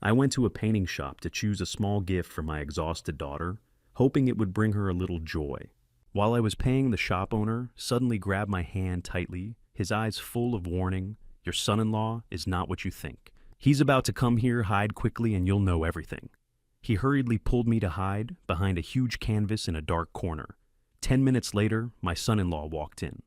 I went to a painting shop to choose a small gift for my exhausted daughter, hoping it would bring her a little joy. While I was paying, the shop owner suddenly grabbed my hand tightly, his eyes full of warning. "Your son-in-law is not what you think. He's about to come here, hide quickly, and you'll know everything." He hurriedly pulled me to hide behind a huge canvas in a dark corner. 10 minutes later, my son-in-law walked in.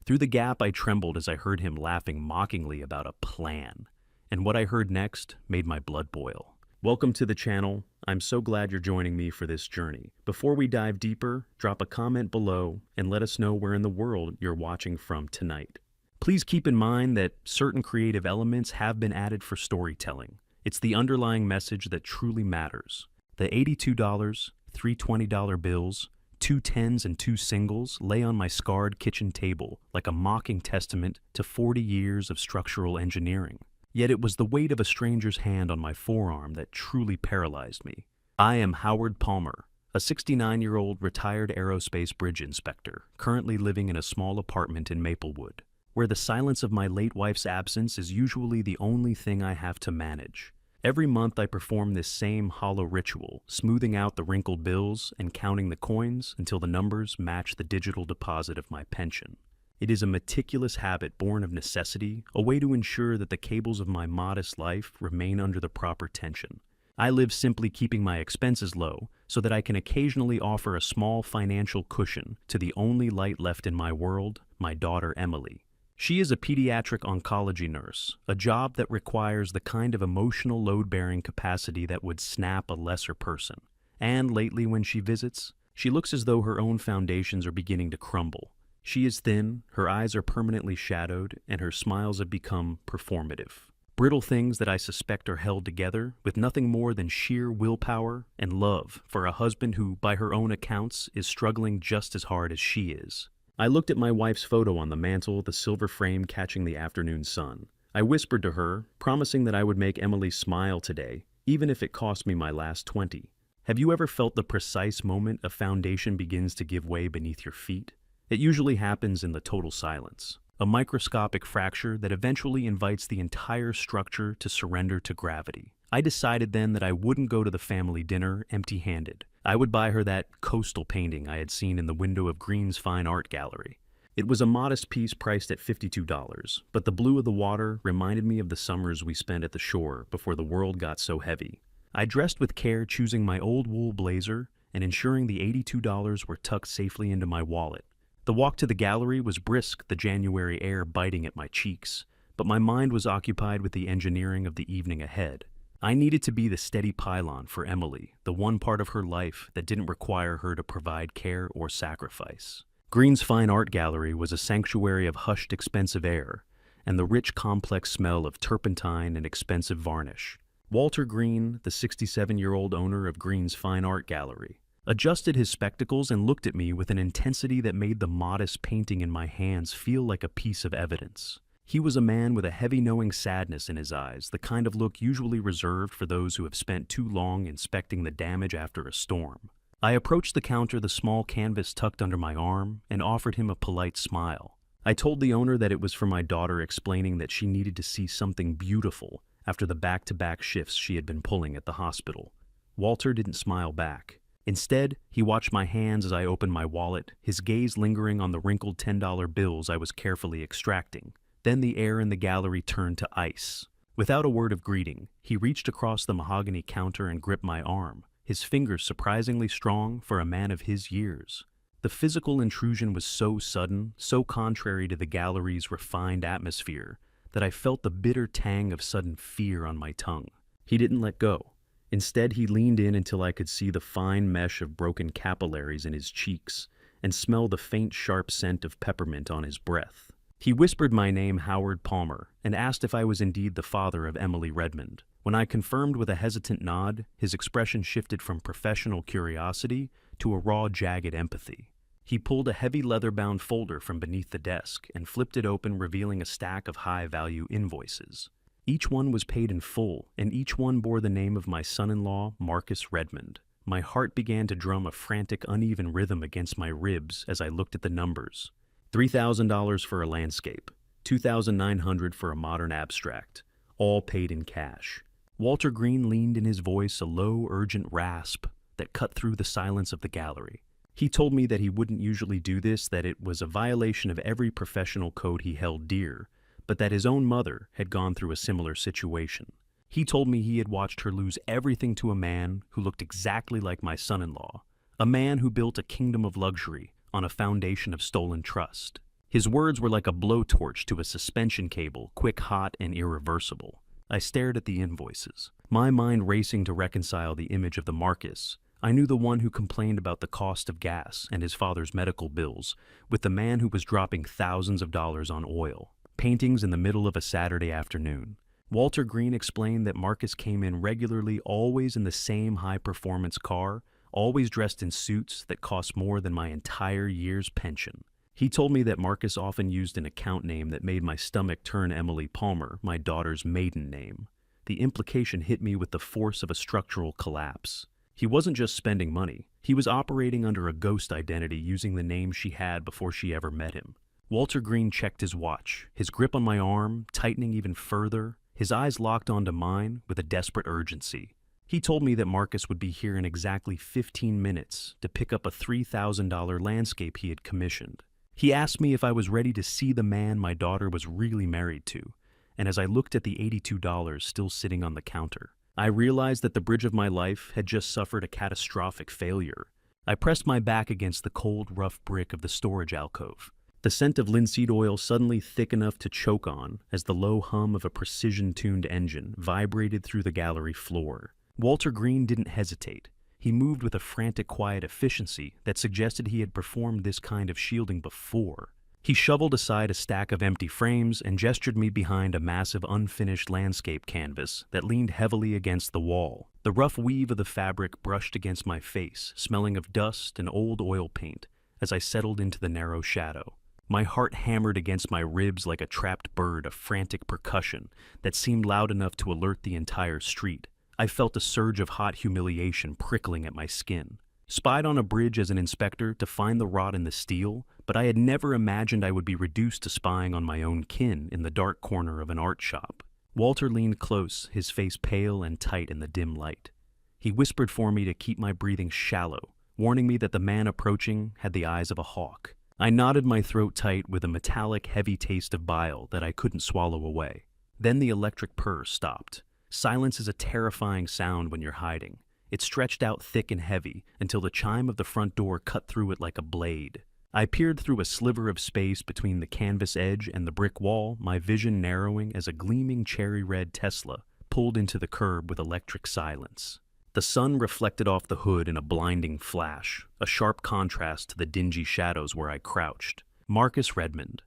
Through the gap, I trembled as I heard him laughing mockingly about a plan. And what I heard next made my blood boil. Welcome to the channel. I'm so glad you're joining me for this journey. Before we dive deeper, drop a comment below and let us know where in the world you're watching from tonight. Please keep in mind that certain creative elements have been added for storytelling. It's the underlying message that truly matters. The $82, 3 $20 bills, 2 tens and 2 singles lay on my scarred kitchen table like a mocking testament to 40 years of structural engineering. Yet it was the weight of a stranger's hand on my forearm that truly paralyzed me. I am Howard Palmer, a 69-year-old retired aerospace bridge inspector, currently living in a small apartment in Maplewood, where the silence of my late wife's absence is usually the only thing I have to manage. Every month I perform this same hollow ritual, smoothing out the wrinkled bills and counting the coins until the numbers match the digital deposit of my pension. It is a meticulous habit born of necessity, a way to ensure that the cables of my modest life remain under the proper tension. I live simply keeping my expenses low so that I can occasionally offer a small financial cushion to the only light left in my world, my daughter Emily. She is a pediatric oncology nurse, a job that requires the kind of emotional load-bearing capacity that would snap a lesser person. And lately when she visits, she looks as though her own foundations are beginning to crumble. She is thin, her eyes are permanently shadowed, and her smiles have become performative. Brittle things that I suspect are held together with nothing more than sheer willpower and love for a husband who, by her own accounts, is struggling just as hard as she is. I looked at my wife's photo on the mantel, the silver frame catching the afternoon sun. I whispered to her, promising that I would make Emily smile today, even if it cost me my last 20. Have you ever felt the precise moment a foundation begins to give way beneath your feet? It usually happens in the total silence, a microscopic fracture that eventually invites the entire structure to surrender to gravity. I decided then that I wouldn't go to the family dinner empty-handed. I would buy her that coastal painting I had seen in the window of Green's Fine Art Gallery. It was a modest piece priced at $52, but the blue of the water reminded me of the summers we spent at the shore before the world got so heavy. I dressed with care, choosing my old wool blazer and ensuring the $82 were tucked safely into my wallet. The walk to the gallery was brisk, the January air biting at my cheeks, but my mind was occupied with the engineering of the evening ahead. I needed to be the steady pylon for Emily, the one part of her life that didn't require her to provide care or sacrifice. Green's Fine Art Gallery was a sanctuary of hushed, expensive air and the rich, complex smell of turpentine and expensive varnish. Walter Green, the 67-year-old owner of Green's Fine Art Gallery, adjusted his spectacles and looked at me with an intensity that made the modest painting in my hands feel like a piece of evidence. He was a man with a heavy knowing sadness in his eyes, the kind of look usually reserved for those who have spent too long inspecting the damage after a storm. I approached the counter, the small canvas tucked under my arm, and offered him a polite smile. I told the owner that it was for my daughter, explaining that she needed to see something beautiful after the back-to-back shifts she had been pulling at the hospital. Walter didn't smile back. Instead, he watched my hands as I opened my wallet, his gaze lingering on the wrinkled $10 bills I was carefully extracting. Then the air in the gallery turned to ice. Without a word of greeting, he reached across the mahogany counter and gripped my arm, his fingers surprisingly strong for a man of his years. The physical intrusion was so sudden, so contrary to the gallery's refined atmosphere, that I felt the bitter tang of sudden fear on my tongue. He didn't let go. Instead, he leaned in until I could see the fine mesh of broken capillaries in his cheeks and smell the faint, sharp scent of peppermint on his breath. He whispered my name, Howard Palmer, and asked if I was indeed the father of Emily Redmond. When I confirmed with a hesitant nod, his expression shifted from professional curiosity to a raw, jagged empathy. He pulled a heavy leather-bound folder from beneath the desk and flipped it open, revealing a stack of high-value invoices. Each one was paid in full, and each one bore the name of my son-in-law, Marcus Redmond. My heart began to drum a frantic, uneven rhythm against my ribs as I looked at the numbers. $3,000 for a landscape, $2,900 for a modern abstract, all paid in cash. Walter Green leaned in his voice a low, urgent rasp that cut through the silence of the gallery. He told me that he wouldn't usually do this, that it was a violation of every professional code he held dear, but that his own mother had gone through a similar situation. He told me he had watched her lose everything to a man who looked exactly like my son-in-law, a man who built a kingdom of luxury on a foundation of stolen trust. His words were like a blowtorch to a suspension cable, quick, hot, and irreversible. I stared at the invoices, my mind racing to reconcile the image of the Marcus I knew, the one who complained about the cost of gas and his father's medical bills, with the man who was dropping thousands of dollars on oil. Paintings in the middle of a Saturday afternoon. Walter Green explained that Marcus came in regularly, always in the same high-performance car, always dressed in suits that cost more than my entire year's pension. He told me that Marcus often used an account name that made my stomach turn. Emily Palmer, my daughter's maiden name. The implication hit me with the force of a structural collapse. He wasn't just spending money. He was operating under a ghost identity, using the name she had before she ever met him. Walter Green checked his watch, his grip on my arm tightening even further, his eyes locked onto mine with a desperate urgency. He told me that Marcus would be here in exactly 15 minutes to pick up a $3,000 landscape he had commissioned. He asked me if I was ready to see the man my daughter was really married to, and as I looked at the $82 still sitting on the counter, I realized that the bridge of my life had just suffered a catastrophic failure. I pressed my back against the cold, rough brick of the storage alcove, the scent of linseed oil suddenly thick enough to choke on as the low hum of a precision-tuned engine vibrated through the gallery floor. Walter Green didn't hesitate. He moved with a frantic, quiet efficiency that suggested he had performed this kind of shielding before. He shoveled aside a stack of empty frames and gestured me behind a massive unfinished landscape canvas that leaned heavily against the wall. The rough weave of the fabric brushed against my face, smelling of dust and old oil paint, as I settled into the narrow shadow. My heart hammered against my ribs like a trapped bird, a frantic percussion that seemed loud enough to alert the entire street. I felt a surge of hot humiliation prickling at my skin. Spied on a bridge as an inspector to find the rot in the steel, but I had never imagined I would be reduced to spying on my own kin in the dark corner of an art shop. Walter leaned close, his face pale and tight in the dim light. He whispered for me to keep my breathing shallow, warning me that the man approaching had the eyes of a hawk. I knotted my throat tight with a metallic, heavy taste of bile that I couldn't swallow away. Then the electric purr stopped. Silence is a terrifying sound when you're hiding. It stretched out thick and heavy until the chime of the front door cut through it like a blade. I peered through a sliver of space between the canvas edge and the brick wall, my vision narrowing as a gleaming cherry-red Tesla pulled into the curb with electric silence. The sun reflected off the hood in a blinding flash, a sharp contrast to the dingy shadows where I crouched. Marcus Redmond,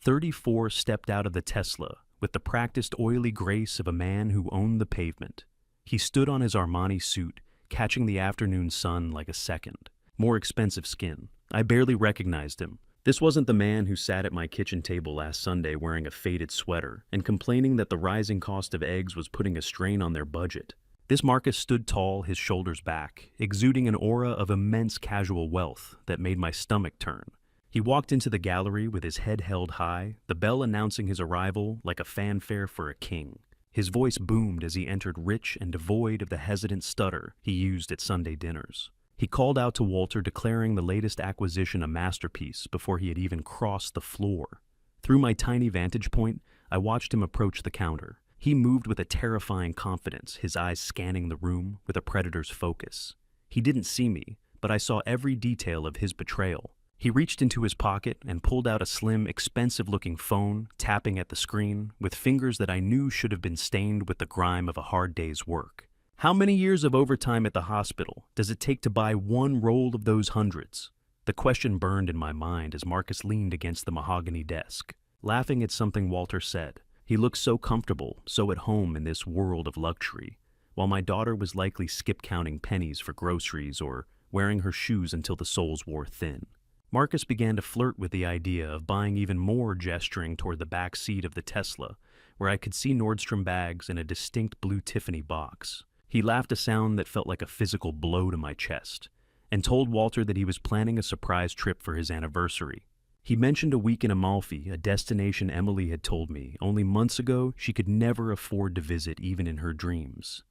34, stepped out of the Tesla with the practiced oily grace of a man who owned the pavement. He stood on his Armani suit, catching the afternoon sun like a second. More expensive skin. I barely recognized him. This wasn't the man who sat at my kitchen table last Sunday wearing a faded sweater and complaining that the rising cost of eggs was putting a strain on their budget. This Marcus stood tall, his shoulders back, exuding an aura of immense casual wealth that made my stomach turn. He walked into the gallery with his head held high, the bell announcing his arrival like a fanfare for a king. His voice boomed as he entered, rich and devoid of the hesitant stutter he used at Sunday dinners. He called out to Walter, declaring the latest acquisition a masterpiece before he had even crossed the floor. Through my tiny vantage point, I watched him approach the counter. He moved with a terrifying confidence, his eyes scanning the room with a predator's focus. He didn't see me, but I saw every detail of his betrayal. He reached into his pocket and pulled out a slim, expensive-looking phone, tapping at the screen with fingers that I knew should have been stained with the grime of a hard day's work. How many years of overtime at the hospital does it take to buy one roll of those hundreds? The question burned in my mind as Marcus leaned against the mahogany desk, laughing at something Walter said. He looked so comfortable, so at home in this world of luxury, while my daughter was likely skip-counting pennies for groceries or wearing her shoes until the soles wore thin. Marcus began to flirt with the idea of buying even more, gesturing toward the back seat of the Tesla, where I could see Nordstrom bags and a distinct blue Tiffany box. He laughed a sound that felt like a physical blow to my chest, and told Walter that he was planning a surprise trip for his anniversary. He mentioned a week in Amalfi, a destination Emily had told me only months ago she could never afford to visit even in her dreams.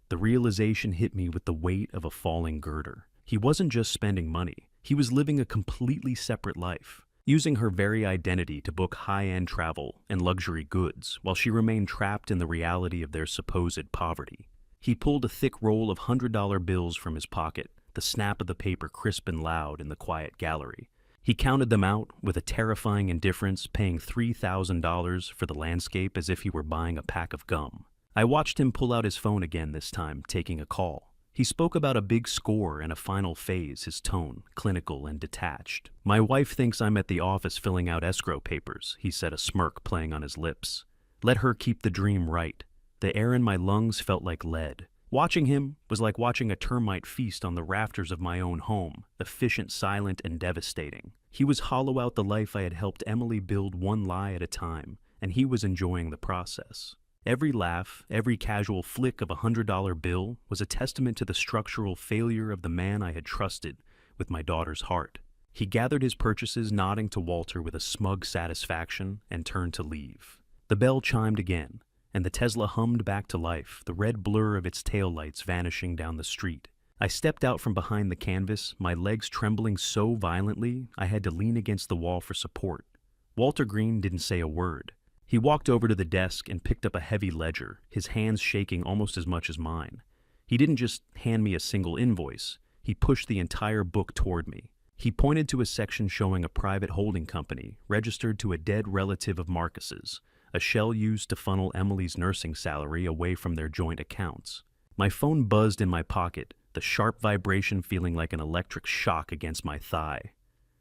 The realization hit me with the weight of a falling girder. He wasn't just spending money, he was living a completely separate life, using her very identity to book high-end travel and luxury goods while she remained trapped in the reality of their supposed poverty. He pulled a thick roll of $100 bills from his pocket, the snap of the paper crisp and loud in the quiet gallery. He counted them out with a terrifying indifference, paying $3,000 for the landscape as if he were buying a pack of gum. I watched him pull out his phone again, this time taking a call. He spoke about a big score and a final phase, his tone clinical and detached. "My wife thinks I'm at the office filling out escrow papers," he said, a smirk playing on his lips. "Let her keep the dream right." The air in my lungs felt like lead. Watching him was like watching a termite feast on the rafters of my own home, efficient, silent, and devastating. He was hollow out the life I had helped Emily build one lie at a time, and he was enjoying the process. Every laugh, every casual flick of a $100 bill was a testament to the structural failure of the man I had trusted with my daughter's heart. He gathered his purchases, nodding to Walter with a smug satisfaction, and turned to leave. The bell chimed again, and the Tesla hummed back to life, the red blur of its taillights vanishing down the street. I stepped out from behind the canvas, my legs trembling so violently I had to lean against the wall for support. Walter Green didn't say a word. He walked over to the desk and picked up a heavy ledger, his hands shaking almost as much as mine. He didn't just hand me a single invoice, he pushed the entire book toward me. He pointed to a section showing a private holding company, registered to a dead relative of Marcus's, a shell used to funnel Emily's nursing salary away from their joint accounts. My phone buzzed in my pocket, the sharp vibration feeling like an electric shock against my thigh.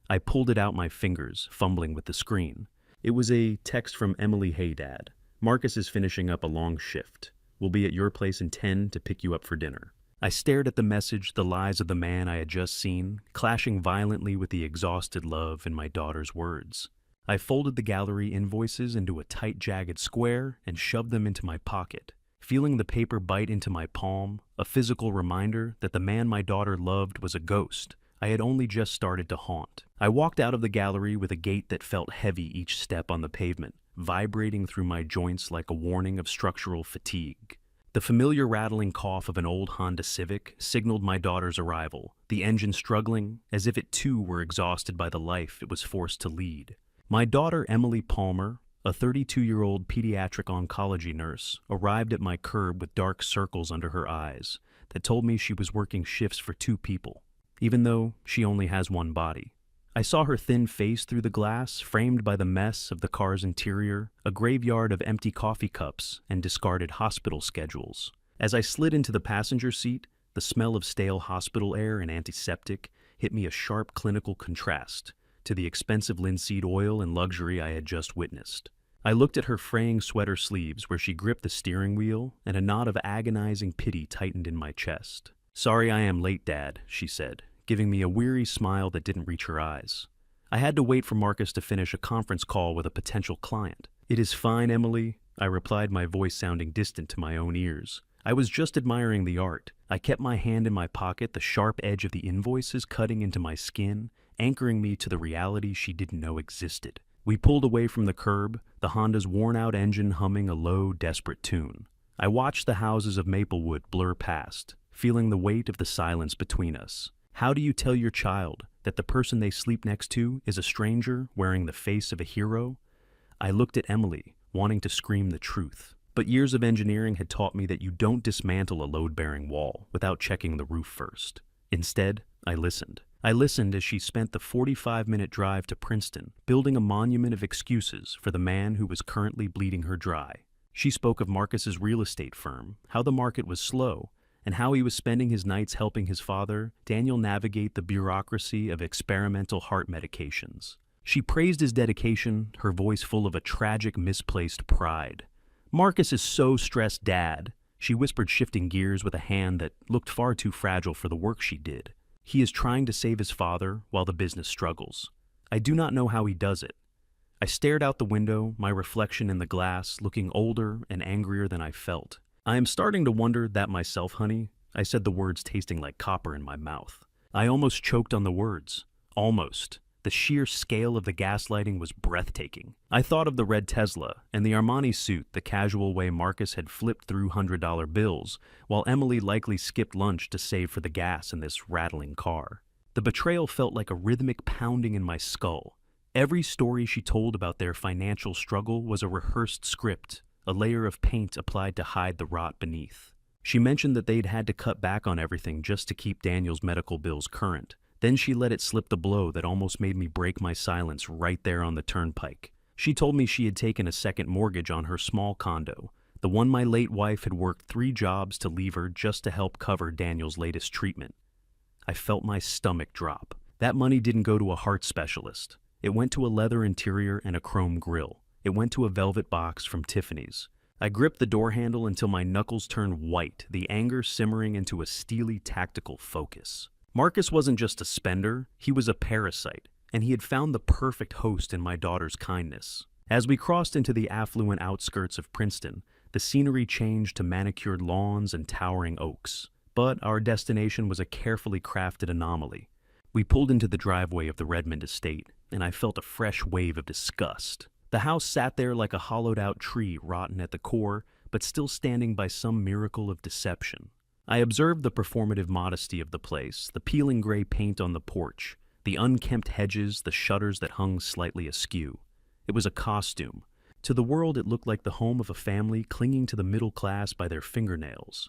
I pulled it out my fingers, fumbling with the screen. It was a text from Emily. "Hey Dad, Marcus is finishing up a long shift. We'll be at your place in 10 to pick you up for dinner." I stared at the message, the lies of the man I had just seen, clashing violently with the exhausted love in my daughter's words. I folded the gallery invoices into a tight, jagged square and shoved them into my pocket, feeling the paper bite into my palm, a physical reminder that the man my daughter loved was a ghost I had only just started to haunt. I walked out of the gallery with a gait that felt heavy each step on the pavement, vibrating through my joints like a warning of structural fatigue. The familiar rattling cough of an old Honda Civic signaled my daughter's arrival, the engine struggling, as if it too were exhausted by the life it was forced to lead. My daughter, Emily Palmer, a 32-year-old pediatric oncology nurse, arrived at my curb with dark circles under her eyes that told me she was working shifts for 2 people, even though she only has one body. I saw her thin face through the glass, framed by the mess of the car's interior, a graveyard of empty coffee cups and discarded hospital schedules. As I slid into the passenger seat, the smell of stale hospital air and antiseptic hit me a sharp clinical contrast to the expensive linseed oil and luxury I had just witnessed. I looked at her fraying sweater sleeves where she gripped the steering wheel, and a knot of agonizing pity tightened in my chest. "Sorry I am late, Dad," she said, giving me a weary smile that didn't reach her eyes. I had to wait for Marcus to finish a conference call with a potential client. "It is fine, Emily," I replied, my voice sounding distant to my own ears. I was just admiring the art. I kept my hand in my pocket, the sharp edge of the invoices cutting into my skin, anchoring me to the reality she didn't know existed. We pulled away from the curb, the Honda's worn-out engine humming a low, desperate tune. I watched the houses of Maplewood blur past, feeling the weight of the silence between us. How do you tell your child that the person they sleep next to is a stranger wearing the face of a hero? I looked at Emily, wanting to scream the truth. But years of engineering had taught me that you don't dismantle a load-bearing wall without checking the roof first. Instead, I listened. I listened as she spent the 45-minute drive to Princeton, building a monument of excuses for the man who was currently bleeding her dry. She spoke of Marcus's real estate firm, how the market was slow, and how he was spending his nights helping his father, Daniel, navigate the bureaucracy of experimental heart medications. She praised his dedication, her voice full of a tragic, misplaced pride. "Marcus is so stressed, Dad," she whispered, shifting gears with a hand that looked far too fragile for the work she did. "He is trying to save his father while the business struggles. I do not know how he does it." I stared out the window, my reflection in the glass, looking older and angrier than I felt. "I am starting to wonder that myself, honey," I said, the words tasting like copper in my mouth. I almost choked on the words. Almost. The sheer scale of the gaslighting was breathtaking. I thought of the red Tesla and the Armani suit, the casual way Marcus had flipped through $100 bills, while Emily likely skipped lunch to save for the gas in this rattling car. The betrayal felt like a rhythmic pounding in my skull. Every story she told about their financial struggle was a rehearsed script, a layer of paint applied to hide the rot beneath. She mentioned that they'd had to cut back on everything just to keep Daniel's medical bills current. Then she let it slip the blow that almost made me break my silence right there on the turnpike. She told me she had taken a second mortgage on her small condo, the one my late wife had worked 3 jobs to leave her just to help cover Daniel's latest treatment. I felt my stomach drop. That money didn't go to a heart specialist. It went to a leather interior and a chrome grille. It went to a velvet box from Tiffany's. I gripped the door handle until my knuckles turned white, the anger simmering into a steely tactical focus. Marcus wasn't just a spender, he was a parasite, and he had found the perfect host in my daughter's kindness. As we crossed into the affluent outskirts of Princeton, the scenery changed to manicured lawns and towering oaks. But our destination was a carefully crafted anomaly. We pulled into the driveway of the Redmond estate, and I felt a fresh wave of disgust. The house sat there like a hollowed-out tree, rotten at the core, but still standing by some miracle of deception. I observed the performative modesty of the place, the peeling gray paint on the porch, the unkempt hedges, the shutters that hung slightly askew. It was a costume. To the world, it looked like the home of a family clinging to the middle class by their fingernails.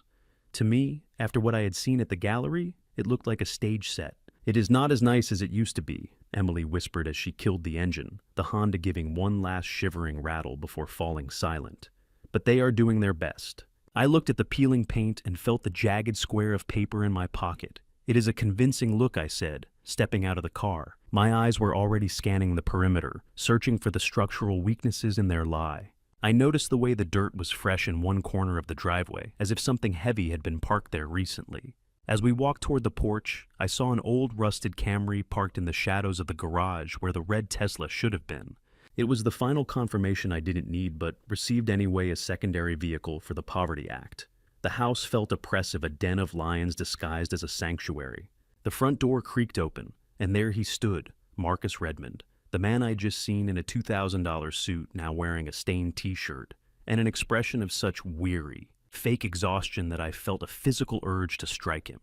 To me, after what I had seen at the gallery, it looked like a stage set. "It is not as nice as it used to be," Emily whispered as she killed the engine, the Honda giving one last shivering rattle before falling silent. "But they are doing their best." I looked at the peeling paint and felt the jagged square of paper in my pocket. "It is a convincing look," I said, stepping out of the car. My eyes were already scanning the perimeter, searching for the structural weaknesses in their lie. I noticed the way the dirt was fresh in one corner of the driveway, as if something heavy had been parked there recently. As we walked toward the porch, I saw an old rusted Camry parked in the shadows of the garage where the red Tesla should have been. It was the final confirmation I didn't need, but received anyway, a secondary vehicle for the Poverty Act. The house felt oppressive, a den of lions disguised as a sanctuary. The front door creaked open, and there he stood, Marcus Redmond, the man I'd just seen in a $2,000 suit, now wearing a stained t-shirt, and an expression of such weary, fake exhaustion that I felt a physical urge to strike him.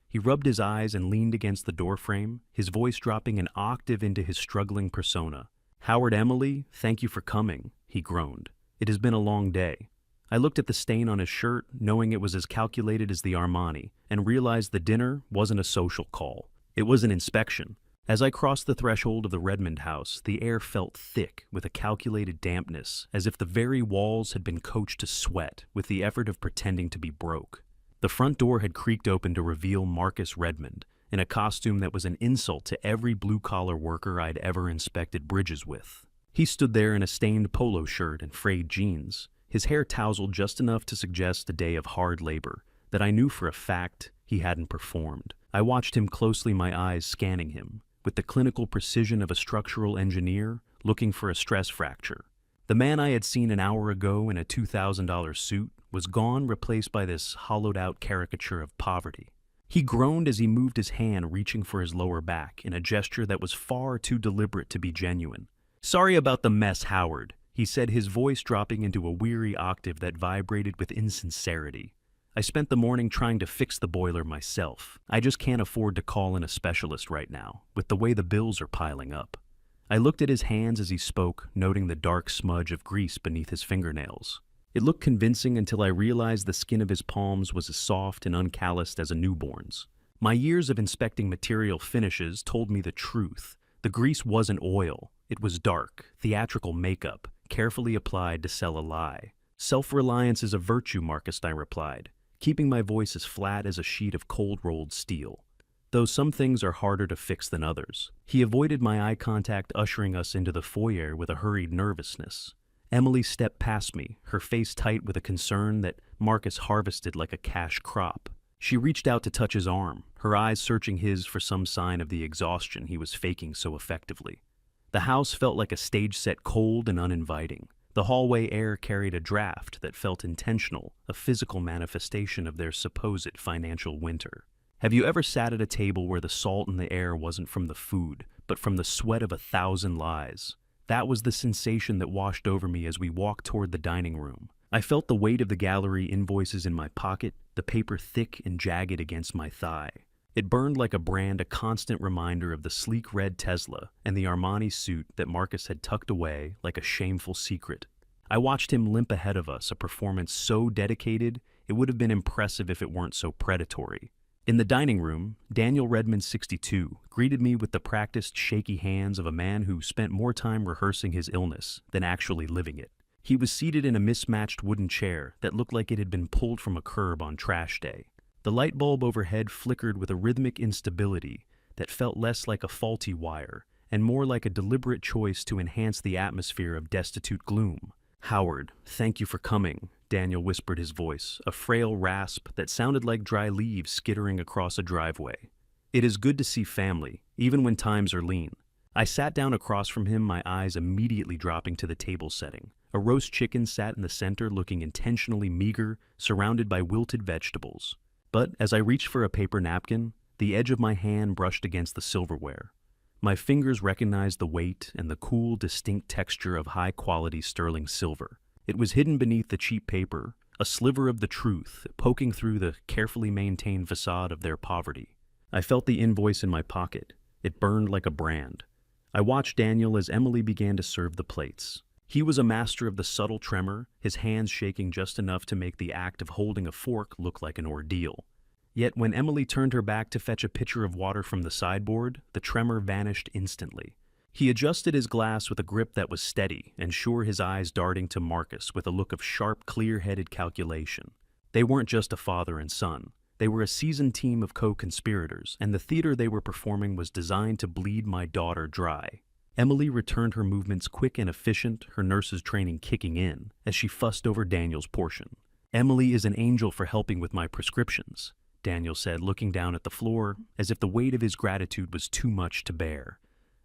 He rubbed his eyes and leaned against the doorframe, his voice dropping an octave into his struggling persona. "Howard, Emily, thank you for coming," he groaned. "It has been a long day." I looked at the stain on his shirt, knowing it was as calculated as the Armani, and realized the dinner wasn't a social call. It was an inspection. As I crossed the threshold of the Redmond house, the air felt thick with a calculated dampness, as if the very walls had been coached to sweat with the effort of pretending to be broke. The front door had creaked open to reveal Marcus Redmond, in a costume that was an insult to every blue-collar worker I'd ever inspected bridges with. He stood there in a stained polo shirt and frayed jeans, his hair tousled just enough to suggest a day of hard labor that I knew for a fact he hadn't performed. I watched him closely, my eyes scanning him, with the clinical precision of a structural engineer looking for a stress fracture. The man I had seen an hour ago in a $2,000 suit was gone, replaced by this hollowed-out caricature of poverty. He groaned as he moved his hand, reaching for his lower back in a gesture that was far too deliberate to be genuine. "Sorry about the mess, Howard," he said, his voice dropping into a weary octave that vibrated with insincerity. "I spent the morning trying to fix the boiler myself. I just can't afford to call in a specialist right now, with the way the bills are piling up." I looked at his hands as he spoke, noting the dark smudge of grease beneath his fingernails. It looked convincing until I realized the skin of his palms was as soft and uncalloused as a newborn's. My years of inspecting material finishes told me the truth. The grease wasn't oil. It was dark, theatrical makeup, carefully applied to sell a lie. "Self-reliance is a virtue, Marcus," I replied, keeping my voice as flat as a sheet of cold-rolled steel. "Though some things are harder to fix than others." He avoided my eye contact, ushering us into the foyer with a hurried nervousness. Emily stepped past me, her face tight with a concern that Marcus harvested like a cash crop. She reached out to touch his arm, her eyes searching his for some sign of the exhaustion he was faking so effectively. The house felt like a stage set, cold and uninviting. The hallway air carried a draft that felt intentional, a physical manifestation of their supposed financial winter. Have you ever sat at a table where the salt in the air wasn't from the food, but from the sweat of 1,000 lies? That was the sensation that washed over me as we walked toward the dining room. I felt the weight of the gallery invoices in my pocket, the paper thick and jagged against my thigh. It burned like a brand, a constant reminder of the sleek red Tesla and the Armani suit that Marcus had tucked away like a shameful secret. I watched him limp ahead of us, a performance so dedicated it would have been impressive if it weren't so predatory. In the dining room, Daniel Redmond, 62, greeted me with the practiced, shaky hands of a man who spent more time rehearsing his illness than actually living it. He was seated in a mismatched wooden chair that looked like it had been pulled from a curb on trash day. The light bulb overhead flickered with a rhythmic instability that felt less like a faulty wire and more like a deliberate choice to enhance the atmosphere of destitute gloom. "Howard, thank you for coming," Daniel whispered, his voice, a frail rasp that sounded like dry leaves skittering across a driveway. "It is good to see family, even when times are lean." I sat down across from him, my eyes immediately dropping to the table setting. A roast chicken sat in the center, looking intentionally meager, surrounded by wilted vegetables. But as I reached for a paper napkin, the edge of my hand brushed against the silverware. My fingers recognized the weight and the cool, distinct texture of high-quality sterling silver. It was hidden beneath the cheap paper, a sliver of the truth poking through the carefully maintained facade of their poverty. I felt the invoice in my pocket. It burned like a brand. I watched Daniel as Emily began to serve the plates. He was a master of the subtle tremor, his hands shaking just enough to make the act of holding a fork look like an ordeal. Yet when Emily turned her back to fetch a pitcher of water from the sideboard, the tremor vanished instantly. He adjusted his glass with a grip that was steady, and sure, his eyes darting to Marcus with a look of sharp, clear-headed calculation. They weren't just a father and son. They were a seasoned team of co-conspirators, and the theater they were performing was designed to bleed my daughter dry. Emily returned her movements quick and efficient, her nurse's training kicking in, as she fussed over Daniel's portion. "Emily is an angel for helping with my prescriptions," Daniel said, looking down at the floor, as if the weight of his gratitude was too much to bear.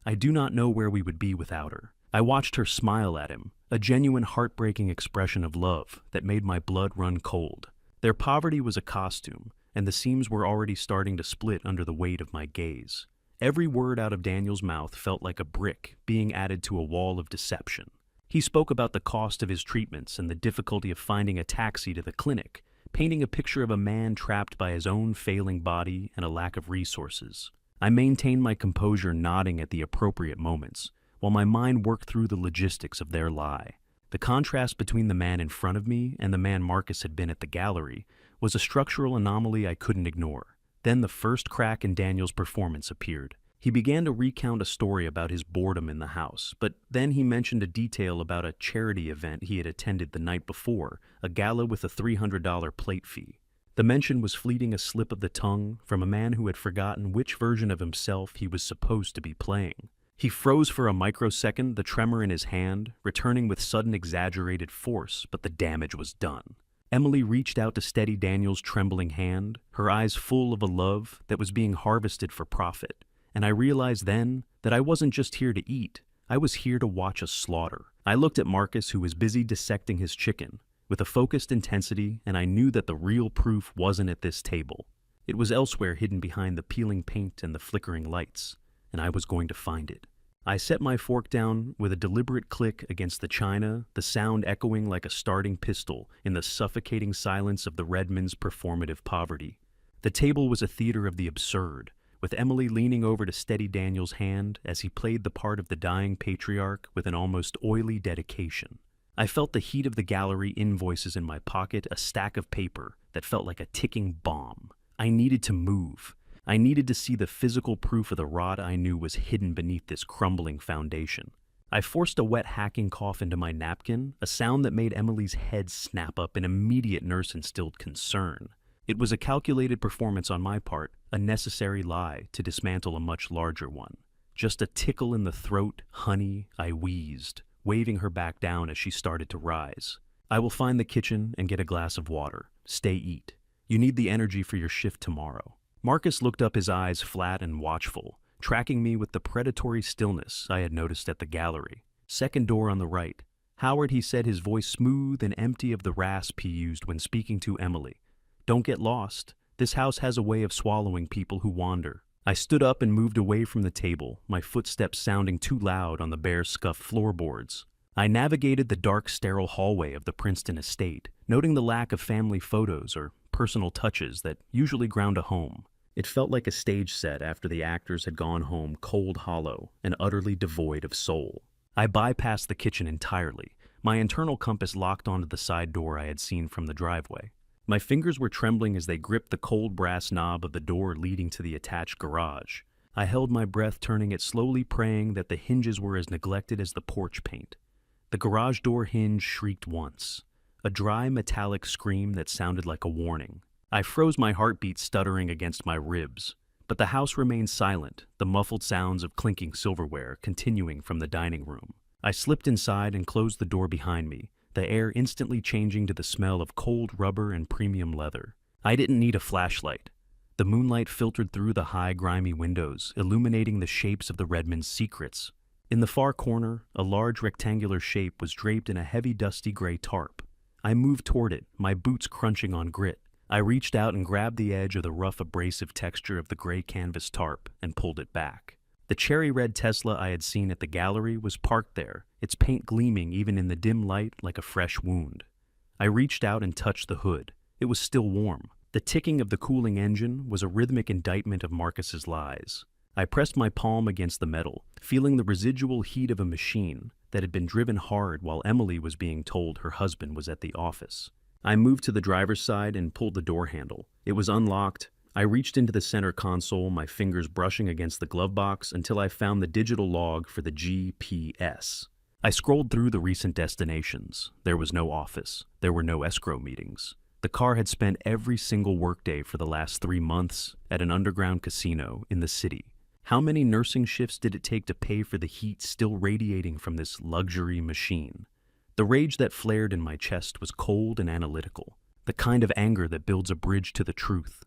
"I do not know where we would be without her." I watched her smile at him, a genuine heartbreaking expression of love that made my blood run cold. Their poverty was a costume, and the seams were already starting to split under the weight of my gaze. Every word out of Daniel's mouth felt like a brick being added to a wall of deception. He spoke about the cost of his treatments and the difficulty of finding a taxi to the clinic, painting a picture of a man trapped by his own failing body and a lack of resources. I maintained my composure, nodding at the appropriate moments, while my mind worked through the logistics of their lie. The contrast between the man in front of me and the man Marcus had been at the gallery was a structural anomaly I couldn't ignore. Then the first crack in Daniel's performance appeared. He began to recount a story about his boredom in the house, but then he mentioned a detail about a charity event he had attended the night before, a gala with a $300 plate fee. The mention was fleeting, a slip of the tongue from a man who had forgotten which version of himself he was supposed to be playing. He froze for a microsecond, the tremor in his hand, returning with sudden exaggerated force, but the damage was done. Emily reached out to steady Daniel's trembling hand, her eyes full of a love that was being harvested for profit. And I realized then that I wasn't just here to eat, I was here to watch a slaughter. I looked at Marcus, who was busy dissecting his chicken, with a focused intensity, and I knew that the real proof wasn't at this table. It was elsewhere, hidden behind the peeling paint and the flickering lights, and I was going to find it. I set my fork down with a deliberate click against the china, the sound echoing like a starting pistol in the suffocating silence of the Redmonds' performative poverty. The table was a theater of the absurd, with Emily leaning over to steady Daniel's hand as he played the part of the dying patriarch with an almost oily dedication. I felt the heat of the gallery invoices in my pocket, a stack of paper that felt like a ticking bomb. I needed to move. I needed to see the physical proof of the rot I knew was hidden beneath this crumbling foundation. I forced a wet hacking cough into my napkin, a sound that made Emily's head snap up in immediate nurse-instilled concern. It was a calculated performance on my part, a necessary lie to dismantle a much larger one. Just a tickle in the throat, honey, I wheezed, waving her back down as she started to rise. "I will find the kitchen and get a glass of water. Stay eat. You need the energy for your shift tomorrow." Marcus looked up, his eyes flat and watchful, tracking me with the predatory stillness I had noticed at the gallery. "Second door on the right." "Howard," he said, his voice smooth and empty of the rasp he used when speaking to Emily. "Don't get lost. This house has a way of swallowing people who wander. I stood up and moved away from the table, my footsteps sounding too loud on the bare scuffed floorboards. I navigated the dark, sterile hallway of the Princeton estate, noting the lack of family photos or personal touches that usually ground a home. It felt like a stage set after the actors had gone home cold hollow and utterly devoid of soul. I bypassed the kitchen entirely, my internal compass locked onto the side door I had seen from the driveway. My fingers were trembling as they gripped the cold brass knob of the door leading to the attached garage. I held my breath, turning it slowly, praying that the hinges were as neglected as the porch paint. The garage door hinge shrieked once, a dry metallic scream that sounded like a warning. I froze, my heartbeat stuttering against my ribs. But the house remained silent, the muffled sounds of clinking silverware continuing from the dining room. I slipped inside and closed the door behind me, the air instantly changing to the smell of cold rubber and premium leather. I didn't need a flashlight. The moonlight filtered through the high, grimy windows, illuminating the shapes of the Redmonds' secrets. In the far corner, a large rectangular shape was draped in a heavy, dusty gray tarp. I moved toward it, my boots crunching on grit. I reached out and grabbed the edge of the rough, abrasive texture of the gray canvas tarp and pulled it back. The cherry red Tesla I had seen at the gallery was parked there, its paint gleaming even in the dim light like a fresh wound. I reached out and touched the hood. It was still warm. The ticking of the cooling engine was a rhythmic indictment of Marcus's lies. I pressed my palm against the metal, feeling the residual heat of a machine that had been driven hard while Emily was being told her husband was at the office. I moved to the driver's side and pulled the door handle. It was unlocked. I reached into the center console, my fingers brushing against the glove box until I found the digital log for the GPS. I scrolled through the recent destinations. There was no office. There were no escrow meetings. The car had spent every single workday for the last 3 months at an underground casino in the city. How many nursing shifts did it take to pay for the heat still radiating from this luxury machine? The rage that flared in my chest was cold and analytical, the kind of anger that builds a bridge to the truth.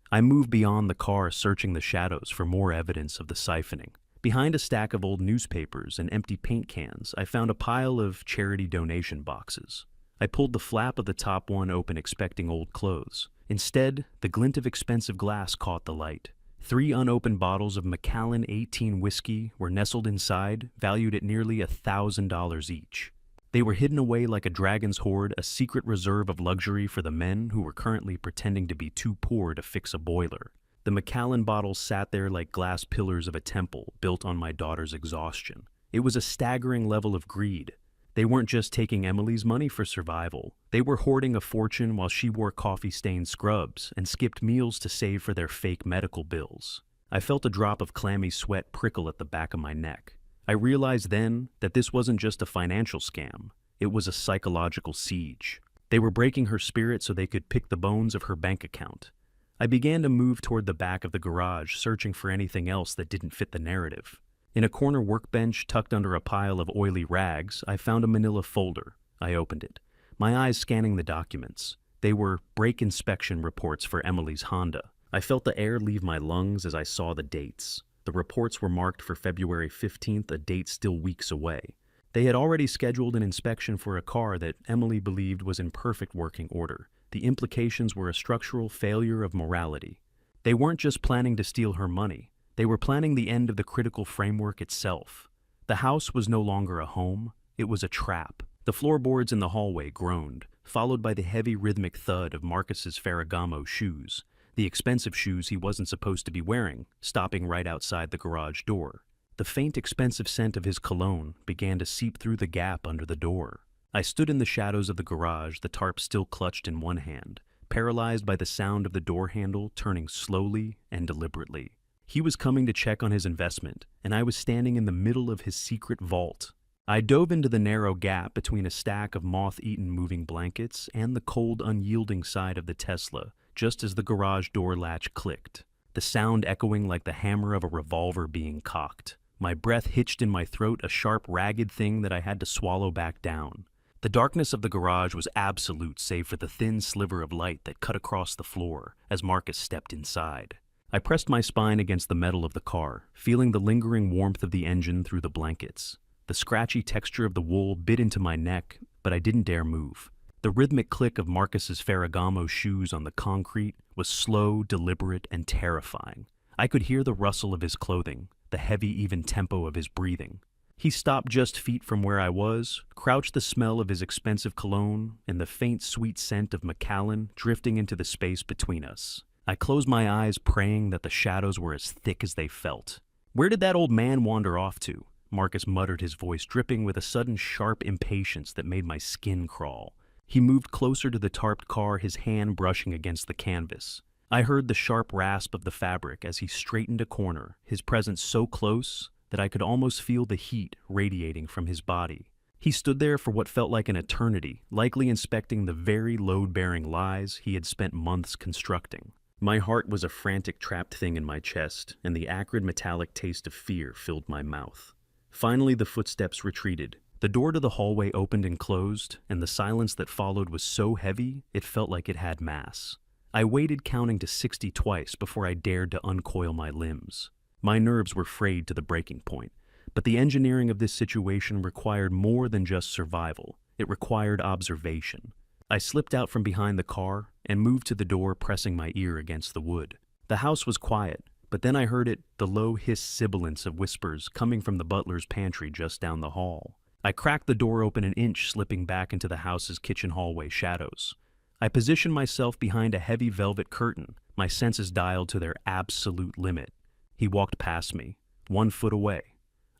I moved beyond the car, searching the shadows for more evidence of the siphoning. Behind a stack of old newspapers and empty paint cans, I found a pile of charity donation boxes. I pulled the flap of the top one open, expecting old clothes. Instead, the glint of expensive glass caught the light. 3 unopened bottles of Macallan 18 whiskey were nestled inside, valued at nearly $1,000 each. They were hidden away like a dragon's hoard, a secret reserve of luxury for the men who were currently pretending to be too poor to fix a boiler. The Macallan bottles sat there like glass pillars of a temple built on my daughter's exhaustion. It was a staggering level of greed. They weren't just taking Emily's money for survival. They were hoarding a fortune while she wore coffee-stained scrubs and skipped meals to save for their fake medical bills. I felt a drop of clammy sweat prickle at the back of my neck. I realized then that this wasn't just a financial scam. It was a psychological siege. They were breaking her spirit so they could pick the bones of her bank account. I began to move toward the back of the garage, searching for anything else that didn't fit the narrative. In a corner workbench tucked under a pile of oily rags, I found a manila folder. I opened it, my eyes scanning the documents. They were brake inspection reports for Emily's Honda. I felt the air leave my lungs as I saw the dates. The reports were marked for February 15th, a date still weeks away. They had already scheduled an inspection for a car that Emily believed was in perfect working order. The implications were a structural failure of morality. They weren't just planning to steal her money. They were planning the end of the critical framework itself. The house was no longer a home. It was a trap. The floorboards in the hallway groaned, followed by the heavy rhythmic thud of Marcus's Ferragamo shoes. The expensive shoes he wasn't supposed to be wearing, stopping right outside the garage door. The faint, expensive scent of his cologne began to seep through the gap under the door. I stood in the shadows of the garage, the tarp still clutched in one hand, paralyzed by the sound of the door handle turning slowly and deliberately. He was coming to check on his investment, and I was standing in the middle of his secret vault. I dove into the narrow gap between a stack of moth-eaten moving blankets and the cold, unyielding side of the Tesla, just as the garage door latch clicked, the sound echoing like the hammer of a revolver being cocked. My breath hitched in my throat, a sharp, ragged thing that I had to swallow back down. The darkness of the garage was absolute, save for the thin sliver of light that cut across the floor as Marcus stepped inside. I pressed my spine against the metal of the car, feeling the lingering warmth of the engine through the blankets. The scratchy texture of the wool bit into my neck, but I didn't dare move. The The rhythmic click of Marcus's Ferragamo shoes on the concrete was slow, deliberate, and terrifying. I could hear the rustle of his clothing, the heavy, even tempo of his breathing. He stopped just feet from where I was, crouched, the smell of his expensive cologne and the faint, sweet scent of Macallan drifting into the space between us. I closed my eyes, praying that the shadows were as thick as they felt. "Where did that old man wander off to?" Marcus muttered, his voice dripping with a sudden sharp impatience that made my skin crawl. He moved closer to the tarped car, his hand brushing against the canvas. I heard the sharp rasp of the fabric as he straightened a corner, his presence so close that I could almost feel the heat radiating from his body. He stood there for what felt like an eternity, likely inspecting the very load-bearing lies he had spent months constructing. My heart was a frantic trapped thing in my chest, and the acrid metallic taste of fear filled my mouth. Finally, the footsteps retreated. The door to the hallway opened and closed, and the silence that followed was so heavy it felt like it had mass. I waited, counting to 60 twice before I dared to uncoil my limbs. My nerves were frayed to the breaking point, but the engineering of this situation required more than just survival. It required observation. I slipped out from behind the car and moved to the door, pressing my ear against the wood. The house was quiet, but then I heard it, the low hiss sibilance of whispers coming from the butler's pantry just down the hall. I cracked the door open an inch, slipping back into the house's kitchen hallway shadows. I positioned myself behind a heavy velvet curtain, my senses dialed to their absolute limit. He walked past me, 1 foot away.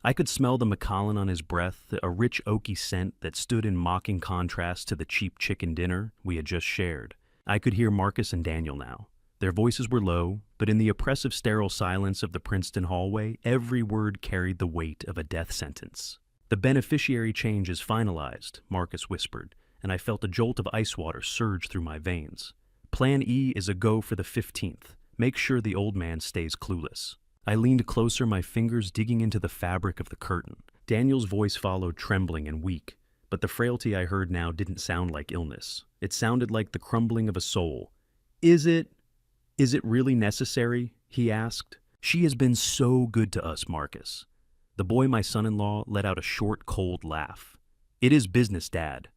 I could smell the Macallan on his breath, a rich oaky scent that stood in mocking contrast to the cheap chicken dinner we had just shared. I could hear Marcus and Daniel now. Their voices were low, but in the oppressive sterile silence of the Princeton hallway, every word carried the weight of a death sentence. "The beneficiary change is finalized," Marcus whispered, and I felt a jolt of ice water surge through my veins. "Plan E is a go for the 15th. Make sure the old man stays clueless." I leaned closer, my fingers digging into the fabric of the curtain. Daniel's voice followed, trembling and weak, but the frailty I heard now didn't sound like illness. It sounded like the crumbling of a soul. Is it really necessary?" he asked. "She has been so good to us, Marcus." The boy, my son-in-law, let out a short, cold laugh. "It is business, Dad.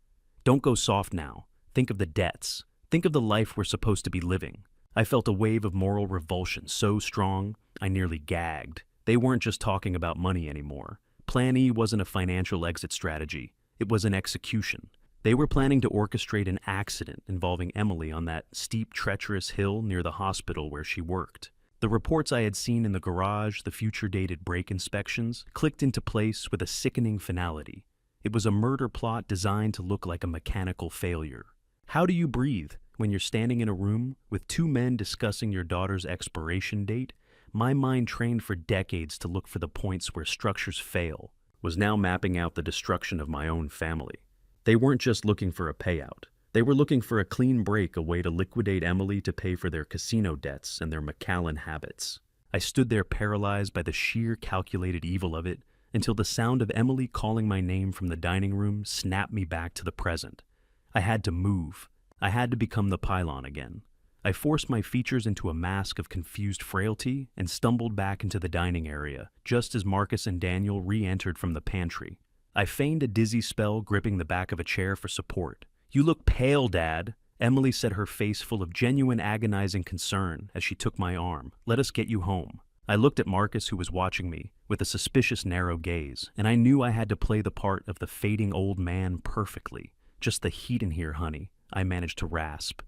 Don't go soft now. Think of the debts. Think of the life we're supposed to be living." I felt a wave of moral revulsion so strong, I nearly gagged. They weren't just talking about money anymore. Plan E wasn't a financial exit strategy. It was an execution. They were planning to orchestrate an accident involving Emily on that steep, treacherous hill near the hospital where she worked. The reports I had seen in the garage, the future-dated brake inspections, clicked into place with a sickening finality. It was a murder plot designed to look like a mechanical failure. How do you breathe when you're standing in a room with 2 men discussing your daughter's expiration date? My mind, trained for decades to look for the points where structures fail, was now mapping out the destruction of my own family. They weren't just looking for a payout. They were looking for a clean break, a way to liquidate Emily to pay for their casino debts and their Macallan habits. I stood there paralyzed by the sheer calculated evil of it until the sound of Emily calling my name from the dining room snapped me back to the present. I had to move. I had to become the pylon again. I forced my features into a mask of confused frailty and stumbled back into the dining area, just as Marcus and Daniel re-entered from the pantry. I feigned a dizzy spell, gripping the back of a chair for support. "You look pale, Dad," Emily said, her face full of genuine agonizing concern as she took my arm. "Let us get you home." I looked at Marcus, who was watching me with a suspicious narrow gaze, and I knew I had to play the part of the fading old man perfectly. "Just the heat in here, honey," I managed to rasp.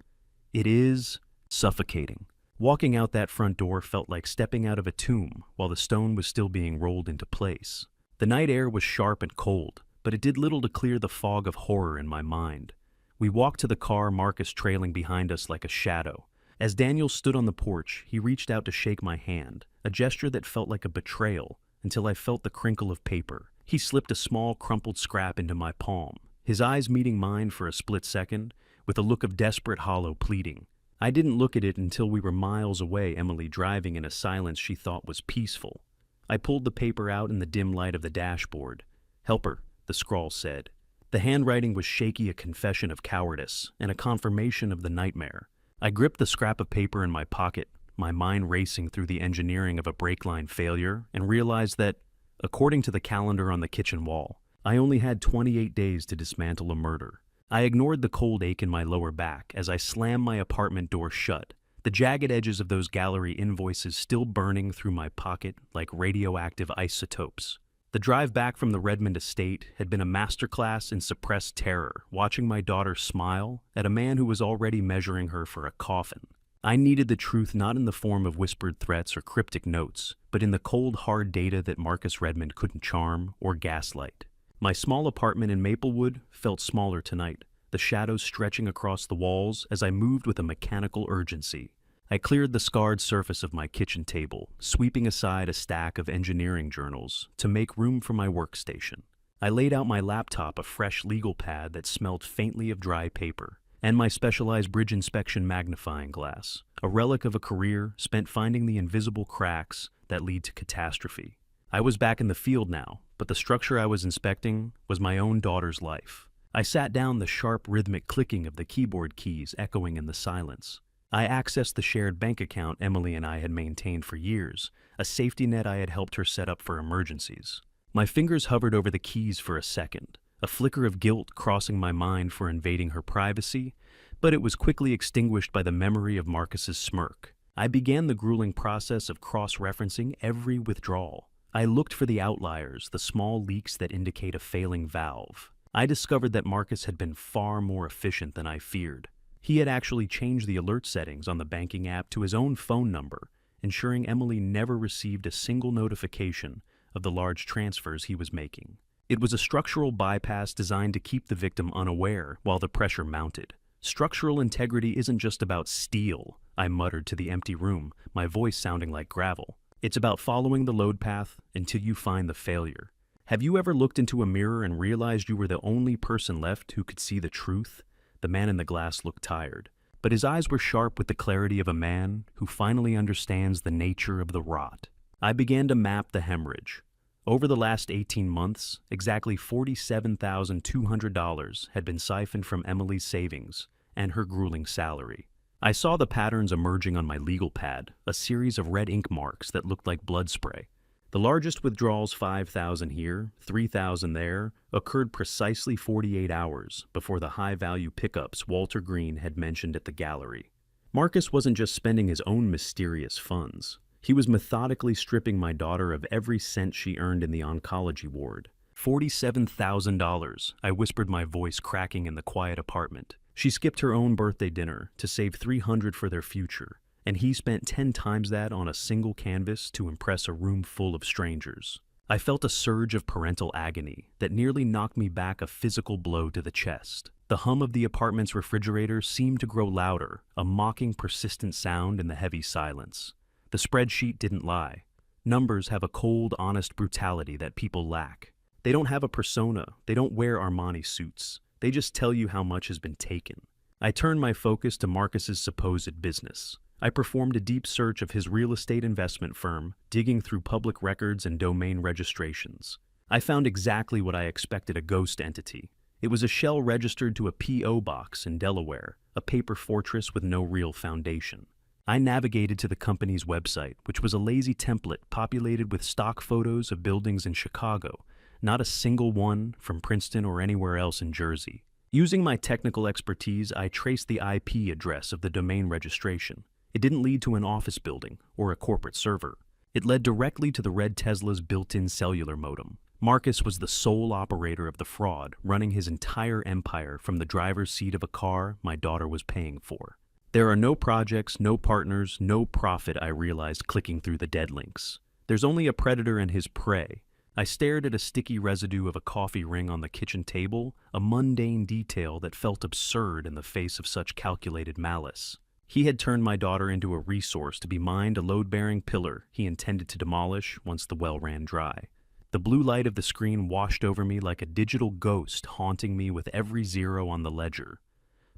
"It is suffocating." Walking out that front door felt like stepping out of a tomb while the stone was still being rolled into place. The night air was sharp and cold, but it did little to clear the fog of horror in my mind. We walked to the car, Marcus trailing behind us like a shadow. As Daniel stood on the porch, he reached out to shake my hand, a gesture that felt like a betrayal until I felt the crinkle of paper. He slipped a small, crumpled scrap into my palm, his eyes meeting mine for a split second, with a look of desperate, hollow pleading. I didn't look at it until we were miles away, Emily driving in a silence she thought was peaceful. I pulled the paper out in the dim light of the dashboard. "Help her," the scrawl said. The handwriting was shaky, a confession of cowardice, and a confirmation of the nightmare. I gripped the scrap of paper in my pocket, my mind racing through the engineering of a brake line failure, and realized that, according to the calendar on the kitchen wall, I only had 28 days to dismantle a murder. I ignored the cold ache in my lower back as I slammed my apartment door shut, the jagged edges of those gallery invoices still burning through my pocket like radioactive isotopes. The drive back from the Redmond estate had been a masterclass in suppressed terror, watching my daughter smile at a man who was already measuring her for a coffin. I needed the truth not in the form of whispered threats or cryptic notes, but in the cold, hard data that Marcus Redmond couldn't charm or gaslight. My small apartment in Maplewood felt smaller tonight, the shadows stretching across the walls as I moved with a mechanical urgency. I cleared the scarred surface of my kitchen table, sweeping aside a stack of engineering journals to make room for my workstation. I laid out my laptop, a fresh legal pad that smelled faintly of dry paper, and my specialized bridge inspection magnifying glass, a relic of a career spent finding the invisible cracks that lead to catastrophe. I was back in the field now, but the structure I was inspecting was my own daughter's life. I sat down, the sharp rhythmic clicking of the keyboard keys echoing in the silence. I accessed the shared bank account Emily and I had maintained for years, a safety net I had helped her set up for emergencies. My fingers hovered over the keys for a second, a flicker of guilt crossing my mind for invading her privacy, but it was quickly extinguished by the memory of Marcus's smirk. I began the grueling process of cross-referencing every withdrawal. I looked for the outliers, the small leaks that indicate a failing valve. I discovered that Marcus had been far more efficient than I feared. He had actually changed the alert settings on the banking app to his own phone number, ensuring Emily never received a single notification of the large transfers he was making. It was a structural bypass designed to keep the victim unaware while the pressure mounted. Structural integrity isn't just about steel, I muttered to the empty room, my voice sounding like gravel. It's about following the load path until you find the failure. Have you ever looked into a mirror and realized you were the only person left who could see the truth? The man in the glass looked tired, but his eyes were sharp with the clarity of a man who finally understands the nature of the rot. I began to map the hemorrhage. Over the last 18 months, exactly $47,200 had been siphoned from Emily's savings and her grueling salary. I saw the patterns emerging on my legal pad, a series of red ink marks that looked like blood spray. The largest withdrawals, $5,000 here, $3,000 there, occurred precisely 48 hours before the high-value pickups Walter Green had mentioned at the gallery. Marcus wasn't just spending his own mysterious funds. He was methodically stripping my daughter of every cent she earned in the oncology ward. $47,000, I whispered, my voice cracking in the quiet apartment. She skipped her own birthday dinner to save $300 for their future, and he spent 10 times that on a single canvas to impress a room full of strangers. I felt a surge of parental agony that nearly knocked me back, a physical blow to the chest. The hum of the apartment's refrigerator seemed to grow louder, a mocking, persistent sound in the heavy silence. The spreadsheet didn't lie. Numbers have a cold, honest brutality that people lack. They don't have a persona. They don't wear Armani suits. They just tell you how much has been taken. I turned my focus to Marcus's supposed business. I performed a deep search of his real estate investment firm, digging through public records and domain registrations. I found exactly what I expected: a ghost entity. It was a shell registered to a P.O. box in Delaware, a paper fortress with no real foundation. I navigated to the company's website, which was a lazy template populated with stock photos of buildings in Chicago, not a single one from Princeton or anywhere else in Jersey. Using my technical expertise, I traced the IP address of the domain registration. It didn't lead to an office building or a corporate server. It led directly to the red Tesla's built-in cellular modem. Marcus was the sole operator of the fraud, running his entire empire from the driver's seat of a car my daughter was paying for. There are no projects, no partners, no profit, I realized, clicking through the dead links. There's only a predator and his prey. I stared at a sticky residue of a coffee ring on the kitchen table, a mundane detail that felt absurd in the face of such calculated malice. He had turned my daughter into a resource to be mined, a load-bearing pillar he intended to demolish once the well ran dry. The blue light of the screen washed over me like a digital ghost, haunting me with every zero on the ledger.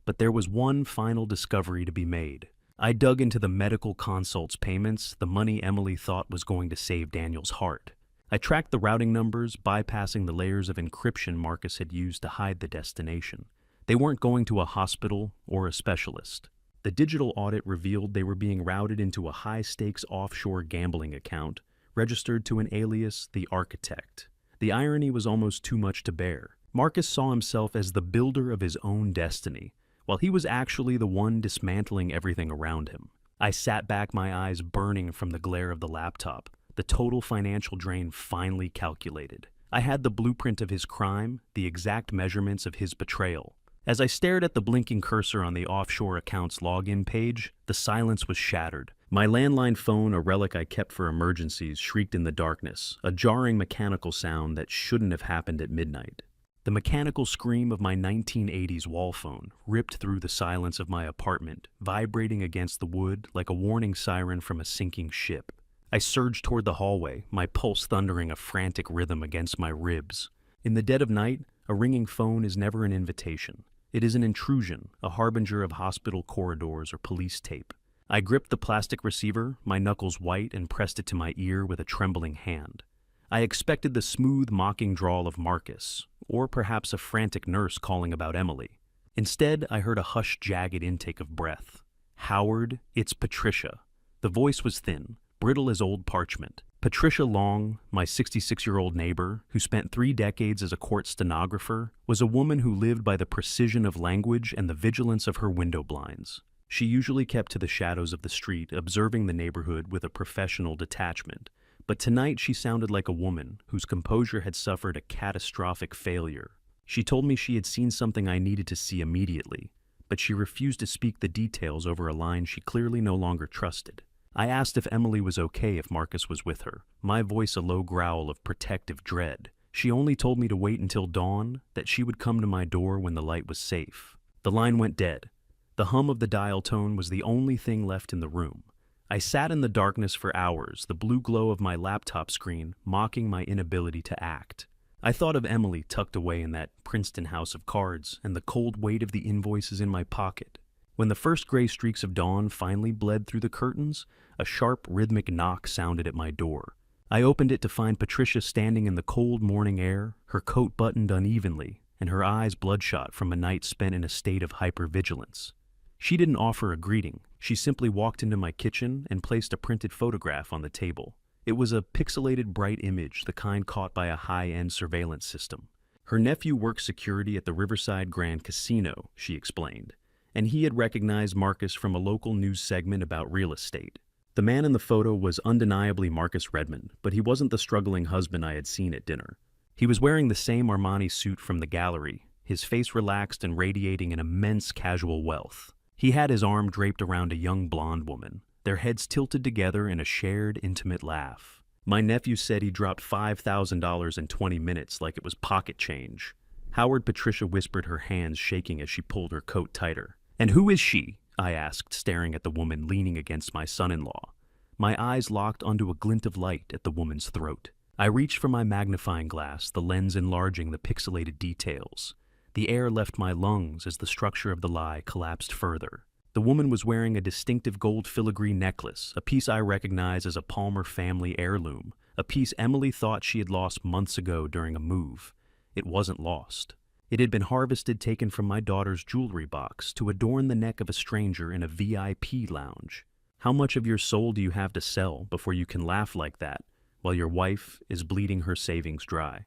But there was one final discovery to be made. I dug into the medical consults payments, the money Emily thought was going to save Daniel's heart. I tracked the routing numbers, bypassing the layers of encryption Marcus had used to hide the destination. They weren't going to a hospital or a specialist. The digital audit revealed they were being routed into a high-stakes offshore gambling account, registered to an alias, the Architect. The irony was almost too much to bear. Marcus saw himself as the builder of his own destiny, while he was actually the one dismantling everything around him. I sat back, my eyes burning from the glare of the laptop, the total financial drain finally calculated. I had the blueprint of his crime, the exact measurements of his betrayal. As I stared at the blinking cursor on the offshore account's login page, the silence was shattered. My landline phone, a relic I kept for emergencies, shrieked in the darkness, a jarring mechanical sound that shouldn't have happened at midnight. The mechanical scream of my 1980s wall phone ripped through the silence of my apartment, vibrating against the wood like a warning siren from a sinking ship. I surged toward the hallway, my pulse thundering a frantic rhythm against my ribs. In the dead of night, a ringing phone is never an invitation. It is an intrusion, a harbinger of hospital corridors or police tape. I gripped the plastic receiver, my knuckles white, and pressed it to my ear with a trembling hand. I expected the smooth, mocking drawl of Marcus, or perhaps a frantic nurse calling about Emily. Instead, I heard a hushed, jagged intake of breath. "Howard, it's Patricia." The voice was thin, brittle as old parchment. Patricia Long, my 66-year-old neighbor, who spent 3 decades as a court stenographer, was a woman who lived by the precision of language and the vigilance of her window blinds. She usually kept to the shadows of the street, observing the neighborhood with a professional detachment. But tonight she sounded like a woman whose composure had suffered a catastrophic failure. She told me she had seen something I needed to see immediately, but she refused to speak the details over a line she clearly no longer trusted. I asked if Emily was okay if Marcus was with her, my voice a low growl of protective dread. She only told me to wait until dawn, that she would come to my door when the light was safe. The line went dead. The hum of the dial tone was the only thing left in the room. I sat in the darkness for hours, the blue glow of my laptop screen mocking my inability to act. I thought of Emily tucked away in that Princeton house of cards and the cold weight of the invoices in my pocket. When the first gray streaks of dawn finally bled through the curtains, a sharp, rhythmic knock sounded at my door. I opened it to find Patricia standing in the cold morning air, her coat buttoned unevenly, and her eyes bloodshot from a night spent in a state of hypervigilance. She didn't offer a greeting. She simply walked into my kitchen and placed a printed photograph on the table. It was a pixelated bright image, the kind caught by a high-end surveillance system. Her nephew worked security at the Riverside Grand Casino, she explained, and he had recognized Marcus from a local news segment about real estate. The man in the photo was undeniably Marcus Redmond, but he wasn't the struggling husband I had seen at dinner. He was wearing the same Armani suit from the gallery, his face relaxed and radiating an immense casual wealth. He had his arm draped around a young blonde woman, their heads tilted together in a shared, intimate laugh. My nephew said he dropped $5,000 in 20 minutes like it was pocket change. Howard, Patricia whispered, her hands shaking as she pulled her coat tighter. "And who is she?" I asked, staring at the woman leaning against my son-in-law. My eyes locked onto a glint of light at the woman's throat. I reached for my magnifying glass, the lens enlarging the pixelated details. The air left my lungs as the structure of the lie collapsed further. The woman was wearing a distinctive gold filigree necklace, a piece I recognized as a Palmer family heirloom, a piece Emily thought she had lost months ago during a move. It wasn't lost. It had been harvested, taken from my daughter's jewelry box to adorn the neck of a stranger in a VIP lounge. How much of your soul do you have to sell before you can laugh like that while your wife is bleeding her savings dry?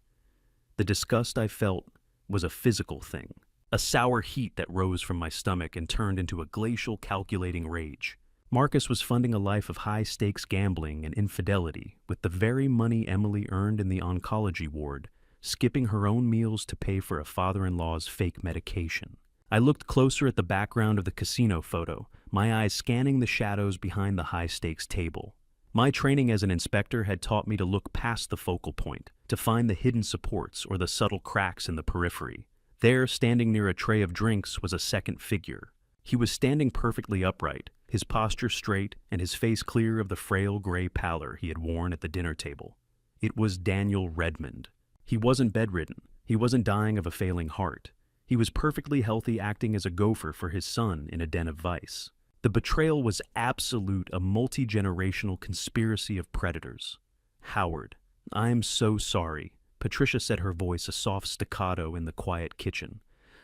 The disgust I felt was a physical thing, a sour heat that rose from my stomach and turned into a glacial, calculating rage. Marcus was funding a life of high-stakes gambling and infidelity with the very money Emily earned in the oncology ward, skipping her own meals to pay for a father-in-law's fake medication. I looked closer at the background of the casino photo, my eyes scanning the shadows behind the high-stakes table. My training as an inspector had taught me to look past the focal point, to find the hidden supports or the subtle cracks in the periphery. There, standing near a tray of drinks, was a second figure. He was standing perfectly upright, his posture straight and his face clear of the frail gray pallor he had worn at the dinner table. It was Daniel Redmond. He wasn't bedridden. He wasn't dying of a failing heart. He was perfectly healthy, acting as a gopher for his son in a den of vice. The betrayal was absolute, a multi-generational conspiracy of predators. "Howard, I'm so sorry," Patricia said, her voice a soft staccato in the quiet kitchen.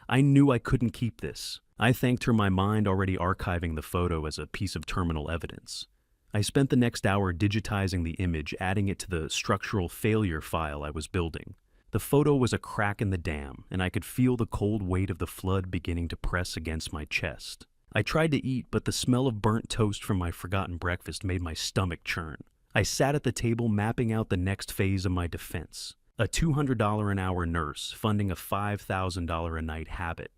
"I knew I couldn't keep this." I thanked her, my mind already archiving the photo as a piece of terminal evidence. I spent the next hour digitizing the image, adding it to the structural failure file I was building. The photo was a crack in the dam, and I could feel the cold weight of the flood beginning to press against my chest. I tried to eat, but the smell of burnt toast from my forgotten breakfast made my stomach churn. I sat at the table mapping out the next phase of my defense. A $200 an hour nurse funding a $5,000 a night habit.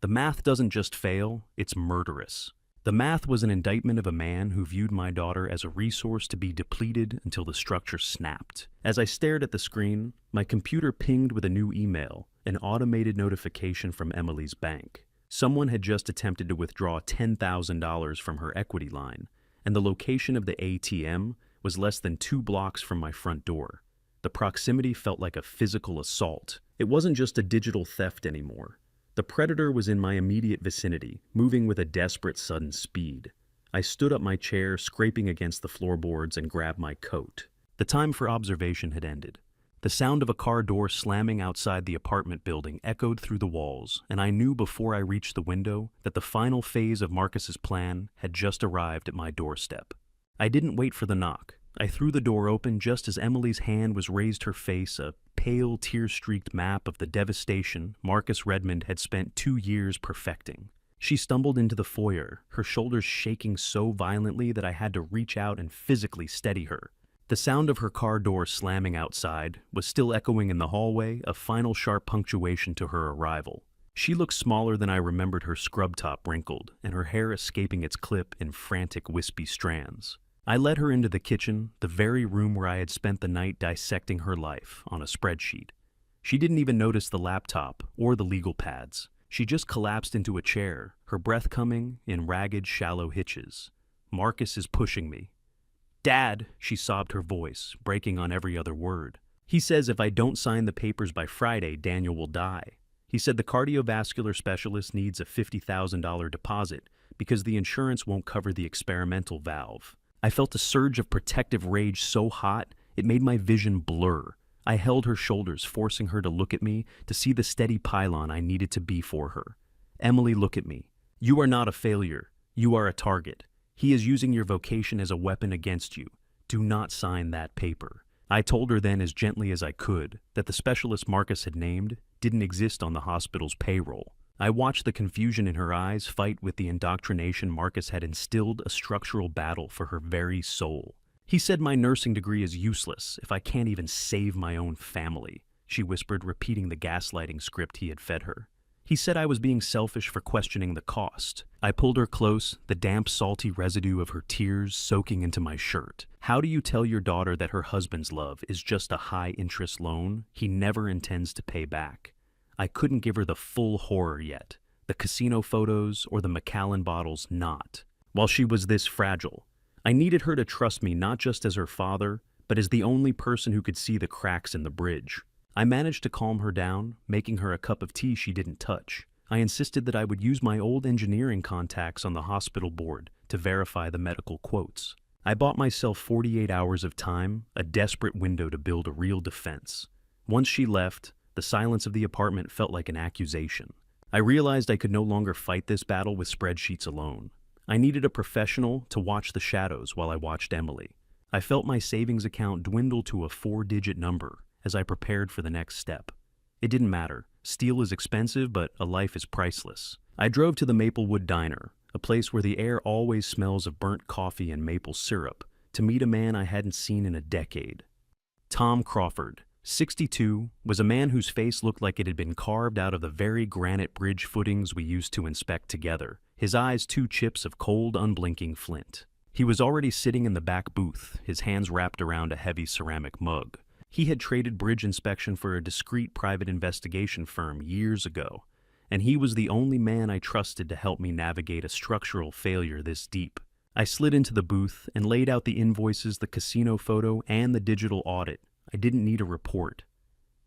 The math doesn't just fail, it's murderous. The math was an indictment of a man who viewed my daughter as a resource to be depleted until the structure snapped. As I stared at the screen, my computer pinged with a new email, an automated notification from Emily's bank. Someone had just attempted to withdraw $10,000 from her equity line, and the location of the ATM was less than 2 blocks from my front door. The proximity felt like a physical assault. It wasn't just a digital theft anymore. The predator was in my immediate vicinity, moving with a desperate sudden speed. I stood up my chair, scraping against the floorboards, and grabbed my coat. The time for observation had ended. The sound of a car door slamming outside the apartment building echoed through the walls, and I knew before I reached the window that the final phase of Marcus's plan had just arrived at my doorstep. I didn't wait for the knock. I threw the door open just as Emily's hand was raised to her face, a pale, tear-streaked map of the devastation Marcus Redmond had spent 2 years perfecting. She stumbled into the foyer, her shoulders shaking so violently that I had to reach out and physically steady her. The sound of her car door slamming outside was still echoing in the hallway, a final sharp punctuation to her arrival. She looked smaller than I remembered, her scrub top wrinkled, and her hair escaping its clip in frantic, wispy strands. I led her into the kitchen, the very room where I had spent the night dissecting her life on a spreadsheet. She didn't even notice the laptop or the legal pads. She just collapsed into a chair, her breath coming in ragged, shallow hitches. "Marcus is pushing me." "Dad," she sobbed, her voice breaking on every other word. "He says if I don't sign the papers by Friday, Daniel will die. He said the cardiovascular specialist needs a $50,000 deposit because the insurance won't cover the experimental valve." I felt a surge of protective rage so hot, it made my vision blur. I held her shoulders, forcing her to look at me, to see the steady pylon I needed to be for her. "Emily, look at me. You are not a failure. You are a target. He is using your vocation as a weapon against you. Do not sign that paper." I told her then as gently as I could that the specialist Marcus had named didn't exist on the hospital's payroll. I watched the confusion in her eyes fight with the indoctrination Marcus had instilled, a structural battle for her very soul. "He said my nursing degree is useless if I can't even save my own family," she whispered, repeating the gaslighting script he had fed her. "He said I was being selfish for questioning the cost." I pulled her close, the damp, salty residue of her tears soaking into my shirt. "How do you tell your daughter that her husband's love is just a high-interest loan he never intends to pay back?" I couldn't give her the full horror yet. The casino photos or the Macallan bottles not. While she was this fragile, I needed her to trust me not just as her father, but as the only person who could see the cracks in the bridge. I managed to calm her down, making her a cup of tea she didn't touch. I insisted that I would use my old engineering contacts on the hospital board to verify the medical quotes. I bought myself 48 hours of time, a desperate window to build a real defense. Once she left, the silence of the apartment felt like an accusation. I realized I could no longer fight this battle with spreadsheets alone. I needed a professional to watch the shadows while I watched Emily. I felt my savings account dwindle to a 4-digit number as I prepared for the next step. It didn't matter. Steel is expensive, but a life is priceless. I drove to the Maplewood Diner, a place where the air always smells of burnt coffee and maple syrup, to meet a man I hadn't seen in a decade. Tom Crawford, 62, was a man whose face looked like it had been carved out of the very granite bridge footings we used to inspect together, his eyes 2 chips of cold, unblinking flint. He was already sitting in the back booth, his hands wrapped around a heavy ceramic mug. He had traded bridge inspection for a discreet private investigation firm years ago, and he was the only man I trusted to help me navigate a structural failure this deep. I slid into the booth and laid out the invoices, the casino photo, and the digital audit. I didn't need a report.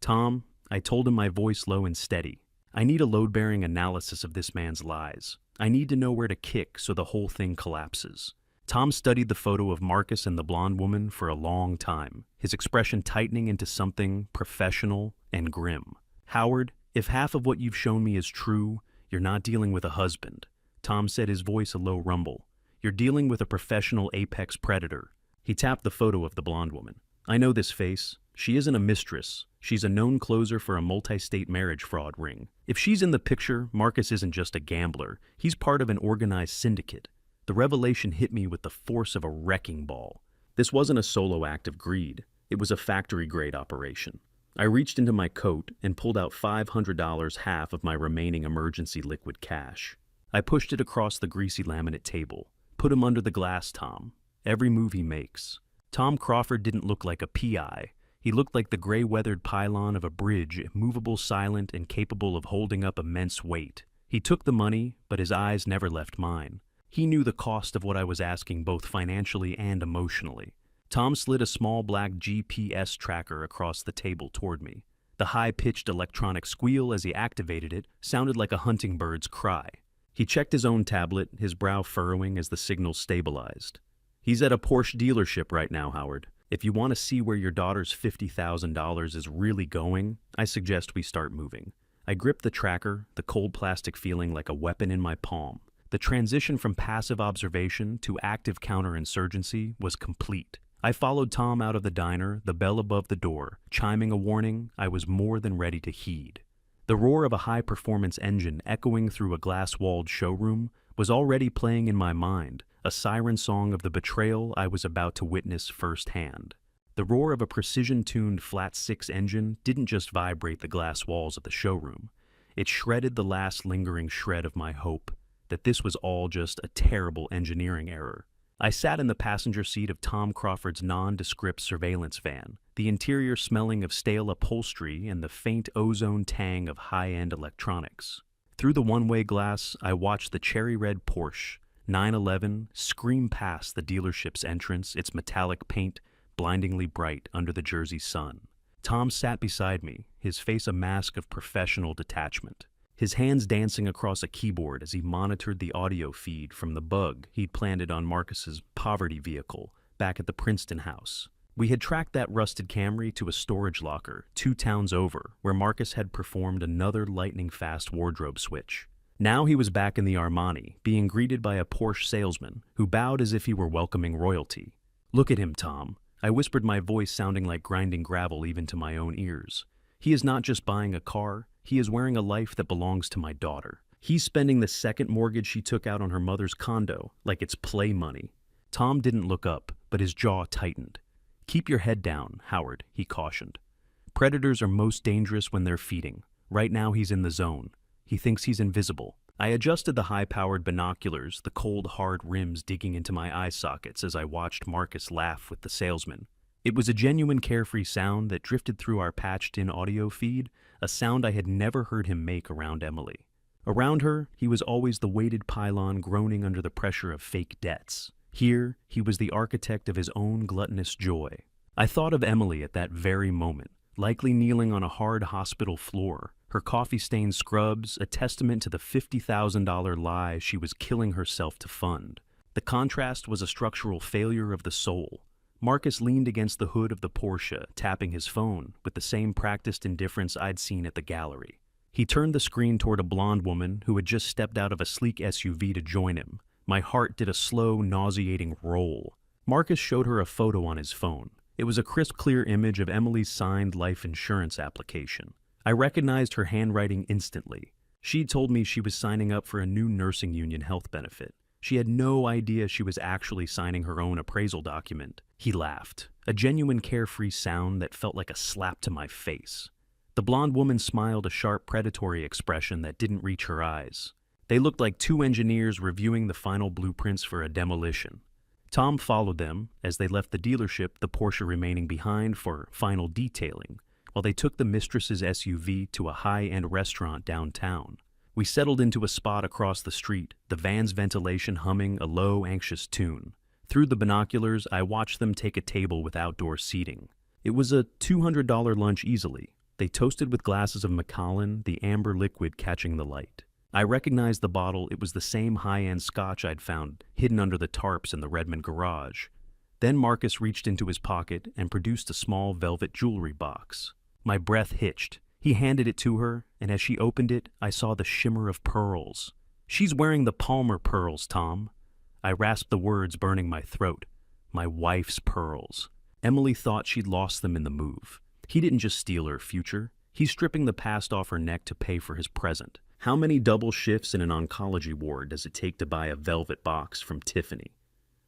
"Tom," I told him, my voice low and steady, "I need a load-bearing analysis of this man's lies. I need to know where to kick so the whole thing collapses." Tom studied the photo of Marcus and the blonde woman for a long time, his expression tightening into something professional and grim. "Howard, if half of what you've shown me is true, you're not dealing with a husband," Tom said, his voice a low rumble. "You're dealing with a professional apex predator." He tapped the photo of the blonde woman. "I know this face. She isn't a mistress. She's a known closer for a multi-state marriage fraud ring. If she's in the picture, Marcus isn't just a gambler. He's part of an organized syndicate. The revelation hit me with the force of a wrecking ball. This wasn't a solo act of greed. It was a factory-grade operation. I reached into my coat and pulled out $500, half of my remaining emergency liquid cash. I pushed it across the greasy laminate table. Put him under the glass, Tom. Every move he makes. Tom Crawford didn't look like a PI. He looked like the gray-weathered pylon of a bridge, immovable, silent, and capable of holding up immense weight. He took the money, but his eyes never left mine. He knew the cost of what I was asking, both financially and emotionally. Tom slid a small black GPS tracker across the table toward me. The high-pitched electronic squeal as he activated it sounded like a hunting bird's cry. He checked his own tablet, his brow furrowing as the signal stabilized. "He's at a Porsche dealership right now, Howard. If you want to see where your daughter's $50,000 is really going, I suggest we start moving." I gripped the tracker, the cold plastic feeling like a weapon in my palm. The transition from passive observation to active counterinsurgency was complete. I followed Tom out of the diner, the bell above the door, chiming a warning I was more than ready to heed. The roar of a high-performance engine echoing through a glass-walled showroom was already playing in my mind, a siren song of the betrayal I was about to witness firsthand. The roar of a precision-tuned flat-six engine didn't just vibrate the glass walls of the showroom. It shredded the last lingering shred of my hope that this was all just a terrible engineering error. I sat in the passenger seat of Tom Crawford's nondescript surveillance van, the interior smelling of stale upholstery and the faint ozone tang of high-end electronics. Through the one-way glass, I watched the cherry-red Porsche 911 scream past the dealership's entrance, its metallic paint blindingly bright under the Jersey sun. Tom sat beside me, his face a mask of professional detachment, his hands dancing across a keyboard as he monitored the audio feed from the bug he'd planted on Marcus's poverty vehicle back at the Princeton house. We had tracked that rusted Camry to a storage locker 2 towns over, where Marcus had performed another lightning-fast wardrobe switch. Now he was back in the Armani, being greeted by a Porsche salesman who bowed as if he were welcoming royalty. "Look at him, Tom." I whispered, my voice sounding like grinding gravel even to my own ears. "He is not just buying a car, he is wearing a life that belongs to my daughter. He's spending the second mortgage she took out on her mother's condo like it's play money." Tom didn't look up, but his jaw tightened. "Keep your head down, Howard," he cautioned. "Predators are most dangerous when they're feeding. Right now he's in the zone. He thinks he's invisible." I adjusted the high-powered binoculars, the cold, hard rims digging into my eye sockets as I watched Marcus laugh with the salesman. It was a genuine carefree sound that drifted through our patched-in audio feed, a sound I had never heard him make around Emily. Around her, he was always the weighted pylon groaning under the pressure of fake debts. Here, he was the architect of his own gluttonous joy. I thought of Emily at that very moment, likely kneeling on a hard hospital floor, her coffee-stained scrubs a testament to the $50,000 lie she was killing herself to fund. The contrast was a structural failure of the soul. Marcus leaned against the hood of the Porsche, tapping his phone with the same practiced indifference I'd seen at the gallery. He turned the screen toward a blonde woman who had just stepped out of a sleek SUV to join him. My heart did a slow, nauseating roll. Marcus showed her a photo on his phone. It was a crisp, clear image of Emily's signed life insurance application. I recognized her handwriting instantly. She'd told me she was signing up for a new nursing union health benefit. She had no idea she was actually signing her own appraisal document. He laughed, a genuine carefree sound that felt like a slap to my face. The blonde woman smiled, a sharp, predatory expression that didn't reach her eyes. They looked like 2 engineers reviewing the final blueprints for a demolition. Tom followed them as they left the dealership, the Porsche remaining behind for final detailing, while they took the mistress's SUV to a high-end restaurant downtown. We settled into a spot across the street, the van's ventilation humming a low, anxious tune. Through the binoculars, I watched them take a table with outdoor seating. It was a $200 lunch easily. They toasted with glasses of Macallan, the amber liquid catching the light. I recognized the bottle. It was the same high-end scotch I'd found hidden under the tarps in the Redmond garage. Then Marcus reached into his pocket and produced a small velvet jewelry box. My breath hitched. He handed it to her, and as she opened it, I saw the shimmer of pearls. "She's wearing the Palmer pearls, Tom." I rasped the words, burning my throat. My wife's pearls. Emily thought she'd lost them in the move. He didn't just steal her future, he's stripping the past off her neck to pay for his present. How many double shifts in an oncology ward does it take to buy a velvet box from Tiffany?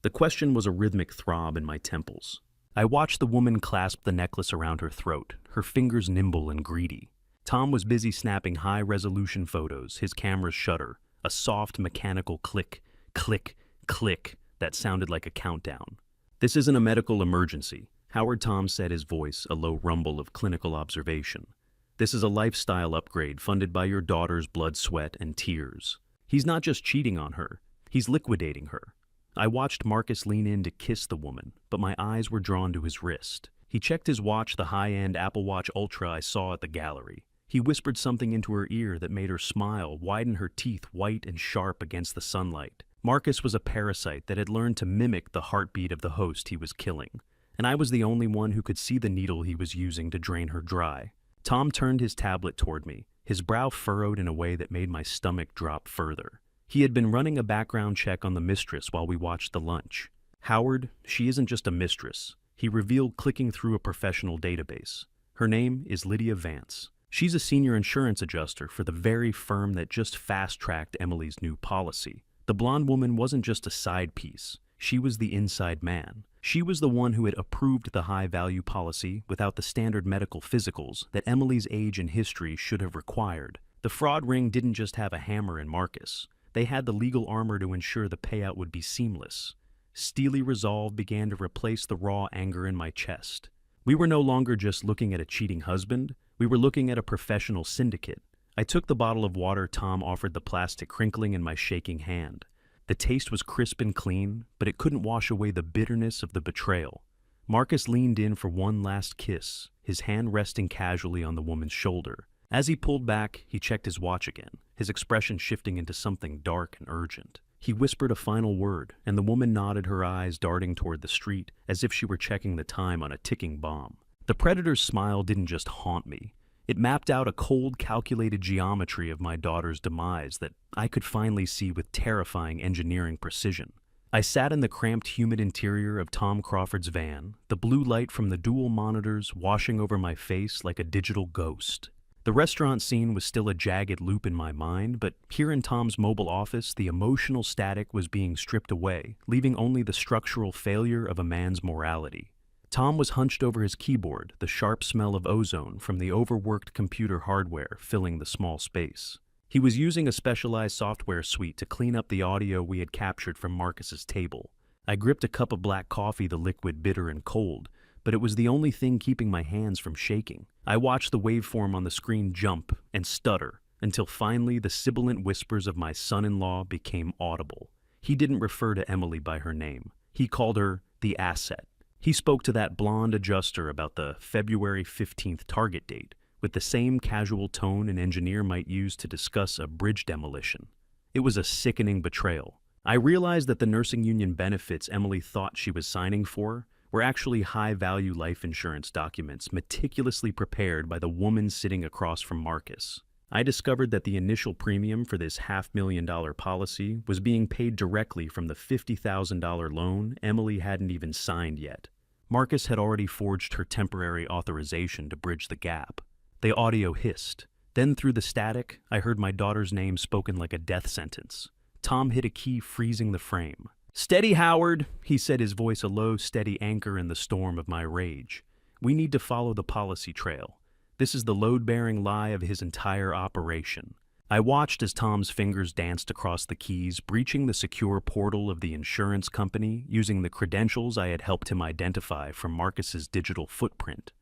The question was a rhythmic throb in my temples. I watched the woman clasp the necklace around her throat, her fingers nimble and greedy. Tom was busy snapping high-resolution photos, his camera's shutter, a soft mechanical click, click, click that sounded like a countdown. "This isn't a medical emergency," Howard Tom said, his voice a low rumble of clinical observation. "This is a lifestyle upgrade funded by your daughter's blood, sweat, and tears." He's not just cheating on her, he's liquidating her. I watched Marcus lean in to kiss the woman, but my eyes were drawn to his wrist. He checked his watch, the high-end Apple Watch Ultra I saw at the gallery. He whispered something into her ear that made her smile, widen her teeth white and sharp against the sunlight. Marcus was a parasite that had learned to mimic the heartbeat of the host he was killing, and I was the only one who could see the needle he was using to drain her dry. Tom turned his tablet toward me, his brow furrowed in a way that made my stomach drop further. He had been running a background check on the mistress while we watched the lunch. "Howard, she isn't just a mistress," he revealed, clicking through a professional database. "Her name is Lydia Vance. She's a senior insurance adjuster for the very firm that just fast-tracked Emily's new policy. The blonde woman wasn't just a side piece. She was the inside man. She was the one who had approved the high-value policy without the standard medical physicals that Emily's age and history should have required. The fraud ring didn't just have a hammer and Marcus. They had the legal armor to ensure the payout would be seamless. Steely resolve began to replace the raw anger in my chest. We were no longer just looking at a cheating husband. We were looking at a professional syndicate. I took the bottle of water Tom offered, the plastic crinkling in my shaking hand. The taste was crisp and clean, but it couldn't wash away the bitterness of the betrayal. Marcus leaned in for one last kiss, his hand resting casually on the woman's shoulder. As he pulled back, he checked his watch again, his expression shifting into something dark and urgent. He whispered a final word, and the woman nodded, her eyes darting toward the street, as if she were checking the time on a ticking bomb. The predator's smile didn't just haunt me. It mapped out a cold, calculated geometry of my daughter's demise that I could finally see with terrifying engineering precision. I sat in the cramped, humid interior of Tom Crawford's van, the blue light from the dual monitors washing over my face like a digital ghost. The restaurant scene was still a jagged loop in my mind, but here in Tom's mobile office, the emotional static was being stripped away, leaving only the structural failure of a man's morality. Tom was hunched over his keyboard, the sharp smell of ozone from the overworked computer hardware filling the small space. He was using a specialized software suite to clean up the audio we had captured from Marcus's table. I gripped a cup of black coffee, the liquid bitter and cold, but it was the only thing keeping my hands from shaking. I watched the waveform on the screen jump and stutter until finally the sibilant whispers of my son-in-law became audible. He didn't refer to Emily by her name. He called her the asset. He spoke to that blonde adjuster about the February 15th target date with the same casual tone an engineer might use to discuss a bridge demolition. It was a sickening betrayal. I realized that the nursing union benefits Emily thought she was signing for were actually high-value life insurance documents meticulously prepared by the woman sitting across from Marcus. I discovered that the initial premium for this $500,000 policy was being paid directly from the $50,000 loan Emily hadn't even signed yet. Marcus had already forged her temporary authorization to bridge the gap. The audio hissed. Then through the static, I heard my daughter's name spoken like a death sentence. Tom hit a key, freezing the frame. "Steady, Howard," he said, his voice a low, steady anchor in the storm of my rage. "We need to follow the policy trail. This is the load-bearing lie of his entire operation." I watched as Tom's fingers danced across the keys, breaching the secure portal of the insurance company using the credentials I had helped him identify from Marcus's digital footprint.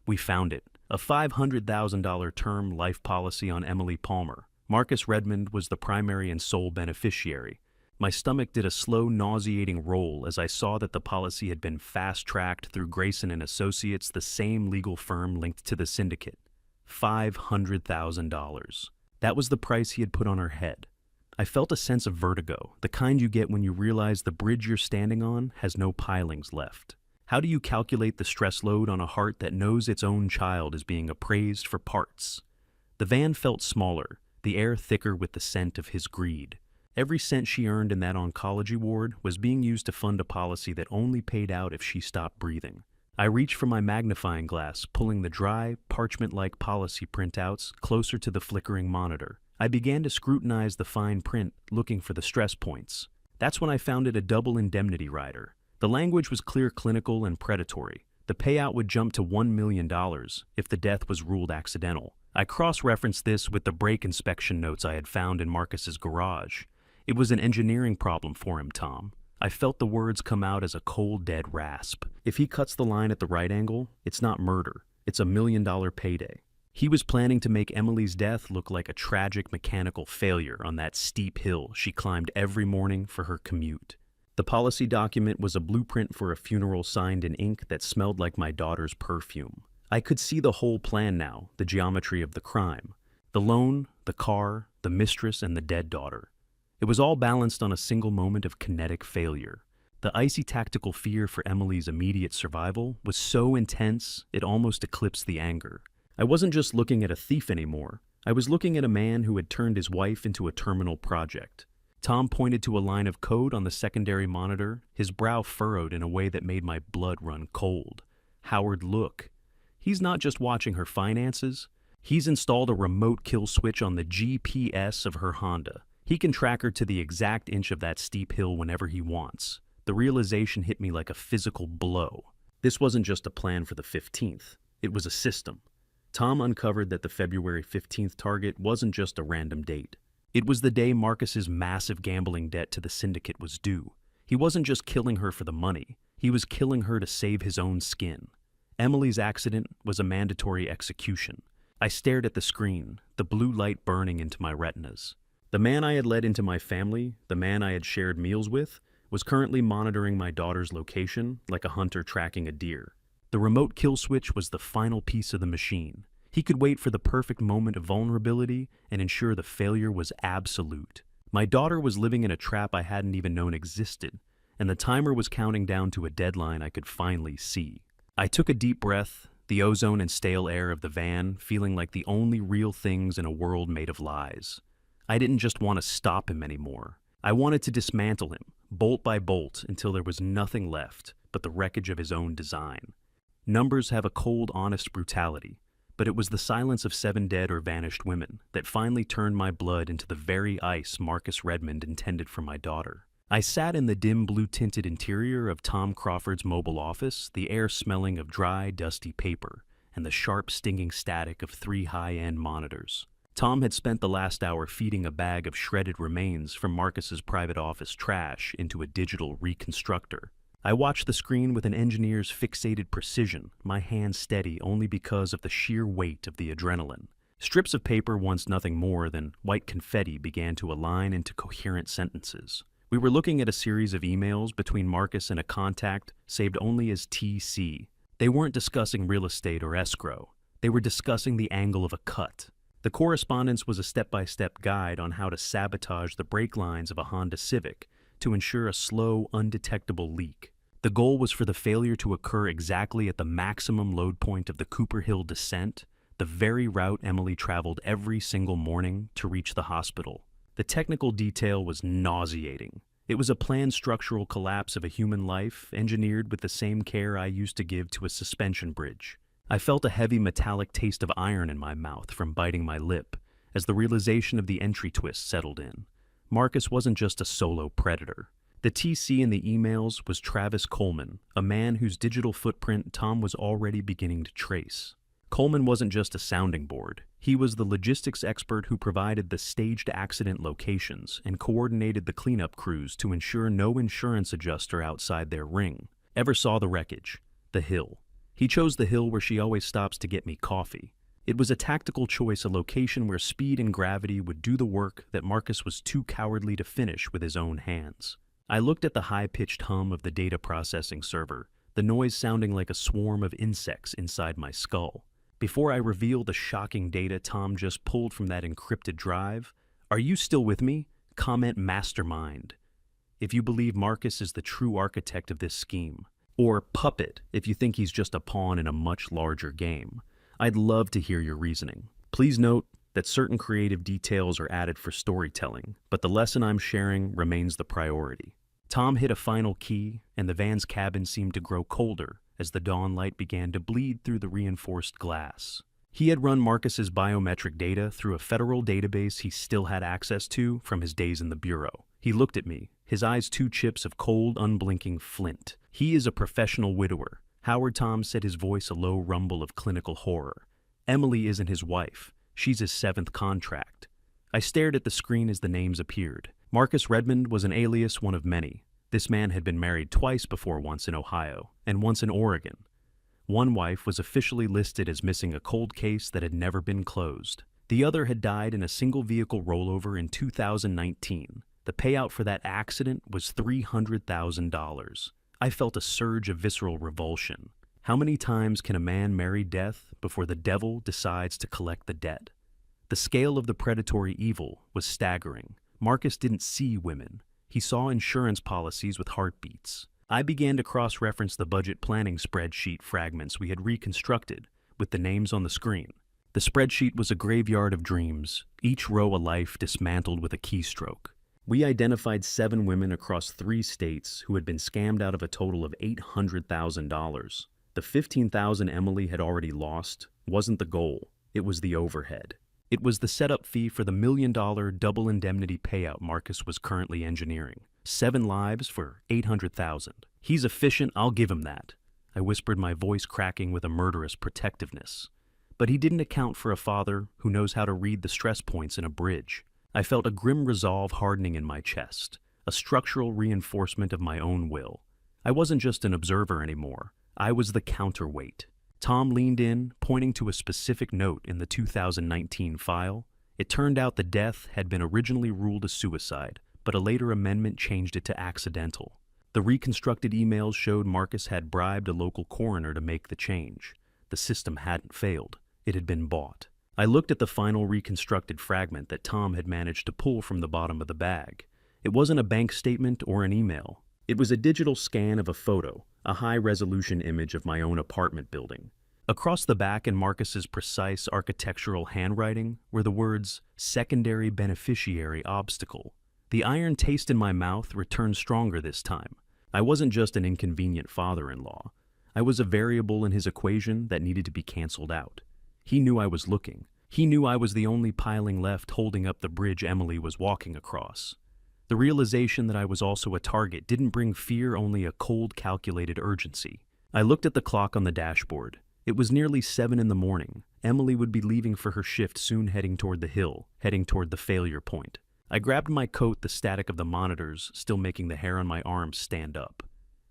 We found it, a $500,000 term life policy on Emily Palmer. Marcus Redmond was the primary and sole beneficiary. My stomach did a slow, nauseating roll as I saw that the policy had been fast-tracked through Grayson & Associates, the same legal firm linked to the syndicate. $500,000. That was the price he had put on her head. I felt a sense of vertigo, the kind you get when you realize the bridge you're standing on has no pilings left. How do you calculate the stress load on a heart that knows its own child is being appraised for parts? The van felt smaller, the air thicker with the scent of his greed. Every cent she earned in that oncology ward was being used to fund a policy that only paid out if she stopped breathing. I reached for my magnifying glass, pulling the dry, parchment-like policy printouts closer to the flickering monitor. I began to scrutinize the fine print, looking for the stress points. That's when I found it a double indemnity rider. The language was clear, clinical, and predatory. The payout would jump to $1 million if the death was ruled accidental. I cross-referenced this with the brake inspection notes I had found in Marcus's garage. It was an engineering problem for him, Tom. I felt the words come out as a cold, dead rasp. If he cuts the line at the right angle, it's not murder. It's $1 million payday. He was planning to make Emily's death look like a tragic mechanical failure on that steep hill she climbed every morning for her commute. The policy document was a blueprint for a funeral signed in ink that smelled like my daughter's perfume. I could see the whole plan now, the geometry of the crime. The loan, the car, the mistress, and the dead daughter. It was all balanced on a single moment of kinetic failure. The icy tactical fear for Emily's immediate survival was so intense it almost eclipsed the anger. I wasn't just looking at a thief anymore. I was looking at a man who had turned his wife into a terminal project. Tom pointed to a line of code on the secondary monitor, his brow furrowed in a way that made my blood run cold. Howard, look. He's not just watching her finances. He's installed a remote kill switch on the GPS of her Honda. He can track her to the exact inch of that steep hill whenever he wants. The realization hit me like a physical blow. This wasn't just a plan for the 15th. It was a system. Tom uncovered that the February 15th target wasn't just a random date. It was the day Marcus's massive gambling debt to the syndicate was due. He wasn't just killing her for the money. He was killing her to save his own skin. Emily's accident was a mandatory execution. I stared at the screen, the blue light burning into my retinas. The man I had led into my family, the man I had shared meals with, was currently monitoring my daughter's location like a hunter tracking a deer. The remote kill switch was the final piece of the machine. He could wait for the perfect moment of vulnerability and ensure the failure was absolute. My daughter was living in a trap I hadn't even known existed, and the timer was counting down to a deadline I could finally see. I took a deep breath, the ozone and stale air of the van feeling like the only real things in a world made of lies. I didn't just want to stop him anymore. I wanted to dismantle him, bolt by bolt, until there was nothing left but the wreckage of his own design. Numbers have a cold, honest brutality, but it was the silence of 7 dead or vanished women that finally turned my blood into the very ice Marcus Redmond intended for my daughter. I sat in the dim blue-tinted interior of Tom Crawford's mobile office, the air smelling of dry, dusty paper, and the sharp, stinging static of 3 high-end monitors. Tom had spent the last hour feeding a bag of shredded remains from Marcus's private office trash into a digital reconstructor. I watched the screen with an engineer's fixated precision, my hand steady only because of the sheer weight of the adrenaline. Strips of paper, once nothing more than white confetti, began to align into coherent sentences. We were looking at a series of emails between Marcus and a contact saved only as TC. They weren't discussing real estate or escrow. They were discussing the angle of a cut. The correspondence was a step-by-step guide on how to sabotage the brake lines of a Honda Civic to ensure a slow, undetectable leak. The goal was for the failure to occur exactly at the maximum load point of the Cooper Hill descent, the very route Emily traveled every single morning to reach the hospital. The technical detail was nauseating. It was a planned structural collapse of a human life, engineered with the same care I used to give to a suspension bridge. I felt a heavy metallic taste of iron in my mouth from biting my lip as the realization of the entry twist settled in. Marcus wasn't just a solo predator. The TC in the emails was Travis Coleman, a man whose digital footprint Tom was already beginning to trace. Coleman wasn't just a sounding board. He was the logistics expert who provided the staged accident locations and coordinated the cleanup crews to ensure no insurance adjuster outside their ring ever saw the wreckage, the hill. He chose the hill where she always stops to get me coffee. It was a tactical choice, a location where speed and gravity would do the work that Marcus was too cowardly to finish with his own hands. I looked at the high-pitched hum of the data processing server, the noise sounding like a swarm of insects inside my skull. Before I reveal the shocking data Tom just pulled from that encrypted drive, are you still with me? Comment mastermind if you believe Marcus is the true architect of this scheme. Or puppet if you think he's just a pawn in a much larger game. I'd love to hear your reasoning. Please note that certain creative details are added for storytelling, but the lesson I'm sharing remains the priority. Tom hit a final key, and the van's cabin seemed to grow colder as the dawn light began to bleed through the reinforced glass. He had run Marcus's biometric data through a federal database he still had access to from his days in the bureau. He looked at me, his eyes two chips of cold, unblinking flint. "He is a professional widower." Howard Tom said, his voice a low rumble of clinical horror. "Emily isn't his wife. She's his 7th contract." I stared at the screen as the names appeared. Marcus Redmond was an alias, one of many. This man had been married twice before, once in Ohio and once in Oregon. One wife was officially listed as missing a cold case that had never been closed. The other had died in a single-vehicle rollover in 2019. The payout for that accident was $300,000. I felt a surge of visceral revulsion. How many times can a man marry death before the devil decides to collect the debt? The scale of the predatory evil was staggering. Marcus didn't see women. He saw insurance policies with heartbeats. I began to cross-reference the budget planning spreadsheet fragments we had reconstructed with the names on the screen. The spreadsheet was a graveyard of dreams, each row a life dismantled with a keystroke. We identified 7 women across 3 states who had been scammed out of a total of $800,000. The $15,000 Emily had already lost wasn't the goal, it was the overhead. It was the setup fee for the $1 million double indemnity payout Marcus was currently engineering. 7 lives for $800,000. He's efficient, I'll give him that. I whispered, my voice cracking with a murderous protectiveness. But he didn't account for a father who knows how to read the stress points in a bridge. I felt a grim resolve hardening in my chest, a structural reinforcement of my own will. I wasn't just an observer anymore. I was the counterweight. Tom leaned in, pointing to a specific note in the 2019 file. It turned out the death had been originally ruled a suicide, but a later amendment changed it to accidental. The reconstructed emails showed Marcus had bribed a local coroner to make the change. The system hadn't failed. It had been bought. I looked at the final reconstructed fragment that Tom had managed to pull from the bottom of the bag. It wasn't a bank statement or an email. It was a digital scan of a photo, a high-resolution image of my own apartment building. Across the back in Marcus's precise architectural handwriting were the words, "Secondary beneficiary obstacle." The iron taste in my mouth returned stronger this time. I wasn't just an inconvenient father-in-law. I was a variable in his equation that needed to be canceled out. He knew I was looking. He knew I was the only piling left holding up the bridge Emily was walking across. The realization that I was also a target didn't bring fear, only a cold, calculated urgency. I looked at the clock on the dashboard. It was nearly 7 in the morning. Emily would be leaving for her shift soon, heading toward the hill, heading toward the failure point. I grabbed my coat, the static of the monitors still making the hair on my arms stand up.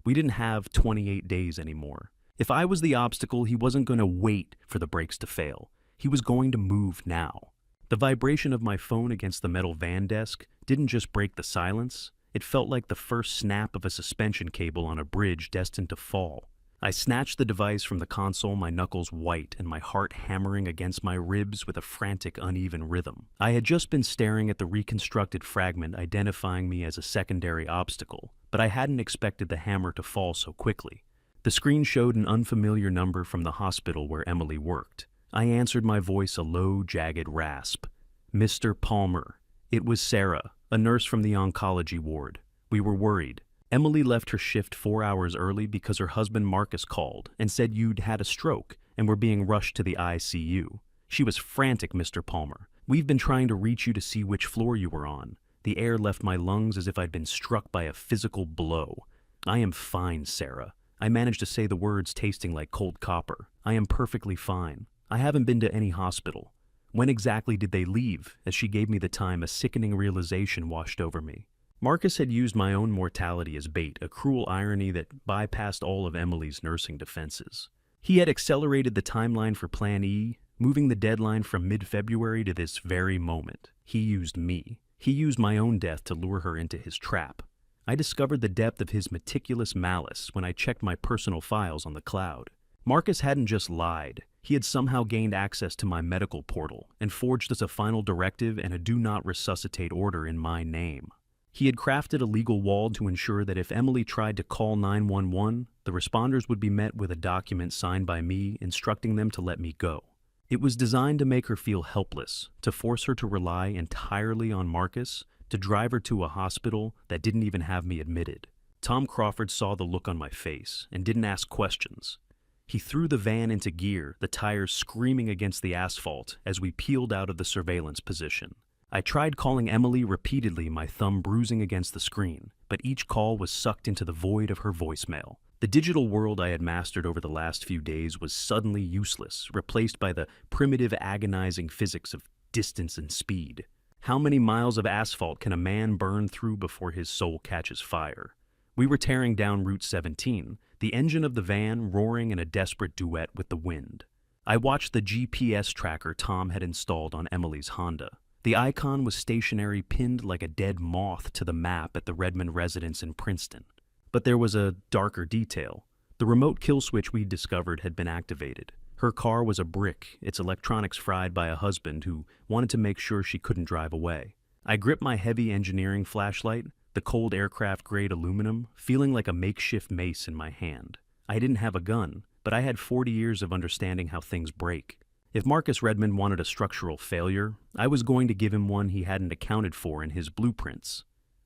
We didn't have 28 days anymore. If I was the obstacle, he wasn't going to wait for the brakes to fail. He was going to move now. The vibration of my phone against the metal van desk didn't just break the silence. It felt like the first snap of a suspension cable on a bridge destined to fall. I snatched the device from the console, my knuckles white and my heart hammering against my ribs with a frantic, uneven rhythm. I had just been staring at the reconstructed fragment identifying me as a secondary obstacle, but I hadn't expected the hammer to fall so quickly. The screen showed an unfamiliar number from the hospital where Emily worked. I answered, my voice a low, jagged rasp. "Mr. Palmer." It was Sarah, a nurse from the oncology ward. We were worried. Emily left her shift 4 hours early because her husband Marcus called and said you'd had a stroke and were being rushed to the ICU. She was frantic, "Mr. Palmer. We've been trying to reach you to see which floor you were on." The air left my lungs as if I'd been struck by a physical blow. "I am fine, Sarah." I managed to say the words tasting like cold copper. "I am perfectly fine. I haven't been to any hospital." "When exactly did they leave?" As she gave me the time, a sickening realization washed over me. Marcus had used my own mortality as bait, a cruel irony that bypassed all of Emily's nursing defenses. He had accelerated the timeline for Plan E, moving the deadline from mid-February to this very moment. He used me. He used my own death to lure her into his trap. I discovered the depth of his meticulous malice when I checked my personal files on the cloud. Marcus hadn't just lied. He had somehow gained access to my medical portal and forged us a final directive and a do not resuscitate order in my name. He had crafted a legal wall to ensure that if Emily tried to call 911, the responders would be met with a document signed by me instructing them to let me go. It was designed to make her feel helpless, to force her to rely entirely on Marcus, to drive her to a hospital that didn't even have me admitted. Tom Crawford saw the look on my face and didn't ask questions. He threw the van into gear, the tires screaming against the asphalt as we peeled out of the surveillance position. I tried calling Emily repeatedly, my thumb bruising against the screen, but each call was sucked into the void of her voicemail. The digital world I had mastered over the last few days was suddenly useless, replaced by the primitive, agonizing physics of distance and speed. How many miles of asphalt can a man burn through before his soul catches fire? We were tearing down Route 17, the engine of the van roaring in a desperate duet with the wind. I watched the GPS tracker Tom had installed on Emily's Honda. The icon was stationary, pinned like a dead moth to the map at the Redmond residence in Princeton. But there was a darker detail. The remote kill switch we'd discovered had been activated. Her car was a brick, its electronics fried by a husband who wanted to make sure she couldn't drive away. I gripped my heavy engineering flashlight, the cold aircraft-grade aluminum, feeling like a makeshift mace in my hand. I didn't have a gun, but I had 40 years of understanding how things break. If Marcus Redmond wanted a structural failure, I was going to give him one he hadn't accounted for in his blueprints.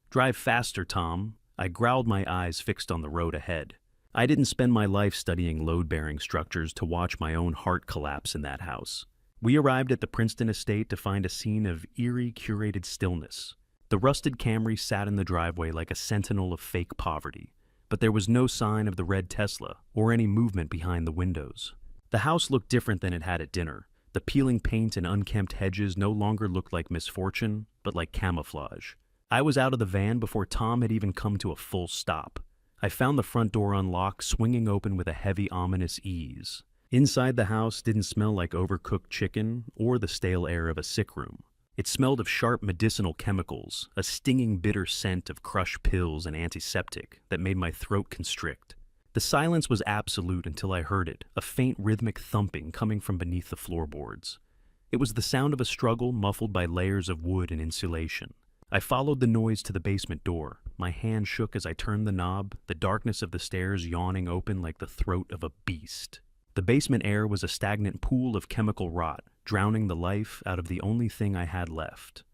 "Drive faster, Tom." I growled, my eyes fixed on the road ahead. I didn't spend my life studying load-bearing structures to watch my own heart collapse in that house. We arrived at the Princeton estate to find a scene of eerie, curated stillness. The rusted Camry sat in the driveway like a sentinel of fake poverty, but there was no sign of the red Tesla or any movement behind the windows. The house looked different than it had at dinner. The peeling paint and unkempt hedges no longer looked like misfortune, but like camouflage. I was out of the van before Tom had even come to a full stop. I found the front door unlocked, swinging open with a heavy, ominous ease. Inside the house didn't smell like overcooked chicken or the stale air of a sick room. It smelled of sharp medicinal chemicals, a stinging bitter scent of crushed pills and antiseptic that made my throat constrict. The silence was absolute until I heard it, a faint rhythmic thumping coming from beneath the floorboards. It was the sound of a struggle muffled by layers of wood and insulation. I followed the noise to the basement door. My hand shook as I turned the knob, the darkness of the stairs yawning open like the throat of a beast. The basement air was a stagnant pool of chemical rot, drowning the life out of the only thing I had left.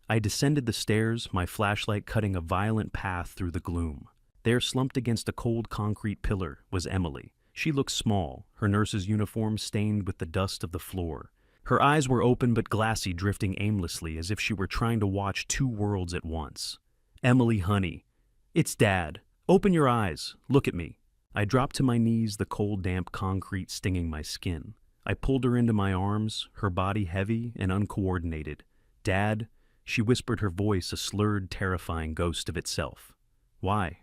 I descended the stairs, my flashlight cutting a violent path through the gloom. There, slumped against a cold concrete pillar, was Emily. She looked small, her nurse's uniform stained with the dust of the floor. Her eyes were open but glassy, drifting aimlessly as if she were trying to watch two worlds at once. "Emily, honey. It's Dad. Open your eyes. Look at me." I dropped to my knees, the cold, damp concrete stinging my skin. I pulled her into my arms, her body heavy and uncoordinated. "Dad," she whispered, her voice a slurred, terrifying ghost of itself. "Why?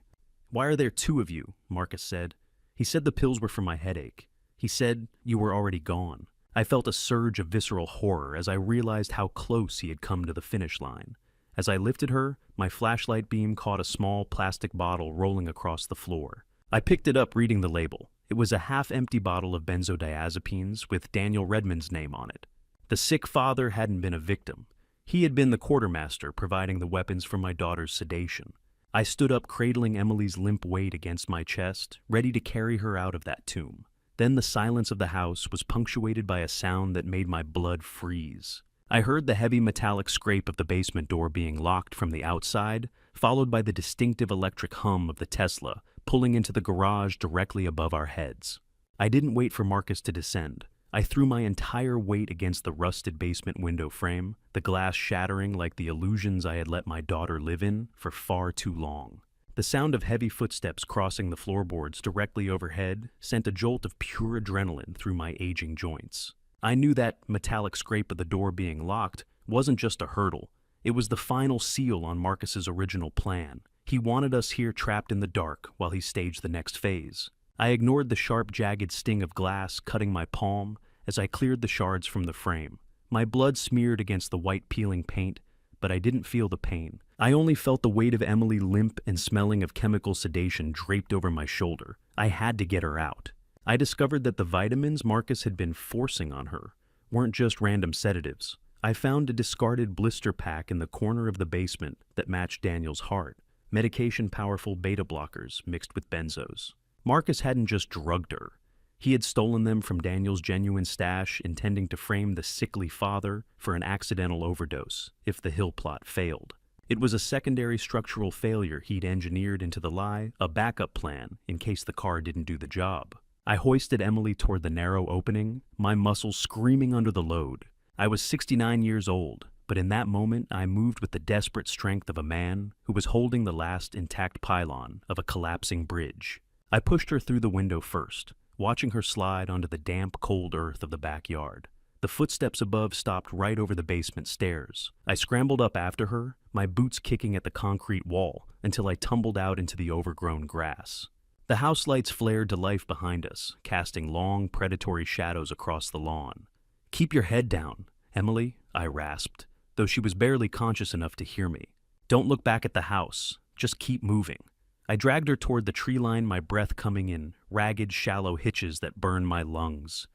Why are there two of you?" Marcus said. He said the pills were for my headache. He said you were already gone. I felt a surge of visceral horror as I realized how close he had come to the finish line. As I lifted her, my flashlight beam caught a small plastic bottle rolling across the floor. I picked it up, reading the label. It was a half-empty bottle of benzodiazepines with Daniel Redmond's name on it. The sick father hadn't been a victim. He had been the quartermaster, providing the weapons for my daughter's sedation. I stood up, cradling Emily's limp weight against my chest, ready to carry her out of that tomb. Then the silence of the house was punctuated by a sound that made my blood freeze. I heard the heavy metallic scrape of the basement door being locked from the outside, followed by the distinctive electric hum of the Tesla pulling into the garage directly above our heads. I didn't wait for Marcus to descend. I threw my entire weight against the rusted basement window frame, the glass shattering like the illusions I had let my daughter live in for far too long. The sound of heavy footsteps crossing the floorboards directly overhead sent a jolt of pure adrenaline through my aging joints. I knew that metallic scrape of the door being locked wasn't just a hurdle. It was the final seal on Marcus's original plan. He wanted us here trapped in the dark while he staged the next phase. I ignored the sharp, jagged sting of glass cutting my palm as I cleared the shards from the frame. My blood smeared against the white peeling paint, but I didn't feel the pain. I only felt the weight of Emily, limp and smelling of chemical sedation, draped over my shoulder. I had to get her out. I discovered that the vitamins Marcus had been forcing on her weren't just random sedatives. I found a discarded blister pack in the corner of the basement that matched Daniel's heart. Medication-powerful beta blockers mixed with benzos. Marcus hadn't just drugged her. He had stolen them from Daniel's genuine stash, intending to frame the sickly father for an accidental overdose if the Hill plot failed. It was a secondary structural failure he'd engineered into the lie, a backup plan in case the car didn't do the job. I hoisted Emily toward the narrow opening, my muscles screaming under the load. I was 69 years old, but in that moment I moved with the desperate strength of a man who was holding the last intact pylon of a collapsing bridge. I pushed her through the window first, watching her slide onto the damp, cold earth of the backyard. The footsteps above stopped right over the basement stairs. I scrambled up after her, my boots kicking at the concrete wall, until I tumbled out into the overgrown grass. The house lights flared to life behind us, casting long, predatory shadows across the lawn. "Keep your head down, Emily," I rasped, though she was barely conscious enough to hear me. "Don't look back at the house. Just keep moving." I dragged her toward the tree line, my breath coming in ragged, shallow hitches that burned my lungs.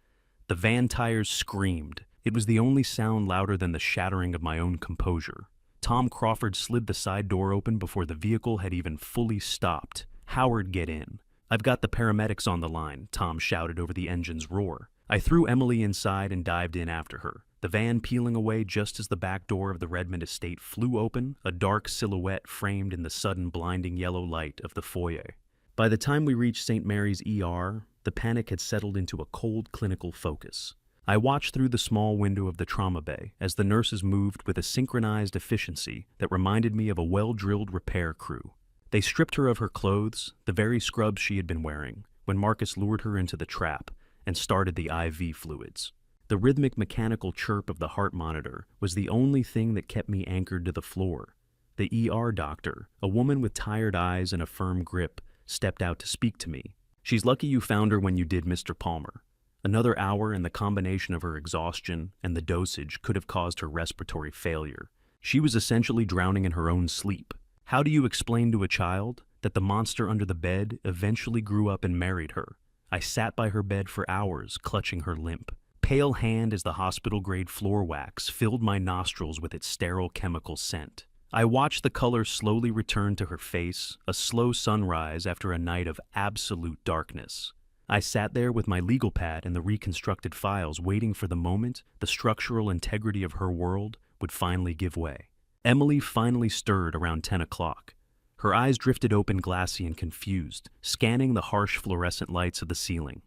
The van tires screamed. It was the only sound louder than the shattering of my own composure. Tom Crawford slid the side door open before the vehicle had even fully stopped. "Howard, get in." "I've got the paramedics on the line," Tom shouted over the engine's roar. I threw Emily inside and dived in after her, the van peeling away just as the back door of the Redmond estate flew open, a dark silhouette framed in the sudden blinding yellow light of the foyer. By the time we reached St. Mary's ER, the panic had settled into a cold clinical focus. I watched through the small window of the trauma bay as the nurses moved with a synchronized efficiency that reminded me of a well-drilled repair crew. They stripped her of her clothes, the very scrubs she had been wearing, when Marcus lured her into the trap and started the IV fluids. The rhythmic mechanical chirp of the heart monitor was the only thing that kept me anchored to the floor. The ER doctor, a woman with tired eyes and a firm grip, stepped out to speak to me. "She's lucky you found her when you did, Mr. Palmer. Another hour and the combination of her exhaustion and the dosage could have caused her respiratory failure. She was essentially drowning in her own sleep. How do you explain to a child that the monster under the bed eventually grew up and married her?" I sat by her bed for hours, clutching her limp. Pale hand as the hospital-grade floor wax filled my nostrils with its sterile chemical scent. I watched the color slowly return to her face, a slow sunrise after a night of absolute darkness. I sat there with my legal pad and the reconstructed files, waiting for the moment the structural integrity of her world would finally give way. Emily finally stirred around 10 o'clock. Her eyes drifted open, glassy and confused, scanning the harsh fluorescent lights of the ceiling.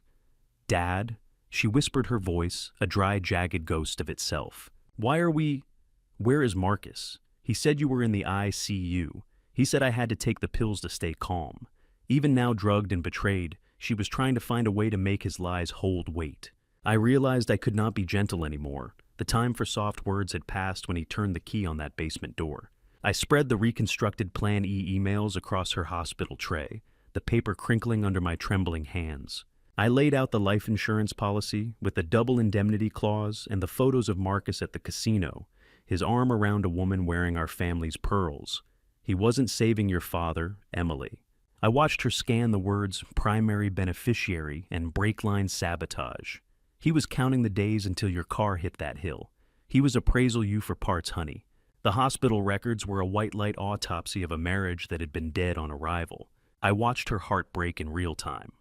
"Dad?" She whispered, her voice a dry, jagged ghost of itself. "Where is Marcus? He said you were in the ICU. He said I had to take the pills to stay calm." Even now drugged and betrayed, she was trying to find a way to make his lies hold weight. I realized I could not be gentle anymore. The time for soft words had passed when he turned the key on that basement door. I spread the reconstructed Plan E emails across her hospital tray, the paper crinkling under my trembling hands. I laid out the life insurance policy with the double indemnity clause and the photos of Marcus at the casino, his arm around a woman wearing our family's pearls. "He wasn't saving your father, Emily." I watched her scan the words primary beneficiary and brake line sabotage. "He was counting the days until your car hit that hill. He was appraisal you for parts, honey." The hospital records were a white light autopsy of a marriage that had been dead on arrival. I watched her heart break in real time.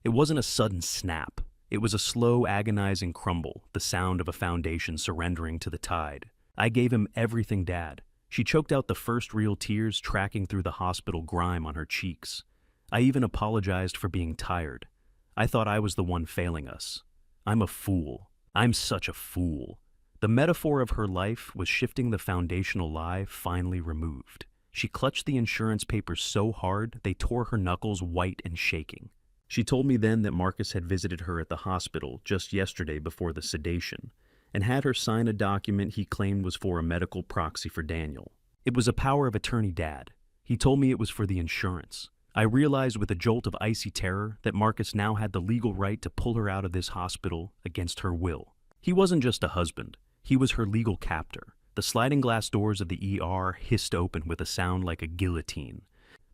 It wasn't a sudden snap. It was a slow, agonizing crumble, the sound of a foundation surrendering to the tide. I gave him everything, Dad. She choked out the first real tears tracking through the hospital grime on her cheeks. I even apologized for being tired. I thought I was the one failing us. I'm a fool. I'm such a fool. The metaphor of her life was shifting the foundational lie finally removed. She clutched the insurance papers so hard they tore her knuckles white and shaking. She told me then that Marcus had visited her at the hospital just yesterday before the sedation, and had her sign a document he claimed was for a medical proxy for Daniel. It was a power of attorney, Dad. He told me it was for the insurance. I realized with a jolt of icy terror that Marcus now had the legal right to pull her out of this hospital against her will. He wasn't just a husband. He was her legal captor. The sliding glass doors of the ER hissed open with a sound like a guillotine.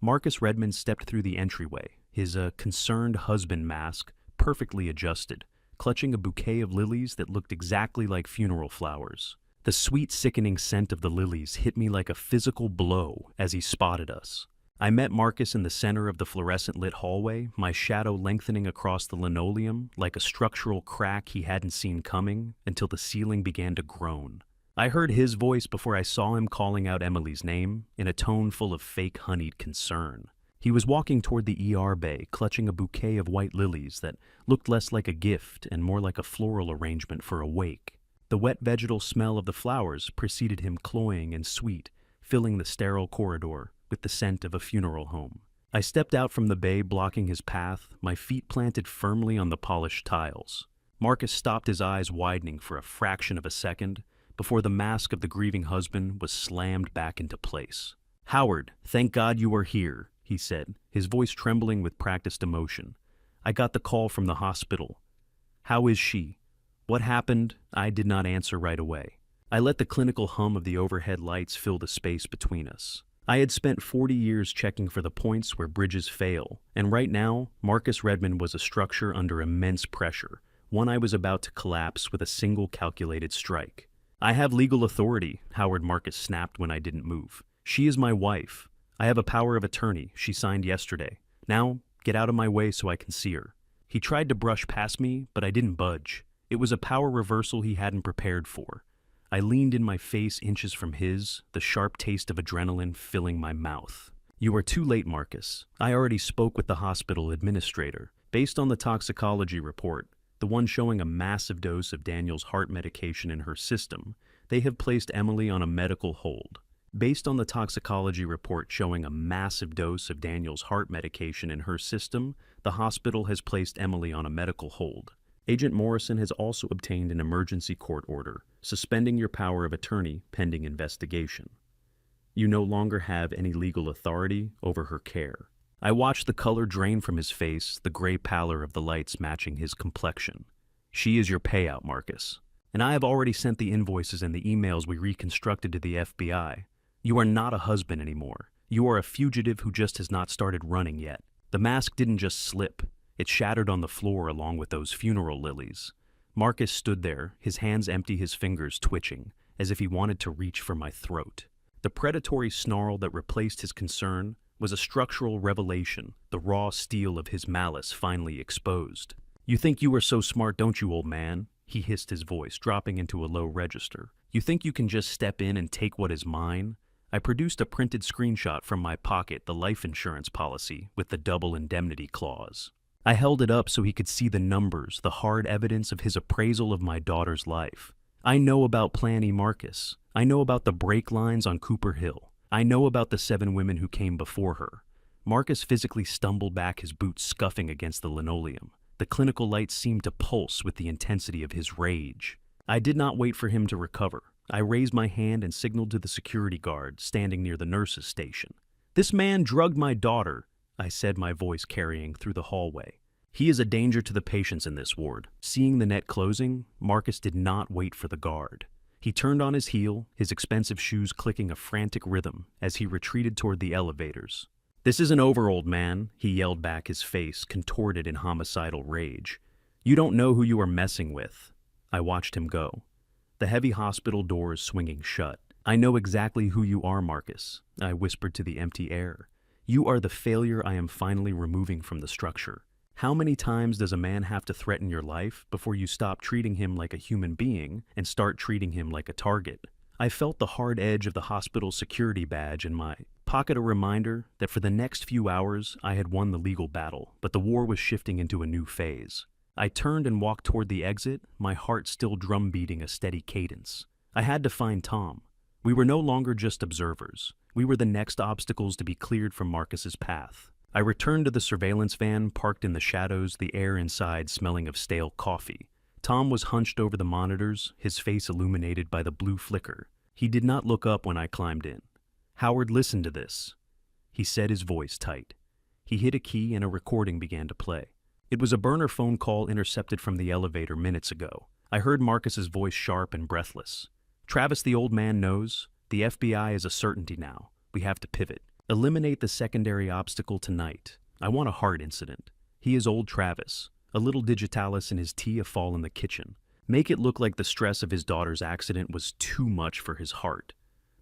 Marcus Redmond stepped through the entryway, his concerned husband mask perfectly adjusted, clutching a bouquet of lilies that looked exactly like funeral flowers. The sweet, sickening scent of the lilies hit me like a physical blow as he spotted us. I met Marcus in the center of the fluorescent-lit hallway, my shadow lengthening across the linoleum like a structural crack he hadn't seen coming until the ceiling began to groan. I heard his voice before I saw him calling out Emily's name in a tone full of fake honeyed concern. He was walking toward the ER bay, clutching a bouquet of white lilies that looked less like a gift and more like a floral arrangement for a wake. The wet vegetal smell of the flowers preceded him, cloying and sweet, filling the sterile corridor with the scent of a funeral home. I stepped out from the bay, blocking his path, my feet planted firmly on the polished tiles. Marcus stopped, his eyes widening for a fraction of a second before the mask of the grieving husband was slammed back into place. "Howard, thank God you are here," he said, his voice trembling with practiced emotion. "I got the call from the hospital. How is she? What happened?" I did not answer right away. I let the clinical hum of the overhead lights fill the space between us. I had spent 40 years checking for the points where bridges fail, and right now, Marcus Redmond was a structure under immense pressure, one I was about to collapse with a single calculated strike. "I have legal authority," Howard Marcus snapped when I didn't move. "She is my wife. I have a power of attorney she signed yesterday. Now, get out of my way so I can see her." He tried to brush past me, but I didn't budge. It was a power reversal he hadn't prepared for. I leaned in, my face inches from his, the sharp taste of adrenaline filling my mouth. "You are too late, Marcus. I already spoke with the hospital administrator. Based on the toxicology report, the one showing a massive dose of Daniel's heart medication in her system, they have placed Emily on a medical hold. Based on the toxicology report showing a massive dose of Daniel's heart medication in her system, the hospital has placed Emily on a medical hold. Agent Morrison has also obtained an emergency court order, suspending your power of attorney pending investigation. You no longer have any legal authority over her care." I watched the color drain from his face, the gray pallor of the lights matching his complexion. "She is your payout, Marcus. And I have already sent the invoices and the emails we reconstructed to the FBI. You are not a husband anymore. You are a fugitive who just has not started running yet." The mask didn't just slip. It shattered on the floor along with those funeral lilies. Marcus stood there, his hands empty, his fingers twitching, as if he wanted to reach for my throat. The predatory snarl that replaced his concern was a structural revelation, the raw steel of his malice finally exposed. "You think you are so smart, don't you, old man?" he hissed, his voice dropping into a low register. "You think you can just step in and take what is mine?" I produced a printed screenshot from my pocket, the life insurance policy with the double indemnity clause. I held it up so he could see the numbers, the hard evidence of his appraisal of my daughter's life. "I know about Plan E, Marcus. I know about the brake lines on Cooper Hill. I know about the 7 women who came before her." Marcus physically stumbled back, his boots scuffing against the linoleum. The clinical lights seemed to pulse with the intensity of his rage. I did not wait for him to recover. I raised my hand and signaled to the security guard standing near the nurse's station. "This man drugged my daughter," I said, my voice carrying through the hallway. "He is a danger to the patients in this ward." Seeing the net closing, Marcus did not wait for the guard. He turned on his heel, his expensive shoes clicking a frantic rhythm as he retreated toward the elevators. "This isn't over, old man," he yelled back, his face contorted in homicidal rage. "You don't know who you are messing with." I watched him go, the heavy hospital doors swinging shut. "I know exactly who you are, Marcus," I whispered to the empty air. "You are the failure I am finally removing from the structure. How many times does a man have to threaten your life before you stop treating him like a human being and start treating him like a target?" I felt the hard edge of the hospital's security badge in my pocket, a reminder that for the next few hours I had won the legal battle, but the war was shifting into a new phase. I turned and walked toward the exit, my heart still drumbeating a steady cadence. I had to find Tom. We were no longer just observers. We were the next obstacles to be cleared from Marcus's path. I returned to the surveillance van parked in the shadows, the air inside smelling of stale coffee. Tom was hunched over the monitors, his face illuminated by the blue flicker. He did not look up when I climbed in. "Howard, listen to this," he said, his voice tight. He hit a key and a recording began to play. It was a burner phone call intercepted from the elevator minutes ago. I heard Marcus's voice sharp and breathless. "Travis, the old man knows. The FBI is a certainty now. We have to pivot. Eliminate the secondary obstacle tonight. I want a heart incident. He is old Travis. A little digitalis in his tea, a fall in the kitchen. Make it look like the stress of his daughter's accident was too much for his heart."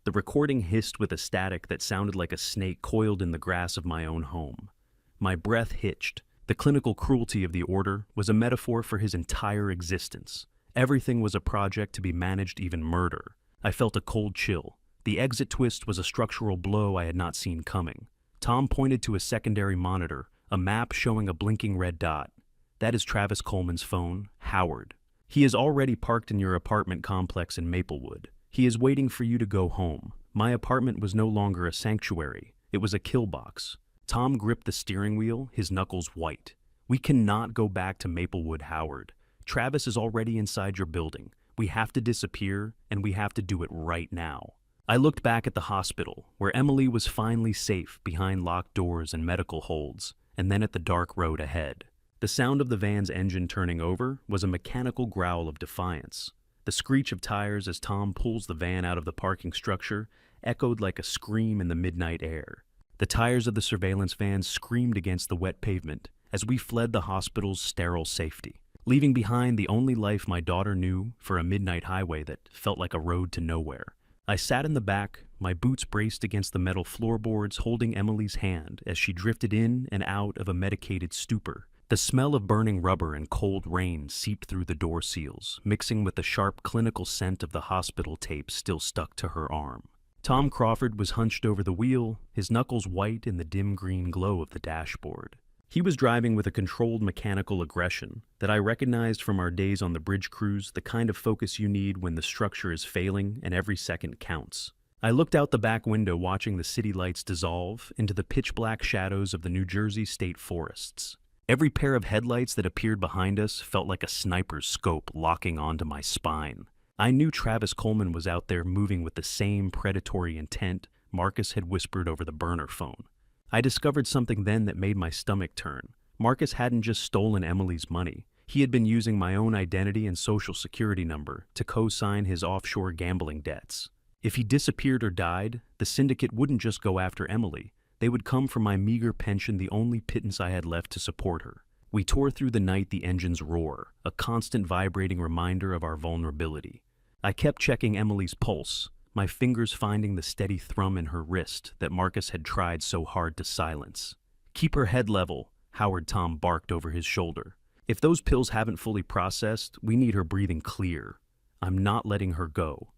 The recording hissed with a static that sounded like a snake coiled in the grass of my own home. My breath hitched. The clinical cruelty of the order was a metaphor for his entire existence. Everything was a project to be managed, even murder. I felt a cold chill. The exit twist was a structural blow I had not seen coming. Tom pointed to a secondary monitor, a map showing a blinking red dot. That is Travis Coleman's phone, Howard. He is already parked in your apartment complex in Maplewood. He is waiting for you to go home. My apartment was no longer a sanctuary. It was a kill box. Tom gripped the steering wheel, his knuckles white. We cannot go back to Maplewood, Howard. Travis is already inside your building. We have to disappear, and we have to do it right now. I looked back at the hospital, where Emily was finally safe behind locked doors and medical holds, and then at the dark road ahead. The sound of the van's engine turning over was a mechanical growl of defiance. The screech of tires as Tom pulls the van out of the parking structure echoed like a scream in the midnight air. The tires of the surveillance van screamed against the wet pavement as we fled the hospital's sterile safety, leaving behind the only life my daughter knew for a midnight highway that felt like a road to nowhere. I sat in the back, my boots braced against the metal floorboards, holding Emily's hand as she drifted in and out of a medicated stupor. The smell of burning rubber and cold rain seeped through the door seals, mixing with the sharp clinical scent of the hospital tape still stuck to her arm. Tom Crawford was hunched over the wheel, his knuckles white in the dim green glow of the dashboard. He was driving with a controlled mechanical aggression that I recognized from our days on the bridge cruise, the kind of focus you need when the structure is failing and every second counts. I looked out the back window watching the city lights dissolve into the pitch-black shadows of the New Jersey state forests. Every pair of headlights that appeared behind us felt like a sniper's scope locking onto my spine. I knew Travis Coleman was out there moving with the same predatory intent Marcus had whispered over the burner phone. I discovered something then that made my stomach turn. Marcus hadn't just stolen Emily's money. He had been using my own identity and social security number to co-sign his offshore gambling debts. If he disappeared or died, the syndicate wouldn't just go after Emily. They would come for my meager pension, the only pittance I had left to support her. We tore through the night, the engine's roar, a constant vibrating reminder of our vulnerability. I kept checking Emily's pulse, my fingers finding the steady thrum in her wrist that Marcus had tried so hard to silence. "Keep her head level," Howard Tom barked over his shoulder. "If those pills haven't fully processed, we need her breathing clear. I'm not letting her go."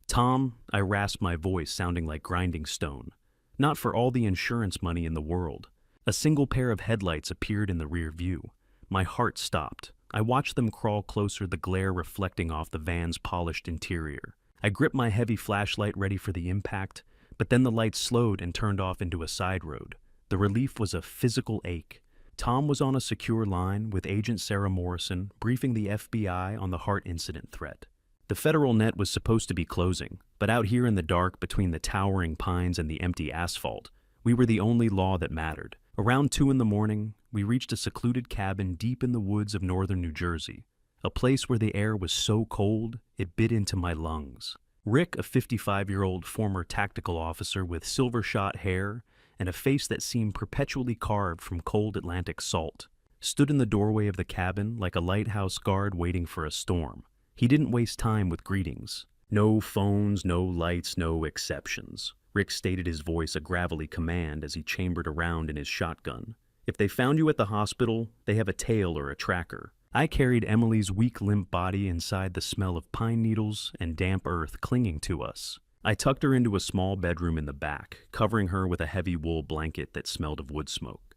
"Tom," I rasped, my voice sounding like grinding stone. "Not for all the insurance money in the world." A single pair of headlights appeared in the rear view. My heart stopped. I watched them crawl closer, the glare reflecting off the van's polished interior. I gripped my heavy flashlight ready for the impact, but then the light slowed and turned off into a side road. The relief was a physical ache. Tom was on a secure line with Agent Sarah Morrison briefing the FBI on the heart incident threat. The federal net was supposed to be closing, but out here in the dark between the towering pines and the empty asphalt, we were the only law that mattered. Around 2 a.m, we reached a secluded cabin deep in the woods of northern New Jersey, a place where the air was so cold it bit into my lungs. Rick, a 55-year-old former tactical officer with silver-shot hair and a face that seemed perpetually carved from cold Atlantic salt, stood in the doorway of the cabin like a lighthouse guard waiting for a storm. He didn't waste time with greetings. "No phones, no lights, no exceptions." Rick stated, his voice a gravelly command as he chambered around in his shotgun. "If they found you at the hospital, they have a tail or a tracker." I carried Emily's weak, limp body inside the smell of pine needles and damp earth clinging to us. I tucked her into a small bedroom in the back, covering her with a heavy wool blanket that smelled of wood smoke.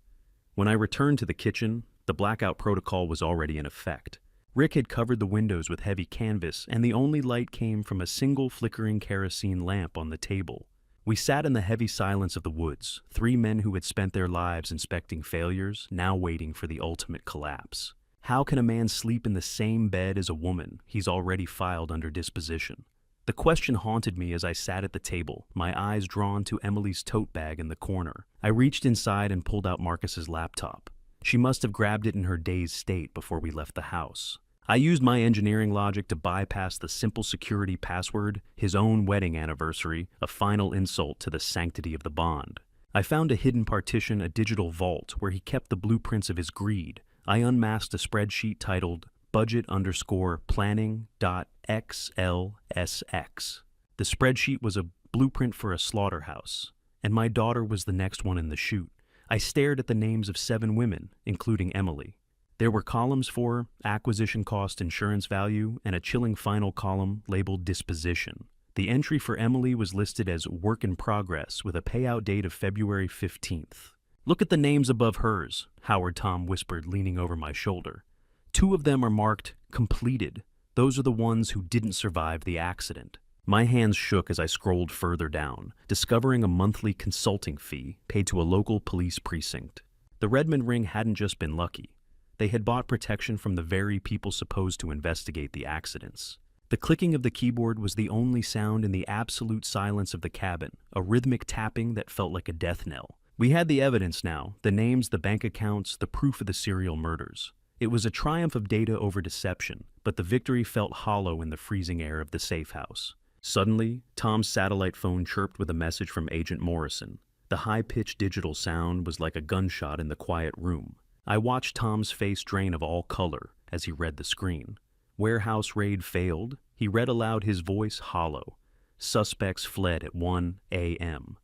When I returned to the kitchen, the blackout protocol was already in effect. Rick had covered the windows with heavy canvas, and the only light came from a single flickering kerosene lamp on the table. We sat in the heavy silence of the woods, 3 men who had spent their lives inspecting failures, now waiting for the ultimate collapse. How can a man sleep in the same bed as a woman he's already filed under disposition? The question haunted me as I sat at the table, my eyes drawn to Emily's tote bag in the corner. I reached inside and pulled out Marcus's laptop. She must have grabbed it in her dazed state before we left the house. I used my engineering logic to bypass the simple security password, his own wedding anniversary, a final insult to the sanctity of the bond. I found a hidden partition, a digital vault, where he kept the blueprints of his greed. I unmasked a spreadsheet titled budget_planning.xlsx. The spreadsheet was a blueprint for a slaughterhouse, and my daughter was the next one in the chute. I stared at the names of 7 women, including Emily. There were columns for acquisition cost, insurance value, and a chilling final column labeled disposition. The entry for Emily was listed as work in progress with a payout date of February 15th. Look at the names above hers, Howard Tom whispered, leaning over my shoulder. 2 of them are marked completed. Those are the ones who didn't survive the accident. My hands shook as I scrolled further down, discovering a monthly consulting fee paid to a local police precinct. The Redmond ring hadn't just been lucky. They had bought protection from the very people supposed to investigate the accidents. The clicking of the keyboard was the only sound in the absolute silence of the cabin, a rhythmic tapping that felt like a death knell. We had the evidence now, the names, the bank accounts, the proof of the serial murders. It was a triumph of data over deception, but the victory felt hollow in the freezing air of the safe house. Suddenly, Tom's satellite phone chirped with a message from Agent Morrison. The high-pitched digital sound was like a gunshot in the quiet room. I watched Tom's face drain of all color as he read the screen. Warehouse raid failed. He read aloud, his voice hollow. Suspects fled at 1 a.m.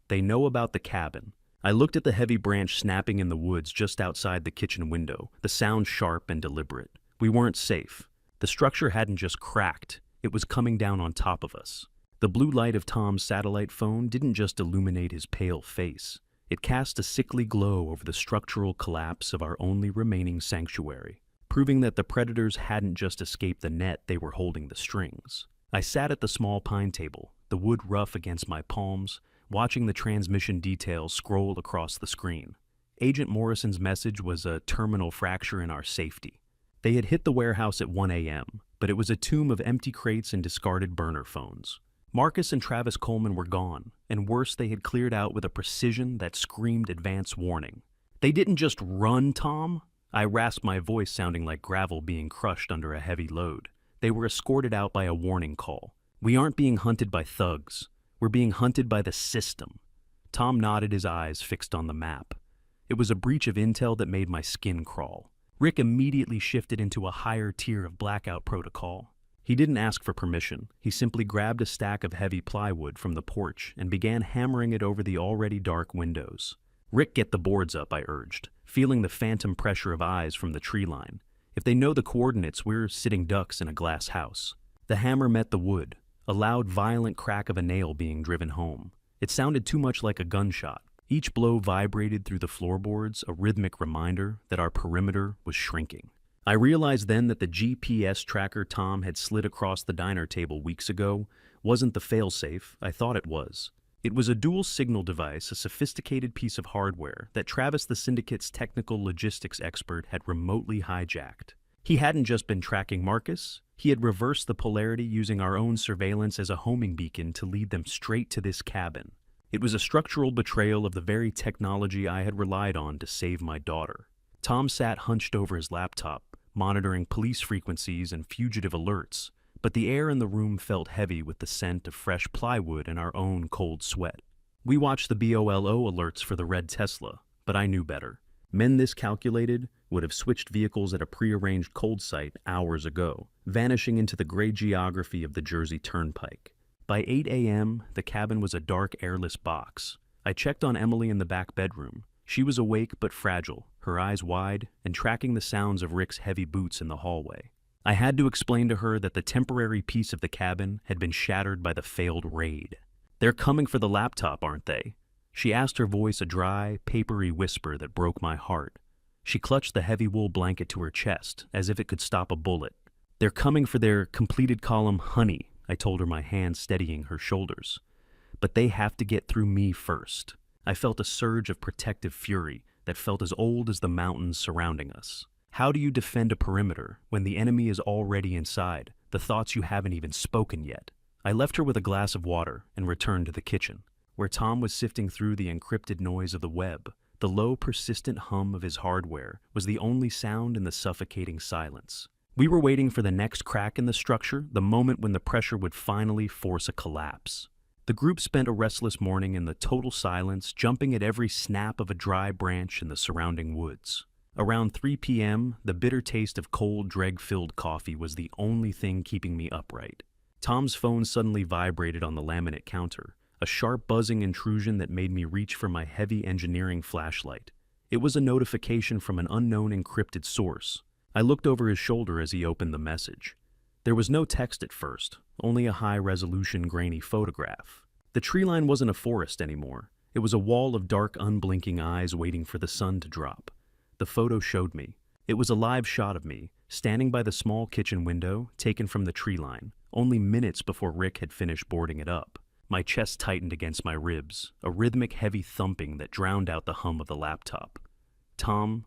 They know about the cabin. I looked at the heavy branch snapping in the woods just outside the kitchen window, the sound sharp and deliberate. We weren't safe. The structure hadn't just cracked, it was coming down on top of us. The blue light of Tom's satellite phone didn't just illuminate his pale face. It cast a sickly glow over the structural collapse of our only remaining sanctuary, proving that the predators hadn't just escaped the net, they were holding the strings. I sat at the small pine table, the wood rough against my palms, watching the transmission details scroll across the screen. Agent Morrison's message was a terminal fracture in our safety. They had hit the warehouse at 1 a.m., but it was a tomb of empty crates and discarded burner phones. Marcus and Travis Coleman were gone, and worse, they had cleared out with a precision that screamed advance warning. They didn't just run, Tom. I rasped, my voice sounding like gravel being crushed under a heavy load. They were escorted out by a warning call. We aren't being hunted by thugs. We're being hunted by the system. Tom nodded, his eyes fixed on the map. It was a breach of intel that made my skin crawl. Rick immediately shifted into a higher tier of blackout protocol. He didn't ask for permission. He simply grabbed a stack of heavy plywood from the porch and began hammering it over the already dark windows. Rick, get the boards up, I urged, feeling the phantom pressure of eyes from the tree line. If they know the coordinates, we're sitting ducks in a glass house. The hammer met the wood, a loud, violent crack of a nail being driven home. It sounded too much like a gunshot. Each blow vibrated through the floorboards, a rhythmic reminder that our perimeter was shrinking. I realized then that the GPS tracker Tom had slid across the diner table weeks ago wasn't the failsafe I thought it was. It was a dual signal device, a sophisticated piece of hardware that Travis, the syndicate's technical logistics expert, had remotely hijacked. He hadn't just been tracking Marcus, he had reversed the polarity using our own surveillance as a homing beacon to lead them straight to this cabin. It was a structural betrayal of the very technology I had relied on to save my daughter. Tom sat hunched over his laptop, monitoring police frequencies and fugitive alerts, but the air in the room felt heavy with the scent of fresh plywood and our own cold sweat. We watched the BOLO alerts for the red Tesla, but I knew better. Men this calculated would have switched vehicles at a prearranged cold site hours ago, vanishing into the gray geography of the Jersey Turnpike. By 8 a.m., the cabin was a dark, airless box. I checked on Emily in the back bedroom. She was awake but fragile, her eyes wide, and tracking the sounds of Rick's heavy boots in the hallway. I had to explain to her that the temporary peace of the cabin had been shattered by the failed raid. "They're coming for the laptop, aren't they?" She asked, her voice a dry, papery whisper that broke my heart. She clutched the heavy wool blanket to her chest, as if it could stop a bullet. "They're coming for their completed column, honey," I told her, my hand steadying her shoulders. "But they have to get through me first." I felt a surge of protective fury that felt as old as the mountains surrounding us. How do you defend a perimeter when the enemy is already inside, the thoughts you haven't even spoken yet? I left her with a glass of water and returned to the kitchen, where Tom was sifting through the encrypted noise of the web. The low, persistent hum of his hardware was the only sound in the suffocating silence. We were waiting for the next crack in the structure, the moment when the pressure would finally force a collapse. The group spent a restless morning in the total silence, jumping at every snap of a dry branch in the surrounding woods. Around 3 p.m., the bitter taste of cold, dreg-filled coffee was the only thing keeping me upright. Tom's phone suddenly vibrated on the laminate counter, a sharp buzzing intrusion that made me reach for my heavy engineering flashlight. It was a notification from an unknown encrypted source. I looked over his shoulder as he opened the message. There was no text at first, only a high-resolution grainy photograph. The tree line wasn't a forest anymore. It was a wall of dark, unblinking eyes waiting for the sun to drop. The photo showed me. It was a live shot of me, standing by the small kitchen window, taken from the tree line, only minutes before Rick had finished boarding it up. My chest tightened against my ribs, a rhythmic, heavy thumping that drowned out the hum of the laptop. "Tom,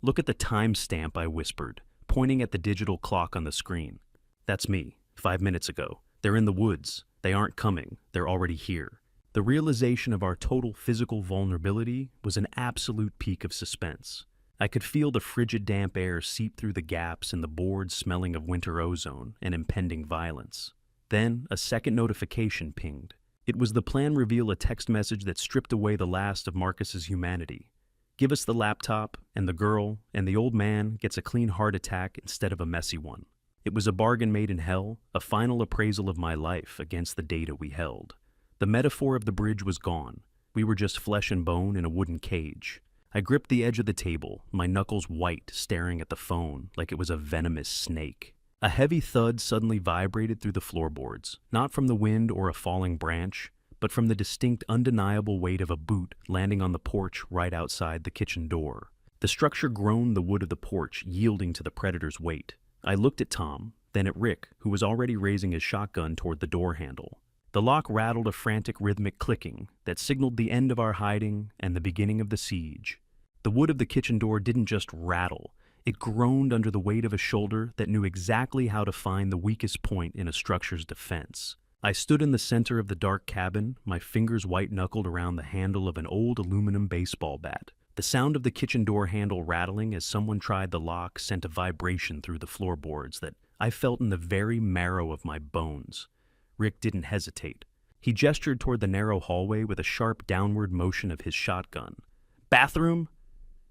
look at the timestamp," I whispered, pointing at the digital clock on the screen. "That's me, 5 minutes ago. They're in the woods. They aren't coming. They're already here." The realization of our total physical vulnerability was an absolute peak of suspense. I could feel the frigid, damp air seep through the gaps in the boards, smelling of winter ozone and impending violence. Then, a second notification pinged. It was the plan reveal, a text message that stripped away the last of Marcus's humanity. "Give us the laptop, and the girl, and the old man gets a clean heart attack instead of a messy one." It was a bargain made in hell, a final appraisal of my life against the data we held. The metaphor of the bridge was gone. We were just flesh and bone in a wooden cage. I gripped the edge of the table, my knuckles white, staring at the phone like it was a venomous snake. A heavy thud suddenly vibrated through the floorboards, not from the wind or a falling branch, but from the distinct, undeniable weight of a boot landing on the porch right outside the kitchen door. The structure groaned the wood of the porch, yielding to the predator's weight. I looked at Tom, then at Rick, who was already raising his shotgun toward the door handle. The lock rattled, a frantic, rhythmic clicking that signaled the end of our hiding and the beginning of the siege. The wood of the kitchen door didn't just rattle. It groaned under the weight of a shoulder that knew exactly how to find the weakest point in a structure's defense. I stood in the center of the dark cabin, my fingers white-knuckled around the handle of an old aluminum baseball bat. The sound of the kitchen door handle rattling as someone tried the lock sent a vibration through the floorboards that I felt in the very marrow of my bones. Rick didn't hesitate. He gestured toward the narrow hallway with a sharp downward motion of his shotgun. "Bathroom?"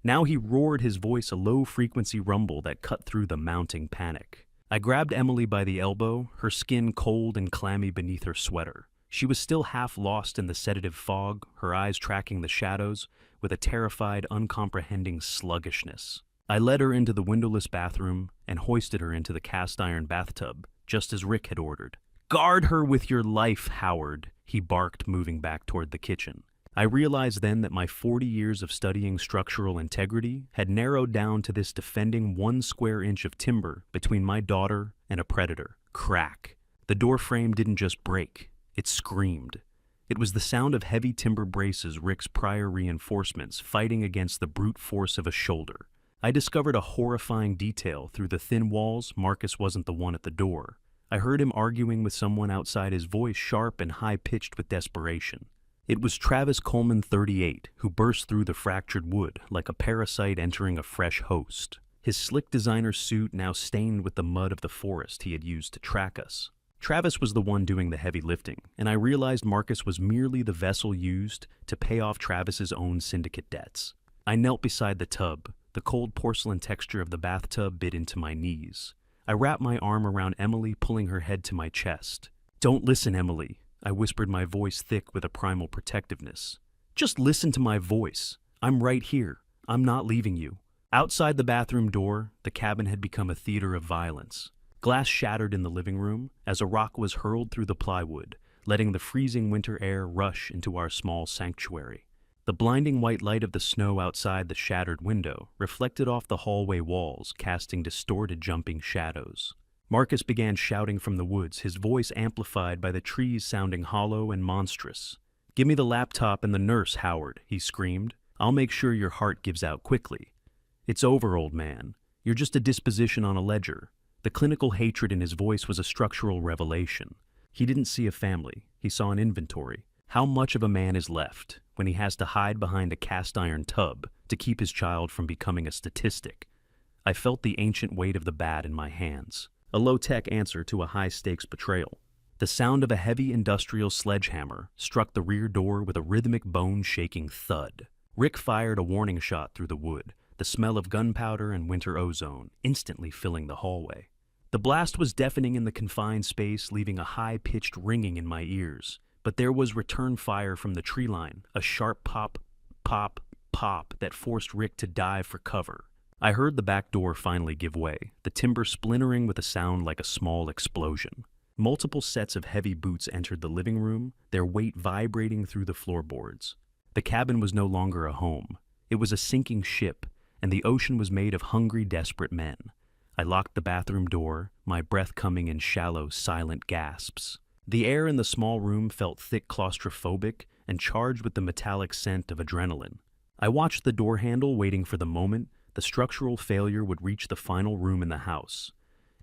Now he roared, his voice a low-frequency rumble that cut through the mounting panic. I grabbed Emily by the elbow, her skin cold and clammy beneath her sweater. She was still half lost in the sedative fog, her eyes tracking the shadows with a terrified, uncomprehending sluggishness. I led her into the windowless bathroom and hoisted her into the cast-iron bathtub, just as Rick had ordered. "Guard her with your life, Howard," he barked, moving back toward the kitchen. I realized then that my 40 years of studying structural integrity had narrowed down to this defending 1 square inch of timber between my daughter and a predator. Crack. The door frame didn't just break, it screamed. It was the sound of heavy timber braces, Rick's prior reinforcements, fighting against the brute force of a shoulder. I discovered a horrifying detail. Through the thin walls, Marcus wasn't the one at the door. I heard him arguing with someone outside, his voice sharp and high-pitched with desperation. It was Travis Coleman, 38, who burst through the fractured wood like a parasite entering a fresh host. His slick designer suit now stained with the mud of the forest he had used to track us. Travis was the one doing the heavy lifting, and I realized Marcus was merely the vessel used to pay off Travis's own syndicate debts. I knelt beside the tub. The cold porcelain texture of the bathtub bit into my knees. I wrapped my arm around Emily, pulling her head to my chest. "Don't listen, Emily," I whispered, my voice thick with a primal protectiveness. "Just listen to my voice. I'm right here. I'm not leaving you." Outside the bathroom door, the cabin had become a theater of violence. Glass shattered in the living room as a rock was hurled through the plywood, letting the freezing winter air rush into our small sanctuary. The blinding white light of the snow outside the shattered window reflected off the hallway walls, casting distorted, jumping shadows. Marcus began shouting from the woods, his voice amplified by the trees sounding hollow and monstrous. "Give me the laptop and the nurse, Howard," he screamed. "I'll make sure your heart gives out quickly." "It's over, old man. You're just a disposition on a ledger." The clinical hatred in his voice was a structural revelation. He didn't see a family. He saw an inventory. How much of a man is left when he has to hide behind a cast-iron tub to keep his child from becoming a statistic? I felt the ancient weight of the bat in my hands, a low-tech answer to a high-stakes betrayal. The sound of a heavy industrial sledgehammer struck the rear door with a rhythmic, bone-shaking thud. Rick fired a warning shot through the wood, the smell of gunpowder and winter ozone instantly filling the hallway. The blast was deafening in the confined space, leaving a high-pitched ringing in my ears. But there was return fire from the tree line, a sharp pop, pop, pop that forced Rick to dive for cover. I heard the back door finally give way, the timber splintering with a sound like a small explosion. Multiple sets of heavy boots entered the living room, their weight vibrating through the floorboards. The cabin was no longer a home. It was a sinking ship, and the ocean was made of hungry, desperate men. I locked the bathroom door, my breath coming in shallow, silent gasps. The air in the small room felt thick, claustrophobic, and charged with the metallic scent of adrenaline. I watched the door handle, waiting for the moment the structural failure would reach the final room in the house.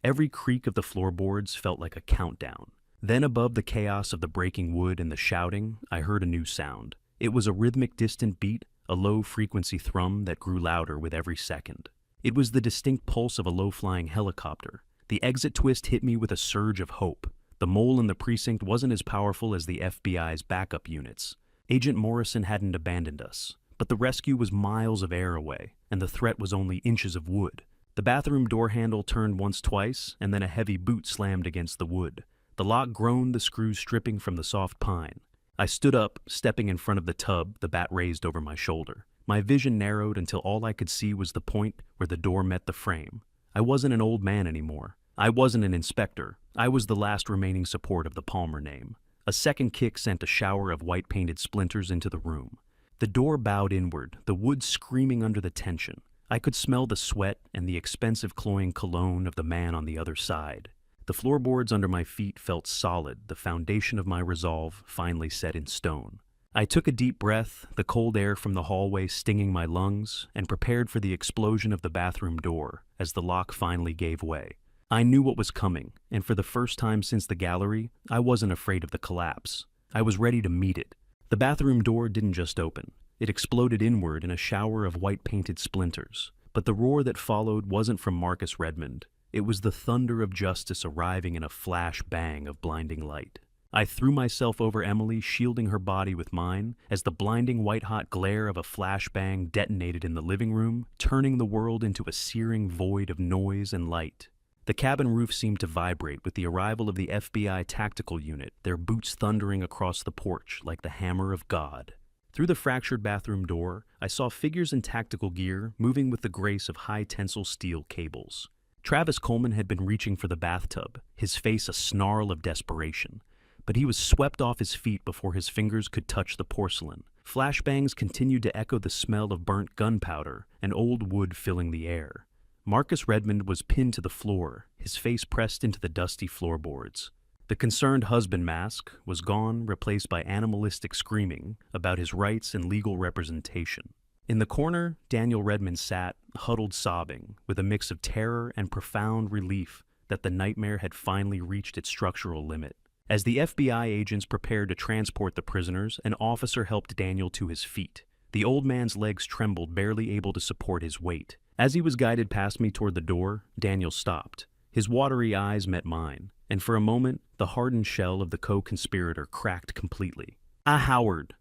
Every creak of the floorboards felt like a countdown. Then above the chaos of the breaking wood and the shouting, I heard a new sound. It was a rhythmic, distant beat, a low-frequency thrum that grew louder with every second. It was the distinct pulse of a low-flying helicopter. The exit twist hit me with a surge of hope. The mole in the precinct wasn't as powerful as the FBI's backup units. Agent Morrison hadn't abandoned us, but the rescue was miles of air away, and the threat was only inches of wood. The bathroom door handle turned once, twice, and then a heavy boot slammed against the wood. The lock groaned, the screws stripping from the soft pine. I stood up, stepping in front of the tub, the bat raised over my shoulder. My vision narrowed until all I could see was the point where the door met the frame. I wasn't an old man anymore. I wasn't an inspector. I was the last remaining support of the Palmer name. A second kick sent a shower of white-painted splinters into the room. The door bowed inward, the wood screaming under the tension. I could smell the sweat and the expensive cloying cologne of the man on the other side. The floorboards under my feet felt solid, the foundation of my resolve finally set in stone. I took a deep breath, the cold air from the hallway stinging my lungs, and prepared for the explosion of the bathroom door as the lock finally gave way. I knew what was coming, and for the first time since the gallery, I wasn't afraid of the collapse. I was ready to meet it. The bathroom door didn't just open. It exploded inward in a shower of white-painted splinters. But the roar that followed wasn't from Marcus Redmond. It was the thunder of justice arriving in a flash bang of blinding light. I threw myself over Emily, shielding her body with mine, as the blinding white-hot glare of a flashbang detonated in the living room, turning the world into a searing void of noise and light. The cabin roof seemed to vibrate with the arrival of the FBI tactical unit, their boots thundering across the porch like the hammer of God. Through the fractured bathroom door, I saw figures in tactical gear moving with the grace of high-tensile steel cables. Travis Coleman had been reaching for the bathtub, his face a snarl of desperation. But he was swept off his feet before his fingers could touch the porcelain. Flashbangs continued to echo the smell of burnt gunpowder and old wood filling the air. Marcus Redmond was pinned to the floor, his face pressed into the dusty floorboards. The concerned husband mask was gone, replaced by animalistic screaming about his rights and legal representation. In the corner, Daniel Redmond sat, huddled sobbing, with a mix of terror and profound relief that the nightmare had finally reached its structural limit. As the FBI agents prepared to transport the prisoners, an officer helped Daniel to his feet. The old man's legs trembled, barely able to support his weight. As he was guided past me toward the door, Daniel stopped. His watery eyes met mine, and for a moment, the hardened shell of the co-conspirator cracked completely. "Ah, Howard!"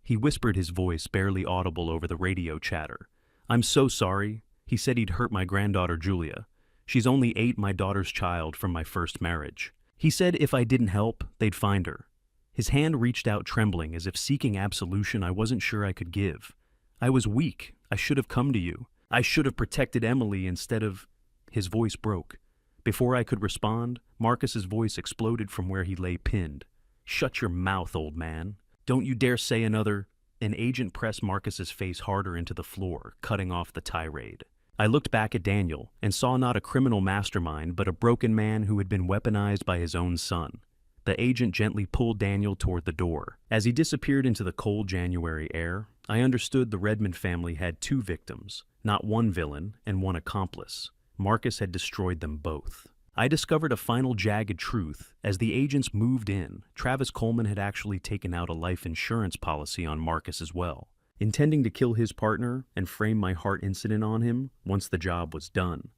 He whispered, his voice barely audible over the radio chatter. "I'm so sorry. He said he'd hurt my granddaughter Julia. She's only 8, my daughter's child from my first marriage. He said if I didn't help, they'd find her." His hand reached out trembling, as if seeking absolution I wasn't sure I could give. "I was weak. I should have come to you. I should have protected Emily instead of—" His voice broke. Before I could respond, Marcus's voice exploded from where he lay pinned. "Shut your mouth, old man. Don't you dare say another—" An agent pressed Marcus's face harder into the floor, cutting off the tirade. I looked back at Daniel and saw not a criminal mastermind, but a broken man who had been weaponized by his own son. The agent gently pulled Daniel toward the door. As he disappeared into the cold January air, I understood the Redmond family had 2 victims, not one villain and one accomplice. Marcus had destroyed them both. I discovered a final jagged truth. As the agents moved in, Travis Coleman had actually taken out a life insurance policy on Marcus as well, intending to kill his partner and frame my heart incident on him once the job was done.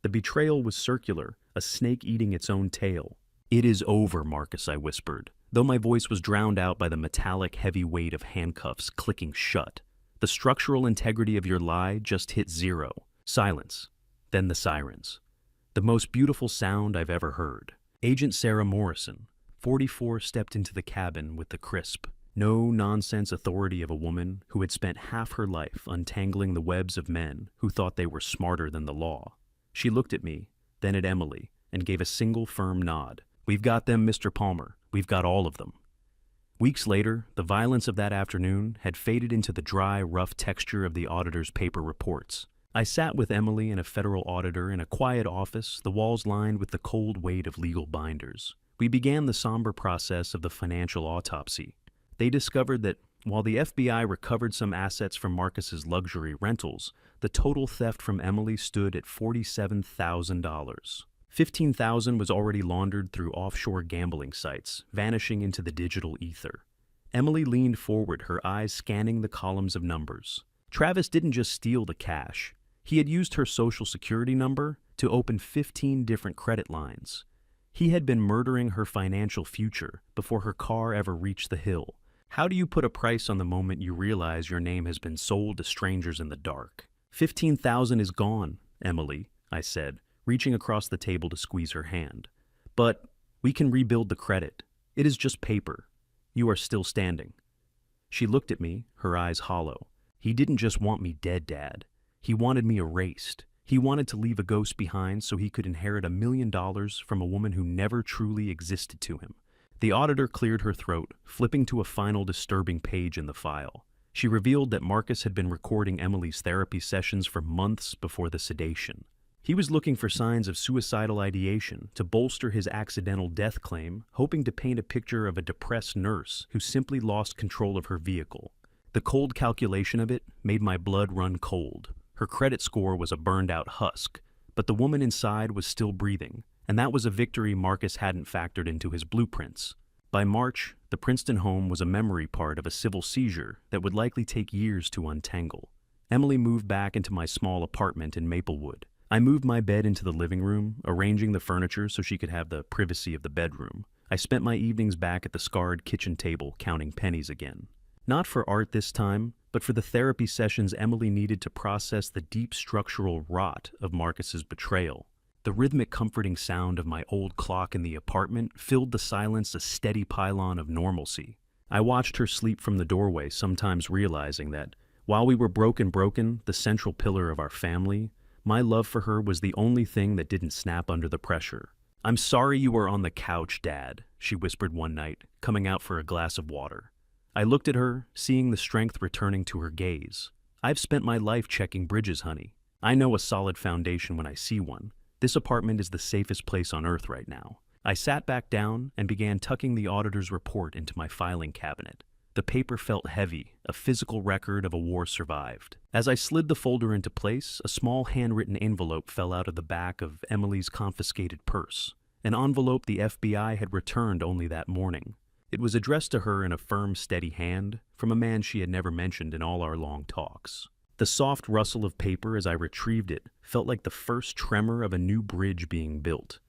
The betrayal was circular, a snake eating its own tail. "It is over, Marcus," I whispered, though my voice was drowned out by the metallic heavy weight of handcuffs clicking shut. "The structural integrity of your lie just hit 0. Silence. Then the sirens. The most beautiful sound I've ever heard. Agent Sarah Morrison, 44, stepped into the cabin with the crisp, no-nonsense authority of a woman who had spent half her life untangling the webs of men who thought they were smarter than the law. She looked at me, then at Emily, and gave a single firm nod. "We've got them, Mr. Palmer. We've got all of them." Weeks later, the violence of that afternoon had faded into the dry, rough texture of the auditor's paper reports. I sat with Emily and a federal auditor in a quiet office, the walls lined with the cold weight of legal binders. We began the somber process of the financial autopsy. They discovered that while the FBI recovered some assets from Marcus's luxury rentals, the total theft from Emily stood at $47,000. $15,000 was already laundered through offshore gambling sites, vanishing into the digital ether. Emily leaned forward, her eyes scanning the columns of numbers. Travis didn't just steal the cash. He had used her social security number to open 15 different credit lines. He had been murdering her financial future before her car ever reached the hill. How do you put a price on the moment you realize your name has been sold to strangers in the dark? $15,000 is gone, Emily, I said, reaching across the table to squeeze her hand. But we can rebuild the credit. It is just paper. You are still standing. She looked at me, her eyes hollow. He didn't just want me dead, Dad. He wanted me erased. He wanted to leave a ghost behind so he could inherit $1 million from a woman who never truly existed to him. The auditor cleared her throat, flipping to a final disturbing page in the file. She revealed that Marcus had been recording Emily's therapy sessions for months before the sedation. He was looking for signs of suicidal ideation to bolster his accidental death claim, hoping to paint a picture of a depressed nurse who simply lost control of her vehicle. The cold calculation of it made my blood run cold. Her credit score was a burned-out husk, but the woman inside was still breathing, and that was a victory Marcus hadn't factored into his blueprints. By March, the Princeton home was a memory part of a civil seizure that would likely take years to untangle. Emily moved back into my small apartment in Maplewood. I moved my bed into the living room, arranging the furniture so she could have the privacy of the bedroom. I spent my evenings back at the scarred kitchen table counting pennies again. Not for art this time, but for the therapy sessions Emily needed to process the deep structural rot of Marcus's betrayal. The rhythmic comforting sound of my old clock in the apartment filled the silence a steady pylon of normalcy. I watched her sleep from the doorway, sometimes realizing that, while we were broken, the central pillar of our family, my love for her was the only thing that didn't snap under the pressure. "I'm sorry you were on the couch, Dad," she whispered one night, coming out for a glass of water. I looked at her, seeing the strength returning to her gaze. "I've spent my life checking bridges, honey. I know a solid foundation when I see one. This apartment is the safest place on earth right now." I sat back down and began tucking the auditor's report into my filing cabinet. The paper felt heavy, a physical record of a war survived. As I slid the folder into place, a small handwritten envelope fell out of the back of Emily's confiscated purse. An envelope the FBI had returned only that morning. It was addressed to her in a firm, steady hand, from a man she had never mentioned in all our long talks. The soft rustle of paper as I retrieved it felt like the first tremor of a new bridge being built.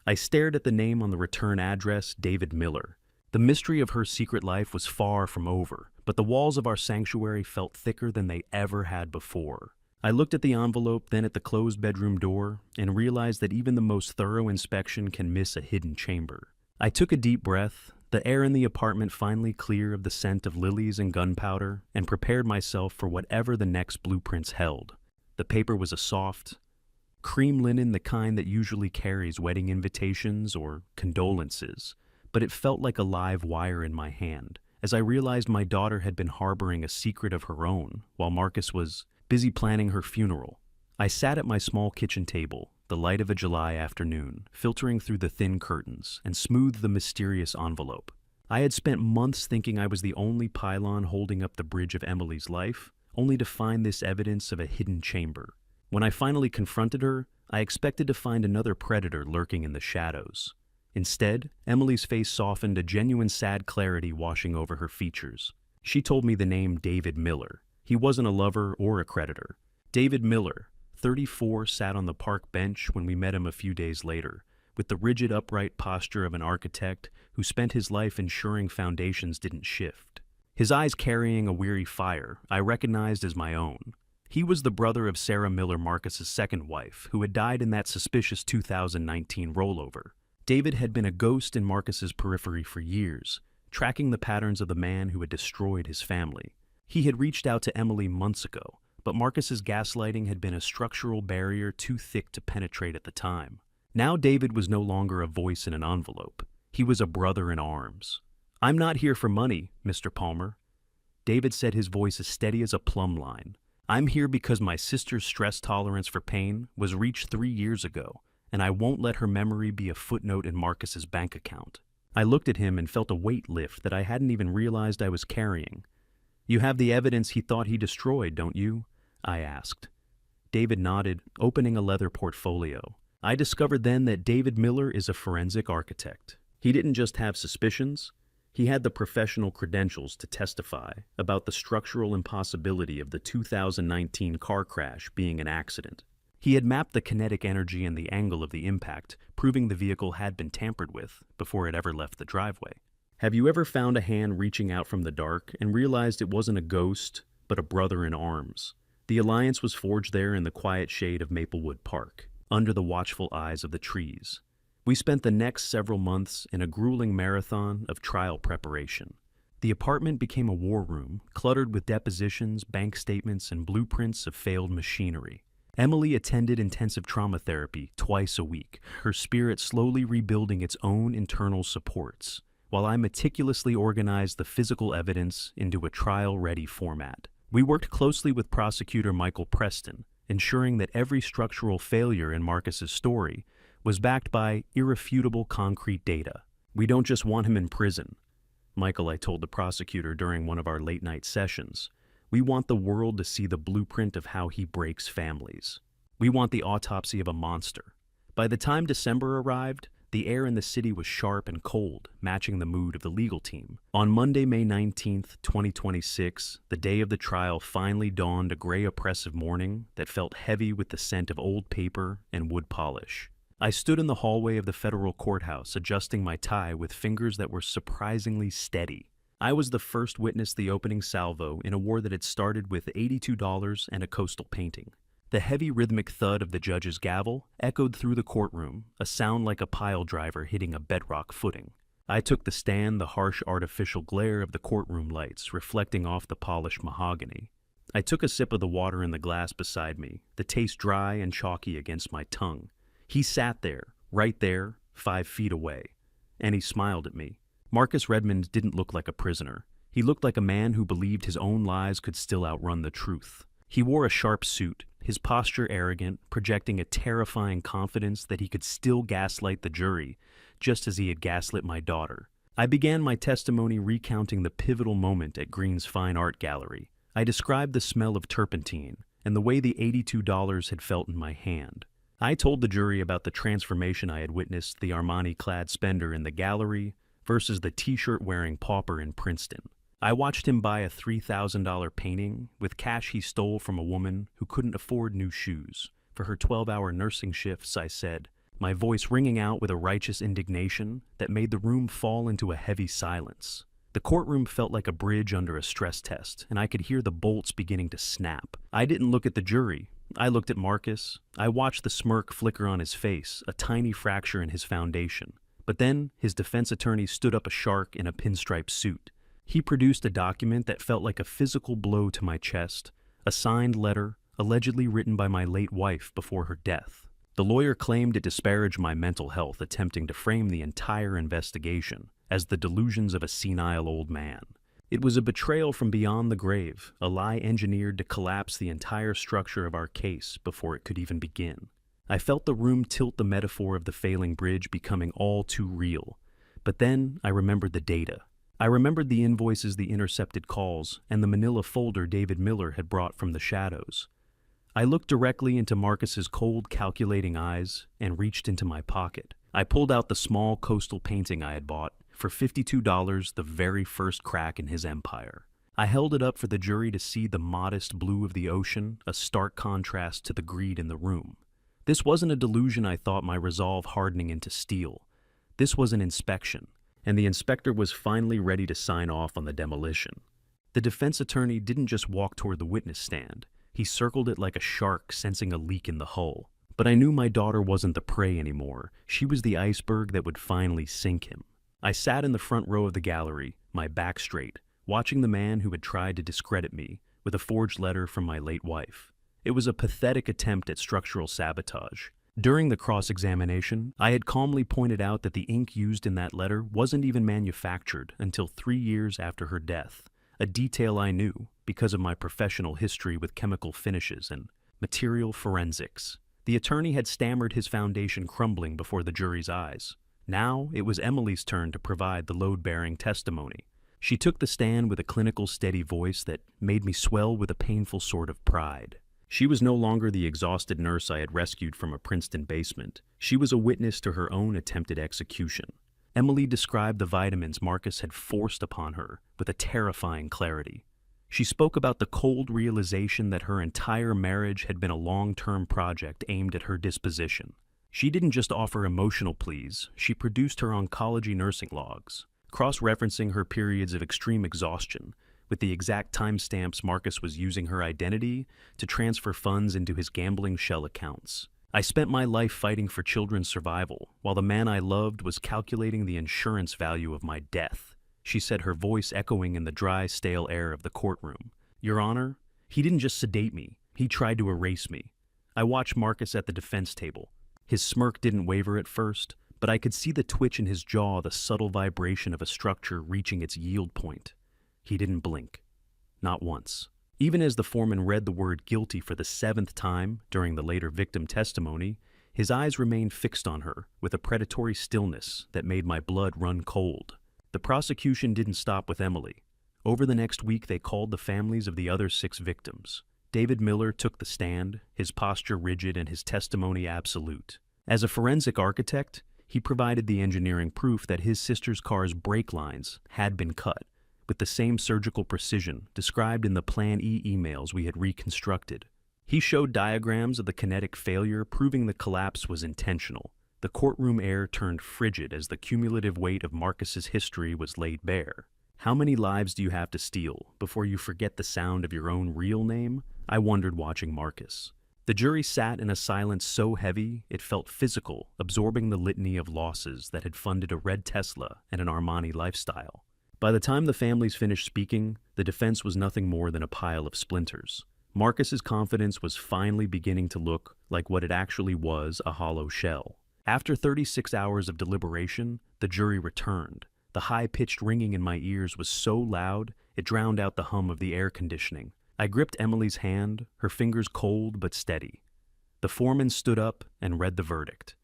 I stared at the name on the return address, David Miller. The mystery of her secret life was far from over, but the walls of our sanctuary felt thicker than they ever had before. I looked at the envelope, then at the closed bedroom door, and realized that even the most thorough inspection can miss a hidden chamber. I took a deep breath, the air in the apartment finally clear of the scent of lilies and gunpowder, and prepared myself for whatever the next blueprints held. The paper was a soft, cream linen, the kind that usually carries wedding invitations or condolences, but it felt like a live wire in my hand, as I realized my daughter had been harboring a secret of her own while Marcus was busy planning her funeral. I sat at my small kitchen table, the light of a July afternoon, filtering through the thin curtains, and smoothed the mysterious envelope. I had spent months thinking I was the only pylon holding up the bridge of Emily's life, only to find this evidence of a hidden chamber. When I finally confronted her, I expected to find another predator lurking in the shadows. Instead, Emily's face softened, a genuine sad clarity washing over her features. She told me the name David Miller. He wasn't a lover or a creditor. David Miller, 34, sat on the park bench when we met him a few days later, with the rigid, upright posture of an architect who spent his life ensuring foundations didn't shift. His eyes carrying a weary fire I recognized as my own. He was the brother of Sarah Miller, Marcus's second wife, who had died in that suspicious 2019 rollover. David had been a ghost in Marcus's periphery for years, tracking the patterns of the man who had destroyed his family. He had reached out to Emily months ago, but Marcus's gaslighting had been a structural barrier too thick to penetrate at the time. Now David was no longer a voice in an envelope. He was a brother in arms. "I'm not here for money, Mr. Palmer." David said, his voice as steady as a plumb line. "I'm here because my sister's stress tolerance for pain was reached 3 years ago, and I won't let her memory be a footnote in Marcus's bank account." I looked at him and felt a weight lift that I hadn't even realized I was carrying. "You have the evidence he thought he destroyed, don't you?" I asked. David nodded, opening a leather portfolio. I discovered then that David Miller is a forensic architect. He didn't just have suspicions, he had the professional credentials to testify about the structural impossibility of the 2019 car crash being an accident. He had mapped the kinetic energy and the angle of the impact, proving the vehicle had been tampered with before it ever left the driveway. Have you ever found a hand reaching out from the dark and realized it wasn't a ghost, but a brother in arms? The alliance was forged there in the quiet shade of Maplewood Park, under the watchful eyes of the trees. We spent the next several months in a grueling marathon of trial preparation. The apartment became a war room, cluttered with depositions, bank statements, and blueprints of failed machinery. Emily attended intensive trauma therapy twice a week, her spirit slowly rebuilding its own internal supports, while I meticulously organized the physical evidence into a trial-ready format. We worked closely with prosecutor Michael Preston, ensuring that every structural failure in Marcus's story was backed by irrefutable concrete data. "We don't just want him in prison," Michael, I told the prosecutor during one of our late-night sessions. "We want the world to see the blueprint of how he breaks families. We want the autopsy of a monster." By the time December arrived, the air in the city was sharp and cold, matching the mood of the legal team. On Monday, May 19th, 2026, the day of the trial finally dawned, a gray, oppressive morning that felt heavy with the scent of old paper and wood polish. I stood in the hallway of the federal courthouse, adjusting my tie with fingers that were surprisingly steady. I was the first witness the opening salvo in a war that had started with $82 and a coastal painting. The heavy rhythmic thud of the judge's gavel echoed through the courtroom, a sound like a pile driver hitting a bedrock footing. I took the stand, the harsh artificial glare of the courtroom lights reflecting off the polished mahogany. I took a sip of the water in the glass beside me, the taste dry and chalky against my tongue. He sat there, right there, 5 feet away, and he smiled at me. Marcus Redmond didn't look like a prisoner. He looked like a man who believed his own lies could still outrun the truth. He wore a sharp suit, his posture arrogant, projecting a terrifying confidence that he could still gaslight the jury, just as he had gaslit my daughter. I began my testimony recounting the pivotal moment at Green's Fine Art Gallery. I described the smell of turpentine and the way the $82 had felt in my hand. I told the jury about the transformation I had witnessed the Armani-clad spender in the gallery versus the t-shirt-wearing pauper in Princeton. I watched him buy a $3,000 painting with cash he stole from a woman who couldn't afford new shoes. For her 12-hour nursing shifts, I said, my voice ringing out with a righteous indignation that made the room fall into a heavy silence. The courtroom felt like a bridge under a stress test, and I could hear the bolts beginning to snap. I didn't look at the jury. I looked at Marcus. I watched the smirk flicker on his face, a tiny fracture in his foundation. But then his defense attorney stood up, a shark in a pinstripe suit. He produced a document that felt like a physical blow to my chest, a signed letter allegedly written by my late wife before her death. The lawyer claimed it disparaged my mental health, attempting to frame the entire investigation as the delusions of a senile old man. It was a betrayal from beyond the grave, a lie engineered to collapse the entire structure of our case before it could even begin. I felt the room tilt, the metaphor of the failing bridge becoming all too real. But then I remembered the data. I remembered the invoices, the intercepted calls, and the manila folder David Miller had brought from the shadows. I looked directly into Marcus's cold, calculating eyes and reached into my pocket. I pulled out the small coastal painting I had bought for $52, the very first crack in his empire. I held it up for the jury to see, the modest blue of the ocean, a stark contrast to the greed in the room. This wasn't a delusion, I thought, my resolve hardening into steel. This was an inspection, and the inspector was finally ready to sign off on the demolition. The defense attorney didn't just walk toward the witness stand. He circled it like a shark sensing a leak in the hull. But I knew my daughter wasn't the prey anymore. She was the iceberg that would finally sink him. I sat in the front row of the gallery, my back straight, watching the man who had tried to discredit me with a forged letter from my late wife. It was a pathetic attempt at structural sabotage. During the cross-examination, I had calmly pointed out that the ink used in that letter wasn't even manufactured until 3 years after her death, a detail I knew because of my professional history with chemical finishes and material forensics. The attorney had stammered his foundation crumbling before the jury's eyes. Now it was Emily's turn to provide the load-bearing testimony. She took the stand with a clinical, steady voice that made me swell with a painful sort of pride. She was no longer the exhausted nurse I had rescued from a Princeton basement. She was a witness to her own attempted execution. Emily described the vitamins Marcus had forced upon her with a terrifying clarity. She spoke about the cold realization that her entire marriage had been a long-term project aimed at her disposition. She didn't just offer emotional pleas, she produced her oncology nursing logs, cross-referencing her periods of extreme exhaustion with the exact timestamps Marcus was using her identity to transfer funds into his gambling shell accounts. I spent my life fighting for children's survival, while the man I loved was calculating the insurance value of my death, she said, her voice echoing in the dry, stale air of the courtroom. Your Honor, he didn't just sedate me, he tried to erase me. I watched Marcus at the defense table. His smirk didn't waver at first, but I could see the twitch in his jaw, the subtle vibration of a structure reaching its yield point. He didn't blink. Not once. Even as the foreman read the word guilty for the 7th time during the later victim testimony, his eyes remained fixed on her with a predatory stillness that made my blood run cold. The prosecution didn't stop with Emily. Over the next week, they called the families of the other 6 victims. David Miller took the stand, his posture rigid and his testimony absolute. As a forensic architect, he provided the engineering proof that his sister's car's brake lines had been cut, with the same surgical precision described in the Plan E emails we had reconstructed. He showed diagrams of the kinetic failure, proving the collapse was intentional. The courtroom air turned frigid as the cumulative weight of Marcus's history was laid bare. How many lives do you have to steal before you forget the sound of your own real name? I wondered watching Marcus. The jury sat in a silence so heavy it felt physical, absorbing the litany of losses that had funded a red Tesla and an Armani lifestyle. By the time the families finished speaking, the defense was nothing more than a pile of splinters. Marcus's confidence was finally beginning to look like what it actually was, a hollow shell. After 36 hours of deliberation, the jury returned. The high-pitched ringing in my ears was so loud, it drowned out the hum of the air conditioning. I gripped Emily's hand, her fingers cold but steady. The foreman stood up and read the verdict.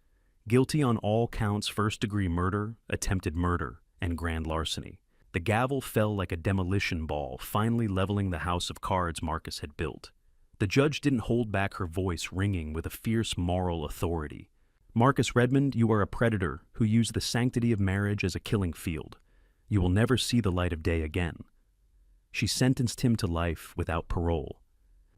Guilty on all counts: first-degree murder, attempted murder, and grand larceny. The gavel fell like a demolition ball, finally leveling the house of cards Marcus had built. The judge didn't hold back, her voice ringing with a fierce moral authority. Marcus Redmond, you are a predator who used the sanctity of marriage as a killing field. You will never see the light of day again. She sentenced him to life without parole.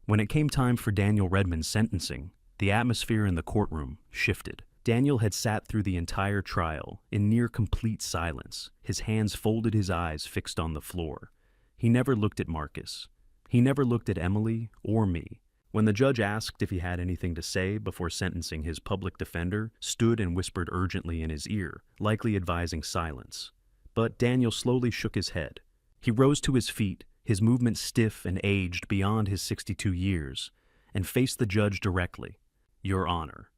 When it came time for Daniel Redmond's sentencing, the atmosphere in the courtroom shifted. Daniel had sat through the entire trial in near complete silence, his hands folded, his eyes fixed on the floor. He never looked at Marcus. He never looked at Emily or me. When the judge asked if he had anything to say before sentencing, his public defender stood and whispered urgently in his ear, likely advising silence. But Daniel slowly shook his head. He rose to his feet, his movement stiff and aged beyond his 62 years, and faced the judge directly. Your Honor.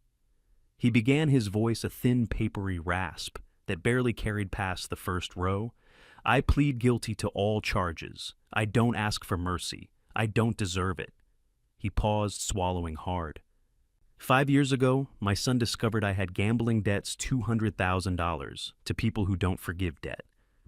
He began, his voice a thin, papery rasp that barely carried past the first row. I plead guilty to all charges. I don't ask for mercy. I don't deserve it. He paused, swallowing hard. 5 years ago, my son discovered I had gambling debts, $200,000, to people who don't forgive debt.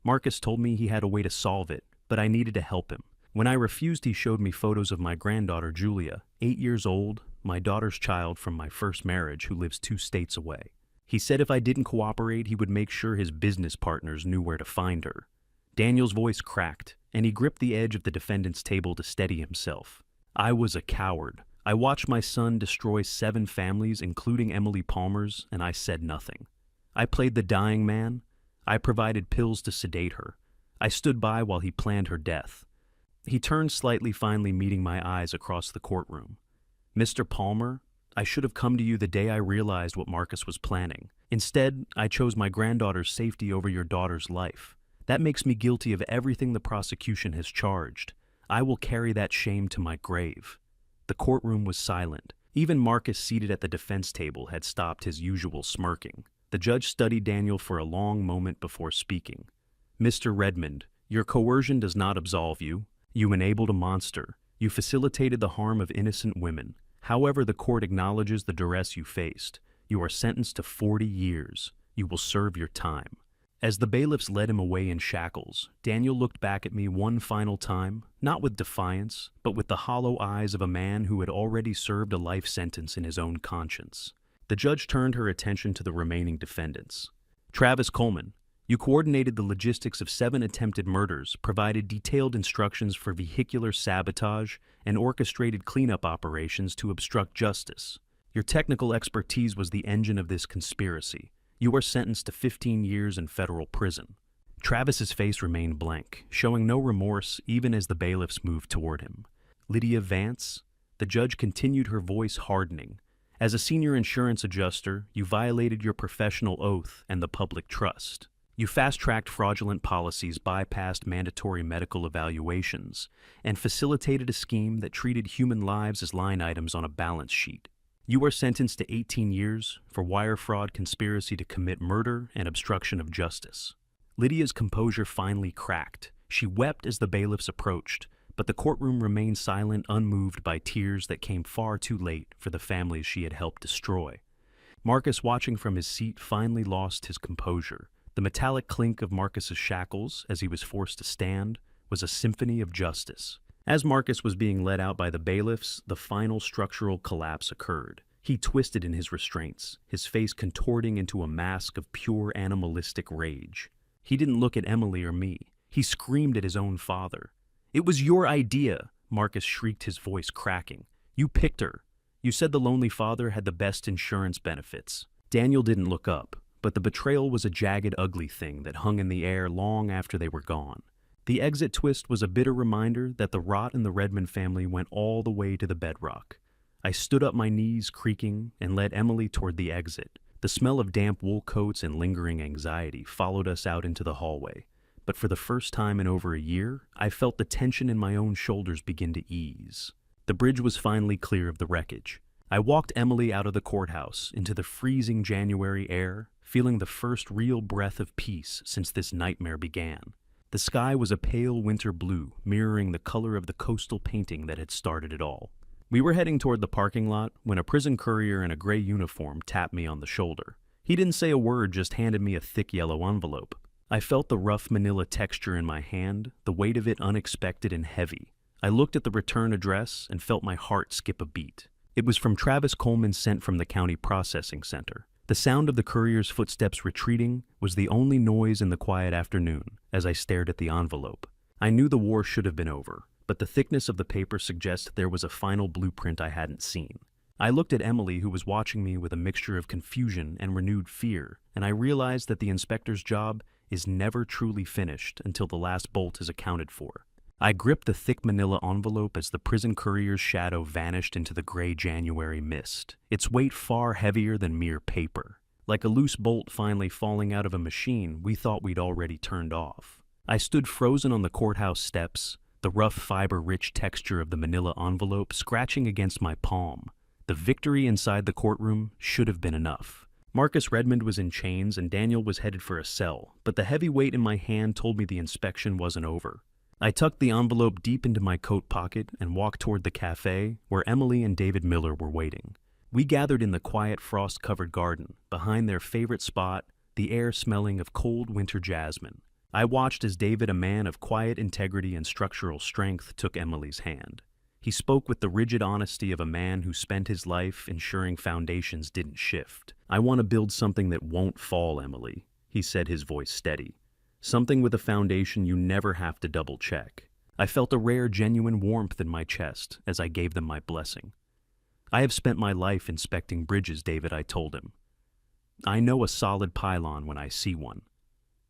Marcus told me he had a way to solve it, but I needed to help him. When I refused, he showed me photos of my granddaughter, Julia, 8 years old, my daughter's child from my first marriage, who lives 2 states away. He said if I didn't cooperate, he would make sure his business partners knew where to find her. Daniel's voice cracked, and he gripped the edge of the defendant's table to steady himself. I was a coward. I watched my son destroy 7 families, including Emily Palmer's, and I said nothing. I played the dying man. I provided pills to sedate her. I stood by while he planned her death. He turned slightly, finally meeting my eyes across the courtroom. Mr. Palmer, I should have come to you the day I realized what Marcus was planning. Instead, I chose my granddaughter's safety over your daughter's life. That makes me guilty of everything the prosecution has charged. I will carry that shame to my grave. The courtroom was silent. Even Marcus, seated at the defense table, had stopped his usual smirking. The judge studied Daniel for a long moment before speaking. "Mr. Redmond, your coercion does not absolve you. You enabled a monster. You facilitated the harm of innocent women. However, the court acknowledges the duress you faced. You are sentenced to 40 years. You will serve your time." As the bailiffs led him away in shackles, Daniel looked back at me one final time, not with defiance, but with the hollow eyes of a man who had already served a life sentence in his own conscience. The judge turned her attention to the remaining defendants. "Travis Coleman, you coordinated the logistics of 7 attempted murders, provided detailed instructions for vehicular sabotage, and orchestrated cleanup operations to obstruct justice. Your technical expertise was the engine of this conspiracy. You are sentenced to 15 years in federal prison." Travis's face remained blank, showing no remorse even as the bailiffs moved toward him. "Lydia Vance?" The judge continued, her voice hardening. "As a senior insurance adjuster, you violated your professional oath and the public trust. You fast-tracked fraudulent policies, bypassed mandatory medical evaluations, and facilitated a scheme that treated human lives as line items on a balance sheet. You are sentenced to 18 years for wire fraud, conspiracy to commit murder, and obstruction of justice." Lydia's composure finally cracked. She wept as the bailiffs approached, but the courtroom remained silent, unmoved by tears that came far too late for the families she had helped destroy. Marcus, watching from his seat, finally lost his composure. The metallic clink of Marcus's shackles, as he was forced to stand, was a symphony of justice. As Marcus was being led out by the bailiffs, the final structural collapse occurred. He twisted in his restraints, his face contorting into a mask of pure animalistic rage. He didn't look at Emily or me. He screamed at his own father. "It was your idea!" Marcus shrieked, his voice cracking. "You picked her. You said the lonely father had the best insurance benefits." Daniel didn't look up, but the betrayal was a jagged, ugly thing that hung in the air long after they were gone. The exit twist was a bitter reminder that the rot in the Redmond family went all the way to the bedrock. I stood up, my knees creaking, and led Emily toward the exit. The smell of damp wool coats and lingering anxiety followed us out into the hallway. But for the first time in over a year, I felt the tension in my own shoulders begin to ease. The bridge was finally clear of the wreckage. I walked Emily out of the courthouse into the freezing January air, feeling the first real breath of peace since this nightmare began. The sky was a pale winter blue, mirroring the color of the coastal painting that had started it all. We were heading toward the parking lot when a prison courier in a gray uniform tapped me on the shoulder. He didn't say a word, just handed me a thick yellow envelope. I felt the rough manila texture in my hand, the weight of it unexpected and heavy. I looked at the return address and felt my heart skip a beat. It was from Travis Coleman, sent from the county processing center. The sound of the courier's footsteps retreating was the only noise in the quiet afternoon as I stared at the envelope. I knew the war should have been over, but the thickness of the paper suggested there was a final blueprint I hadn't seen. I looked at Emily, who was watching me with a mixture of confusion and renewed fear, and I realized that the inspector's job is never truly finished until the last bolt is accounted for. I gripped the thick manila envelope as the prison courier's shadow vanished into the gray January mist, its weight far heavier than mere paper. Like a loose bolt finally falling out of a machine we thought we'd already turned off. I stood frozen on the courthouse steps, the rough fiber-rich texture of the manila envelope scratching against my palm. The victory inside the courtroom should have been enough. Marcus Redmond was in chains and Daniel was headed for a cell, but the heavy weight in my hand told me the inspection wasn't over. I tucked the envelope deep into my coat pocket and walked toward the cafe where Emily and David Miller were waiting. We gathered in the quiet, frost-covered garden, behind their favorite spot, the air smelling of cold winter jasmine. I watched as David, a man of quiet integrity and structural strength, took Emily's hand. He spoke with the rigid honesty of a man who spent his life ensuring foundations didn't shift. "I want to build something that won't fall, Emily," he said, his voice steady. "Something with a foundation you never have to double-check." I felt a rare, genuine warmth in my chest as I gave them my blessing. "I have spent my life inspecting bridges, David," I told him. "I know a solid pylon when I see one.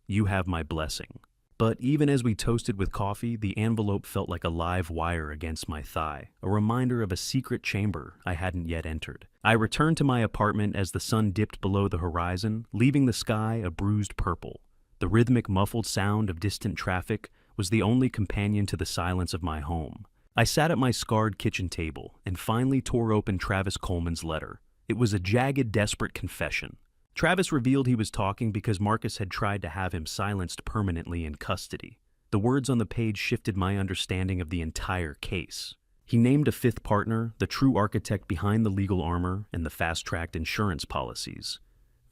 You have my blessing." But even as we toasted with coffee, the envelope felt like a live wire against my thigh, a reminder of a secret chamber I hadn't yet entered. I returned to my apartment as the sun dipped below the horizon, leaving the sky a bruised purple. The rhythmic, muffled sound of distant traffic was the only companion to the silence of my home. I sat at my scarred kitchen table and finally tore open Travis Coleman's letter. It was a jagged, desperate confession. Travis revealed he was talking because Marcus had tried to have him silenced permanently in custody. The words on the page shifted my understanding of the entire case. He named a fifth partner, the true architect behind the legal armor and the fast-tracked insurance policies.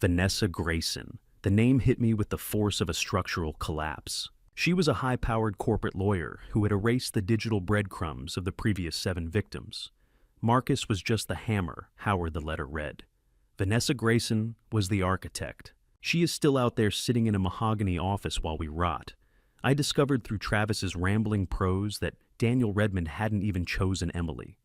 Vanessa Grayson. The name hit me with the force of a structural collapse. She was a high-powered corporate lawyer who had erased the digital breadcrumbs of the previous 7 victims. Marcus was just the hammer, Howard the letter read. Vanessa Grayson was the architect. She is still out there sitting in a mahogany office while we rot. I discovered through Travis's rambling prose that Daniel Redmond hadn't even chosen Emily.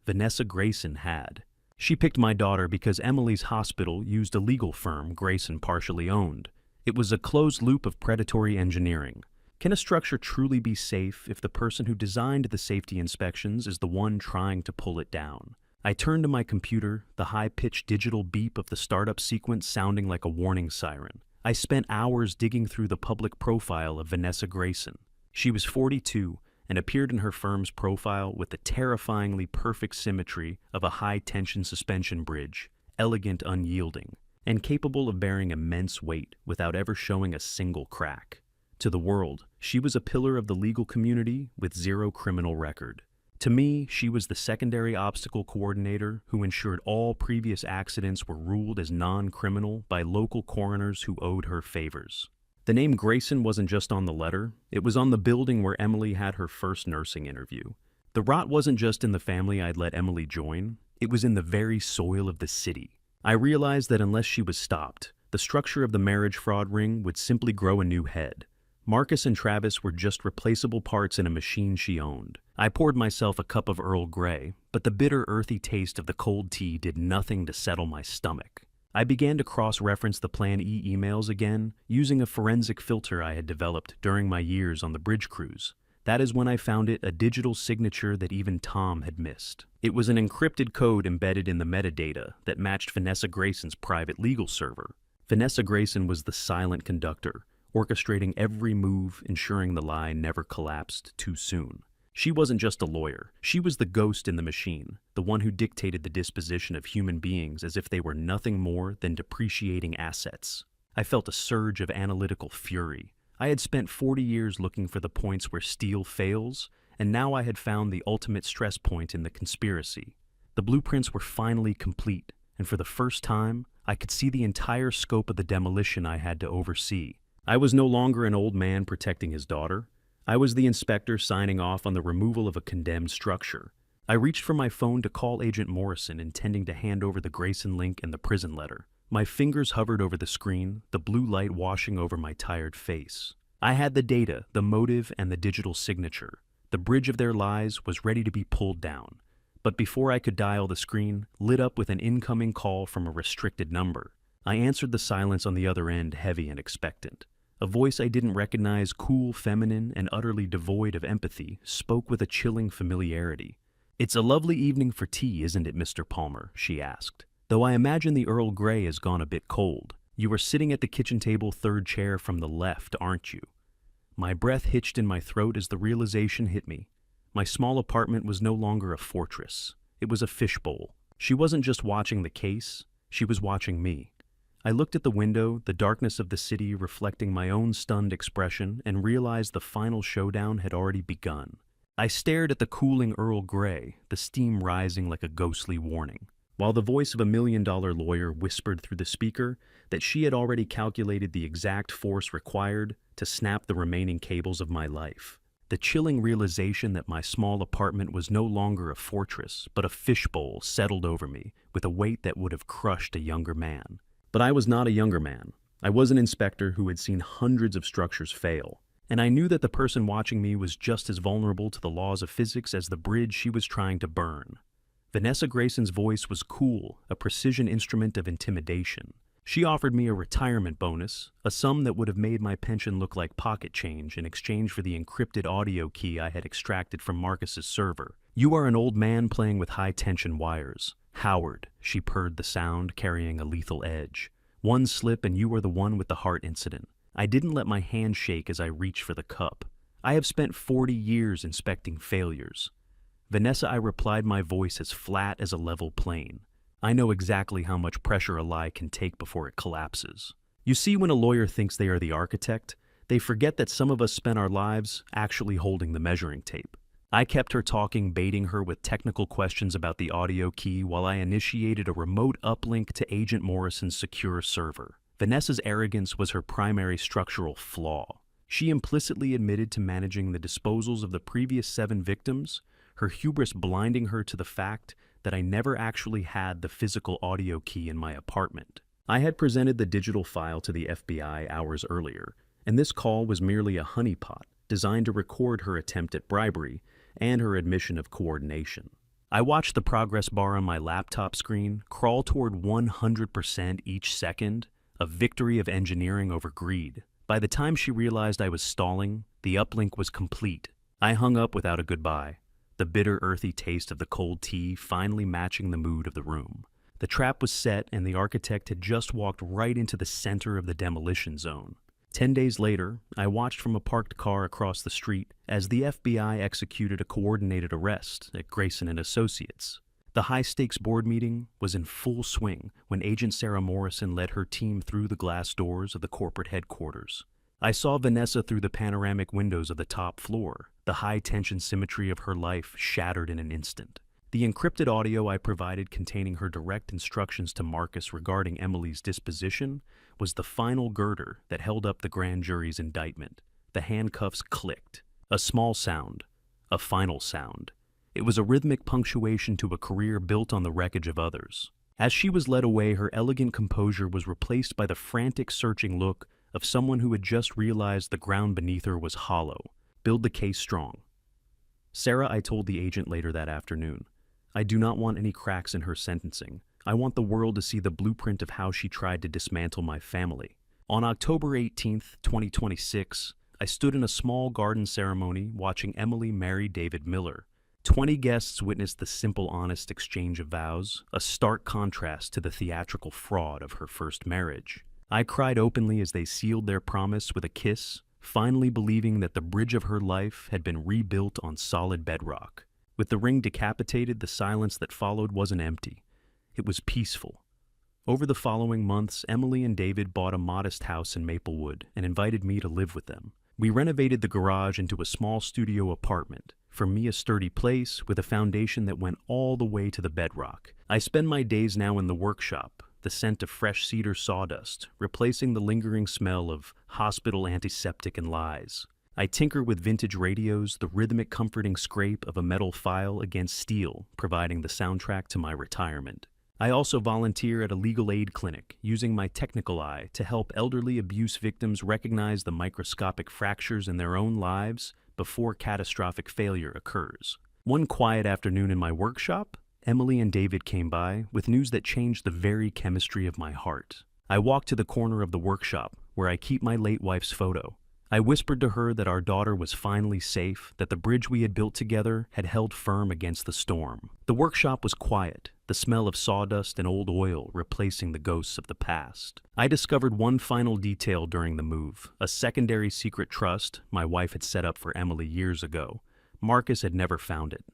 Vanessa Grayson had. She picked my daughter because Emily's hospital used a legal firm Grayson partially owned. It was a closed loop of predatory engineering. Can a structure truly be safe if the person who designed the safety inspections is the one trying to pull it down? I turned to my computer, the high-pitched digital beep of the startup sequence sounding like a warning siren. I spent hours digging through the public profile of Vanessa Grayson. She was 42 and appeared in her firm's profile with the terrifyingly perfect symmetry of a high-tension suspension bridge, elegant, unyielding, and capable of bearing immense weight without ever showing a single crack. To the world, she was a pillar of the legal community with zero criminal record. To me, she was the secondary obstacle coordinator who ensured all previous accidents were ruled as non-criminal by local coroners who owed her favors. The name Grayson wasn't just on the letter, it was on the building where Emily had her first nursing interview. The rot wasn't just in the family I'd let Emily join, it was in the very soil of the city. I realized that unless she was stopped, the structure of the marriage fraud ring would simply grow a new head. Marcus and Travis were just replaceable parts in a machine she owned. I poured myself a cup of Earl Grey, but the bitter, earthy taste of the cold tea did nothing to settle my stomach. I began to cross-reference the Plan E emails again, using a forensic filter I had developed during my years on the bridge cruise. That is when I found it a digital signature that even Tom had missed. It was an encrypted code embedded in the metadata that matched Vanessa Grayson's private legal server. Vanessa Grayson was the silent conductor, orchestrating every move, ensuring the lie never collapsed too soon. She wasn't just a lawyer. She was the ghost in the machine, the one who dictated the disposition of human beings as if they were nothing more than depreciating assets. I felt a surge of analytical fury. I had spent 40 years looking for the points where steel fails, and now I had found the ultimate stress point in the conspiracy. The blueprints were finally complete, and for the first time, I could see the entire scope of the demolition I had to oversee. I was no longer an old man protecting his daughter. I was the inspector signing off on the removal of a condemned structure. I reached for my phone to call Agent Morrison, intending to hand over the Grayson link and the prison letter. My fingers hovered over the screen, the blue light washing over my tired face. I had the data, the motive, and the digital signature. The bridge of their lies was ready to be pulled down. But before I could dial, the screen lit up with an incoming call from a restricted number. I answered the silence on the other end, heavy and expectant. A voice I didn't recognize, cool, feminine, and utterly devoid of empathy, spoke with a chilling familiarity. "It's a lovely evening for tea, isn't it, Mr. Palmer?" she asked. "Though I imagine the Earl Grey has gone a bit cold. You are sitting at the kitchen table, third chair from the left, aren't you?" My breath hitched in my throat as the realization hit me. My small apartment was no longer a fortress. It was a fishbowl. She wasn't just watching the case, she was watching me. I looked at the window, the darkness of the city reflecting my own stunned expression, and realized the final showdown had already begun. I stared at the cooling Earl Grey, the steam rising like a ghostly warning, while the voice of a million-dollar lawyer whispered through the speaker that she had already calculated the exact force required to snap the remaining cables of my life. The chilling realization that my small apartment was no longer a fortress, but a fishbowl settled over me with a weight that would have crushed a younger man. But I was not a younger man. I was an inspector who had seen hundreds of structures fail, and I knew that the person watching me was just as vulnerable to the laws of physics as the bridge she was trying to burn. Vanessa Grayson's voice was cool, a precision instrument of intimidation. She offered me a retirement bonus, a sum that would have made my pension look like pocket change in exchange for the encrypted audio key I had extracted from Marcus's server. "You are an old man playing with high-tension wires. Howard," she purred, the sound carrying a lethal edge. "One slip and you are the one with the heart incident." I didn't let my hand shake as I reached for the cup. I have spent 40 years inspecting failures. Vanessa, I replied, my voice as flat as a level plane. I know exactly how much pressure a lie can take before it collapses. You see, when a lawyer thinks they are the architect, they forget that some of us spend our lives actually holding the measuring tape. I kept her talking, baiting her with technical questions about the audio key while I initiated a remote uplink to Agent Morrison's secure server. Vanessa's arrogance was her primary structural flaw. She implicitly admitted to managing the disposals of the previous 7 victims, her hubris blinding her to the fact that I never actually had the physical audio key in my apartment. I had presented the digital file to the FBI hours earlier, and this call was merely a honeypot designed to record her attempt at bribery and her admission of coordination. I watched the progress bar on my laptop screen crawl toward 100% each second, a victory of engineering over greed. By the time she realized I was stalling, the uplink was complete. I hung up without a goodbye, the bitter, earthy taste of the cold tea finally matching the mood of the room. The trap was set, and the architect had just walked right into the center of the demolition zone. 10 days later, I watched from a parked car across the street as the FBI executed a coordinated arrest at Grayson & Associates. The high-stakes board meeting was in full swing when Agent Sarah Morrison led her team through the glass doors of the corporate headquarters. I saw Vanessa through the panoramic windows of the top floor, the high-tension symmetry of her life shattered in an instant. The encrypted audio I provided containing her direct instructions to Marcus regarding Emily's disposition was the final girder that held up the grand jury's indictment. The handcuffs clicked. A small sound. A final sound. It was a rhythmic punctuation to a career built on the wreckage of others. As she was led away, her elegant composure was replaced by the frantic, searching look of someone who had just realized the ground beneath her was hollow. Build the case strong. Sarah, I told the agent later that afternoon, I do not want any cracks in her sentencing. I want the world to see the blueprint of how she tried to dismantle my family. On October 18, 2026, I stood in a small garden ceremony watching Emily marry David Miller. 20 guests witnessed the simple, honest exchange of vows, a stark contrast to the theatrical fraud of her first marriage. I cried openly as they sealed their promise with a kiss, finally believing that the bridge of her life had been rebuilt on solid bedrock. With the ring decapitated, the silence that followed wasn't empty. It was peaceful. Over the following months, Emily and David bought a modest house in Maplewood and invited me to live with them. We renovated the garage into a small studio apartment. For me, a sturdy place with a foundation that went all the way to the bedrock. I spend my days now in the workshop, the scent of fresh cedar sawdust, replacing the lingering smell of hospital antiseptic and lies. I tinker with vintage radios, the rhythmic comforting scrape of a metal file against steel, providing the soundtrack to my retirement. I also volunteer at a legal aid clinic, using my technical eye to help elderly abuse victims recognize the microscopic fractures in their own lives before catastrophic failure occurs. One quiet afternoon in my workshop, Emily and David came by with news that changed the very chemistry of my heart. I walked to the corner of the workshop where I keep my late wife's photo. I whispered to her that our daughter was finally safe, that the bridge we had built together had held firm against the storm. The workshop was quiet, the smell of sawdust and old oil replacing the ghosts of the past. I discovered one final detail during the move, a secondary secret trust my wife had set up for Emily years ago. Marcus had never found it.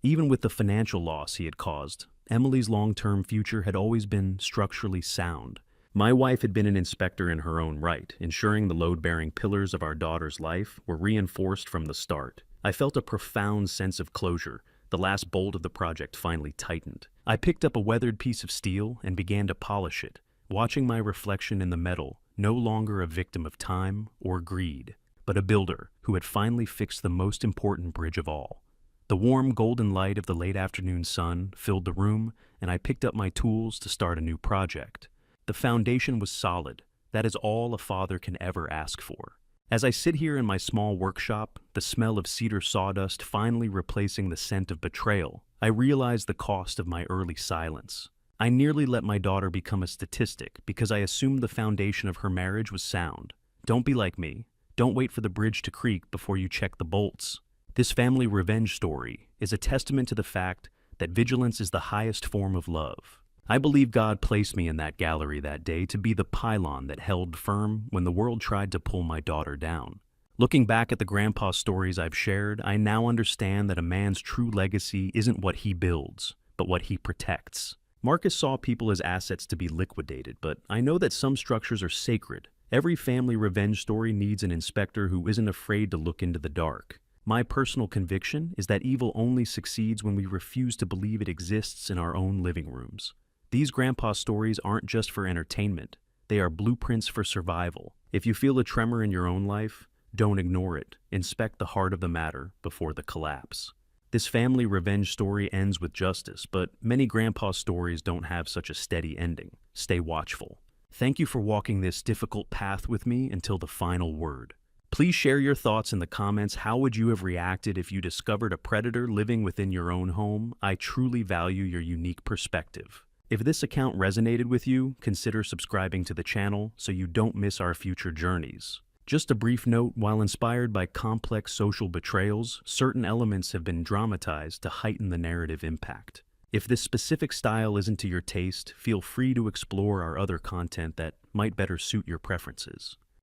Even with the financial loss he had caused, Emily's long-term future had always been structurally sound. My wife had been an inspector in her own right, ensuring the load-bearing pillars of our daughter's life were reinforced from the start. I felt a profound sense of closure. The last bolt of the project finally tightened. I picked up a weathered piece of steel and began to polish it, watching my reflection in the metal, no longer a victim of time or greed, but a builder who had finally fixed the most important bridge of all. The warm golden light of the late afternoon sun filled the room, and I picked up my tools to start a new project. The foundation was solid. That is all a father can ever ask for. As I sit here in my small workshop, the smell of cedar sawdust finally replacing the scent of betrayal, I realize the cost of my early silence. I nearly let my daughter become a statistic because I assumed the foundation of her marriage was sound. Don't be like me. Don't wait for the bridge to creak before you check the bolts. This family revenge story is a testament to the fact that vigilance is the highest form of love. I believe God placed me in that gallery that day to be the pylon that held firm when the world tried to pull my daughter down. Looking back at the grandpa stories I've shared, I now understand that a man's true legacy isn't what he builds, but what he protects. Marcus saw people as assets to be liquidated, but I know that some structures are sacred. Every family revenge story needs an inspector who isn't afraid to look into the dark. My personal conviction is that evil only succeeds when we refuse to believe it exists in our own living rooms. These grandpa stories aren't just for entertainment. They are blueprints for survival. If you feel a tremor in your own life, don't ignore it. Inspect the heart of the matter before the collapse. This family revenge story ends with justice, but many grandpa stories don't have such a steady ending. Stay watchful. Thank you for walking this difficult path with me until the final word. Please share your thoughts in the comments. How would you have reacted if you discovered a predator living within your own home? I truly value your unique perspective. If this account resonated with you, consider subscribing to the channel so you don't miss our future journeys. Just a brief note, while inspired by complex social betrayals, certain elements have been dramatized to heighten the narrative impact. If this specific style isn't to your taste, feel free to explore our other content that might better suit your preferences.